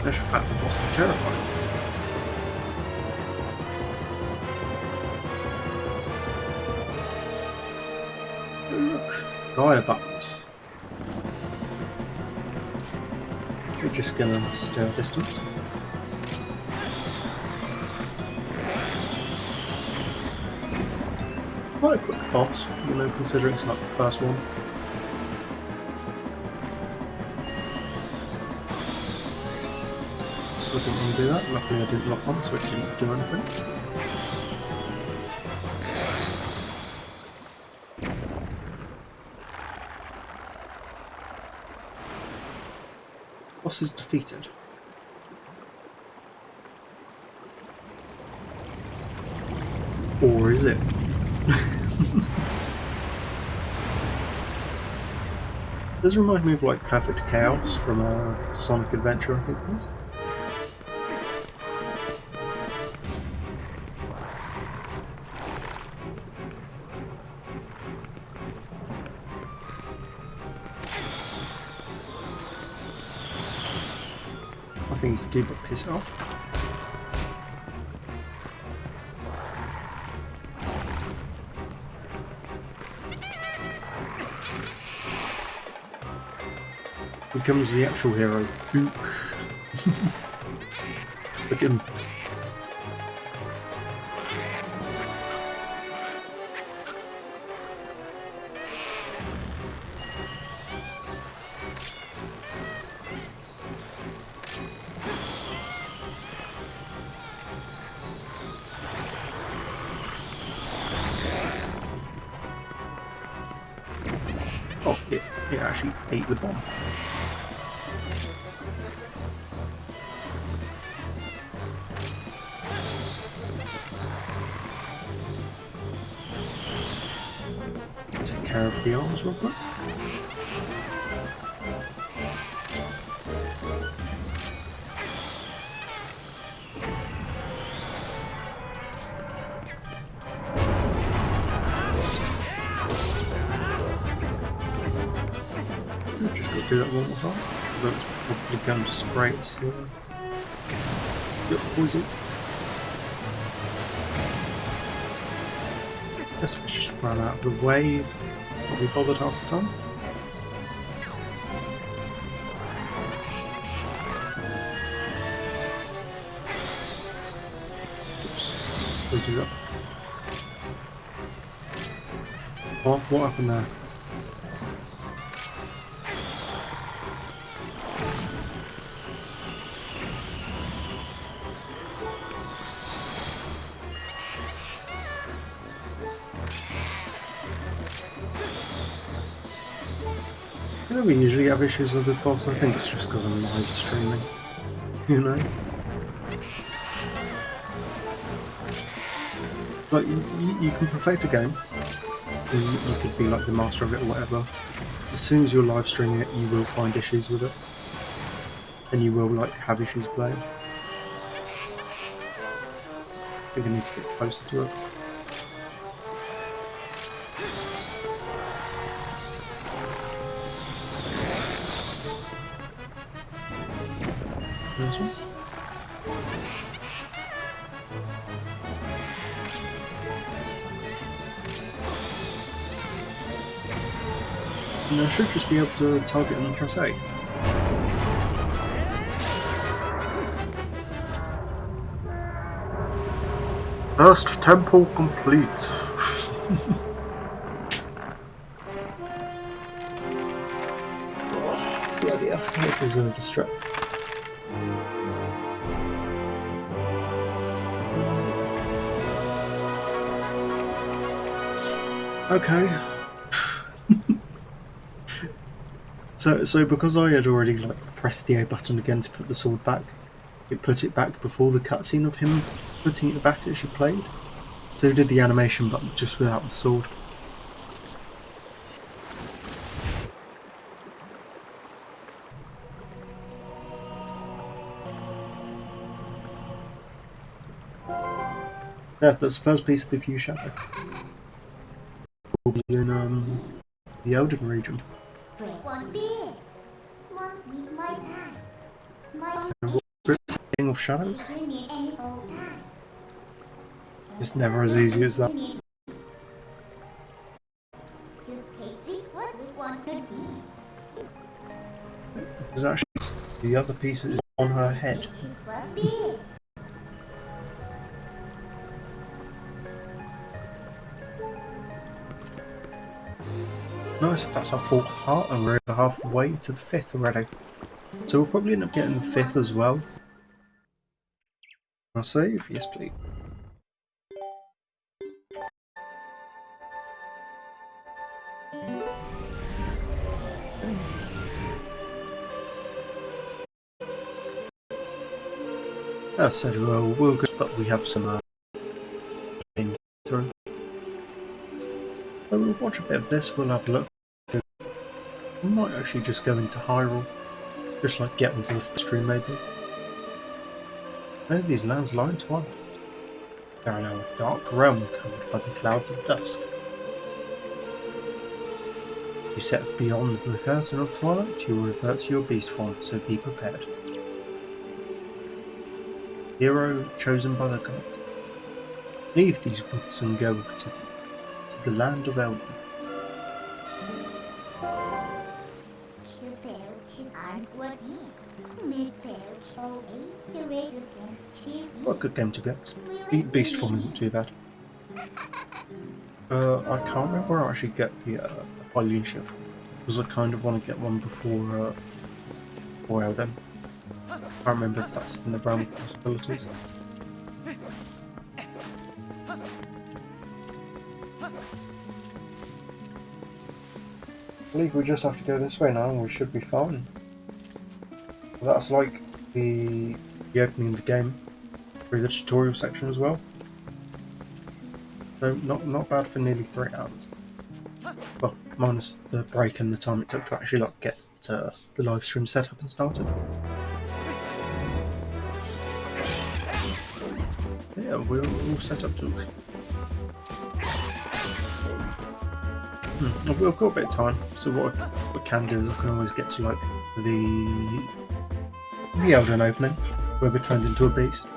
In actual fact, the boss is terrifying. Look, Gaia buttons. We're just gonna stay our distance. Quite a quick boss, you know, considering it's not the first one. So I didn't want to do that. Luckily I didn't lock on, so it didn't do anything. Boss is defeated. Or is it? Does remind me of like Perfect Chaos from Sonic Adventure, I think it was. Nothing you can do but piss it off. Here comes the actual hero. Look at him. Oh, it actually ate the bomb. Take care of the arms real quick. Just got to do that one more time. That's probably going to spray its poison. Guess we just ran out of the way. Are we bothered half the time? Oops. We'll do that. What happened there? You know, we usually have issues with the boss. I think it's just because I'm live streaming. You know? Like, you can perfect a game. You could be like the master of it or whatever. As soon as you're live streaming it, you will find issues with it. And you will like have issues playing. I think I need to get closer to it. This one. And I should just be able to target and press A. First temple complete. Oh, bloody hell, I deserve a strap. Okay. So because I had already like pressed the A button again to put the sword back, it put it back before the cutscene of him putting it back as she played. So it did the animation button just without the sword. Yeah, that's the first piece of the View Shadow. Will be in the Ordon region. One big. One with my time. My King of Shadow? you need any old time. It's never as easy as that. You take this what with one could be. There's actually the other piece is on her head. It was big. Nice, that's our fourth part, and we're over half the way to the fifth already. So we'll probably end up getting the fifth as well. I'll save? Yes, please. So we'll go, but we have some things through. So we'll watch a bit of this, we'll have a look. We might actually just go into Hyrule. Just like get into the stream maybe. These lands lie in Twilight. They are now a dark realm covered by the clouds of dusk. You step beyond the curtain of Twilight, you will revert to your beast form, so be prepared. Hero chosen by the gods. Leave these woods and go to the land of Eldon. What a good game to get. Beast form isn't too bad. I can't remember where I actually get the Hylian ship because I kind of want to get one before Eldon. I can't remember if that's in the realm of possibilities. I believe we just have to go this way now and we should be fine. Well, that's like the opening of the game through the tutorial section as well. So not bad for nearly 3 hours. Well, minus the break and the time it took to actually like get the live stream set up and started. Yeah, we're all set up to. I've got a bit of time, so what I can do is I can always get to like the Eldon opening, where we're turned into a beast.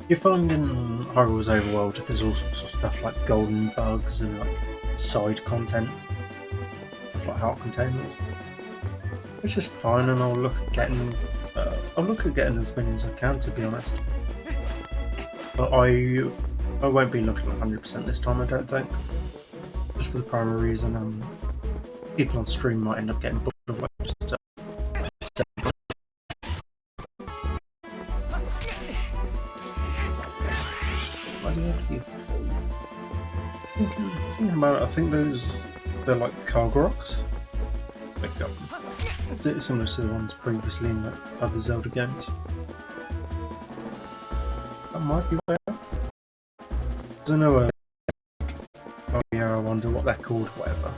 You find in Hyrule's Overworld there's all sorts of stuff like golden bugs and like side content, stuff like heart containers, which is fine, and I'll look at getting as many as I can, to be honest. But I won't be looking at 100% this time, I don't think. Just for the primary reason, people on stream might end up getting bored of like just. Thinking about it, I think they're like cargo rocks. Similar to the ones previously in the other Zelda games. That might be where. I know. Oh yeah, I wonder what they're called. Whatever.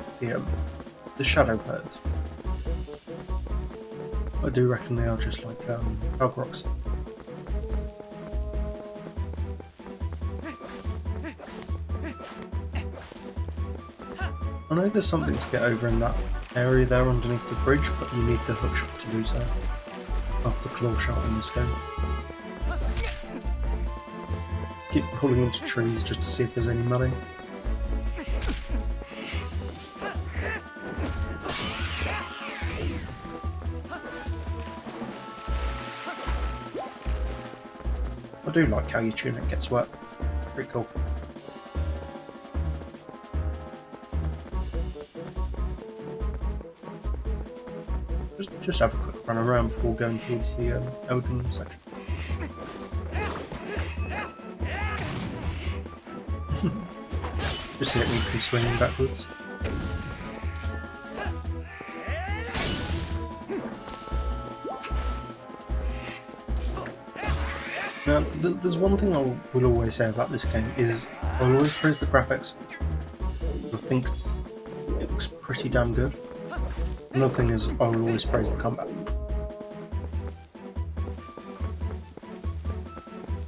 The shadow birds. I do reckon they are just like cargo rocks. I know there's something to get over in that area there underneath the bridge, but you need the hook shot to do so. Oh, the claw shot in this game. Keep pulling into trees just to see if there's any money. I do like how your tunic gets wet. Pretty cool. Just have a quick run around before going towards the Ordon section. Just hit me from swinging backwards. Now, there's one thing I will always say about this game is I'll always praise the graphics. I think it looks pretty damn good. Another thing is I will always praise the combat.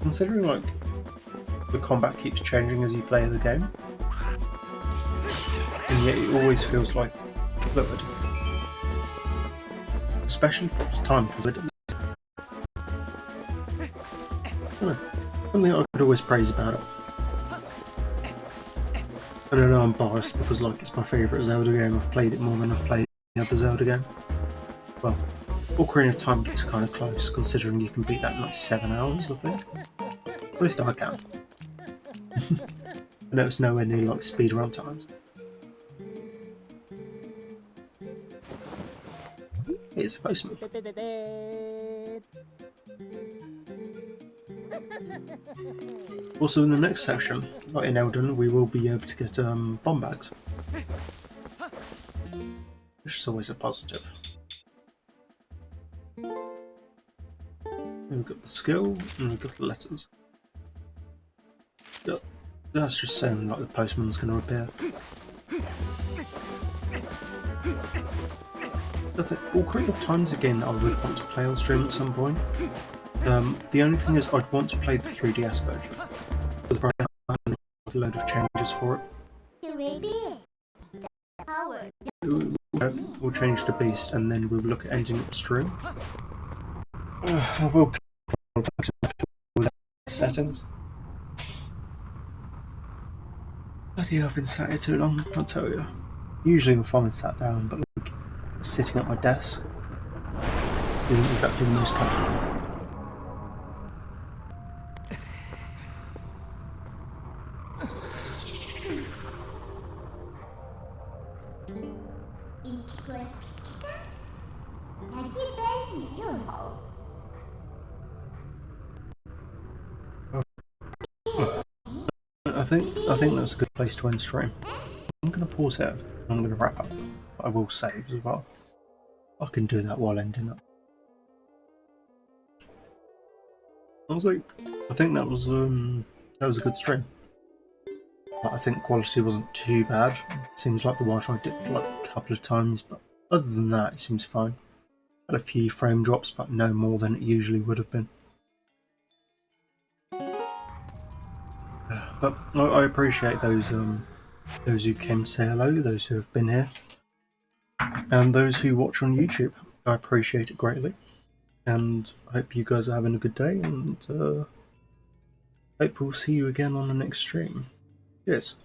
Considering like the combat keeps changing as you play the game, and yet it always feels like fluid, especially for its time, because it is something I could always praise about it. I don't know, I'm biased because like it's my favourite Zelda game. I've played it more than I've played the other Zelda game. Well, Ocarina of Time gets kind of close, considering you can beat that in like 7 hours, I think. At least I can. I know it's nowhere near like speedrun times. It's a postman. Also, in the next section, like in Eldon, we will be able to get bomb bags, which is always a positive. And we've got the skill, and we've got the letters. Yep, that's just saying like the postman's going to appear. That's it. Ocarina of Time's a game that I would want to play on stream at some point. The only thing is I'd want to play the 3DS version. With probably a load of changes for it. We'll change to Beast and then we'll look at ending up stream. I will go back to the settings. Bloody hell, I've been sat here too long, I can't tell you. Usually I'm fine sat down, but like sitting at my desk isn't exactly the most comfortable. I think that's a good place to end stream. I'm going to pause here. I'm going to wrap up. I will save as well. I can do that while ending up. I think that was a good stream. I think quality wasn't too bad. It seems like the Wi-Fi dipped like a couple of times, but other than that, it seems fine. Had a few frame drops, but no more than it usually would have been. But I appreciate those who came to say hello, those who have been here, and those who watch on YouTube. I appreciate it greatly, and I hope you guys are having a good day, and hope we'll see you again on the next stream. Cheers.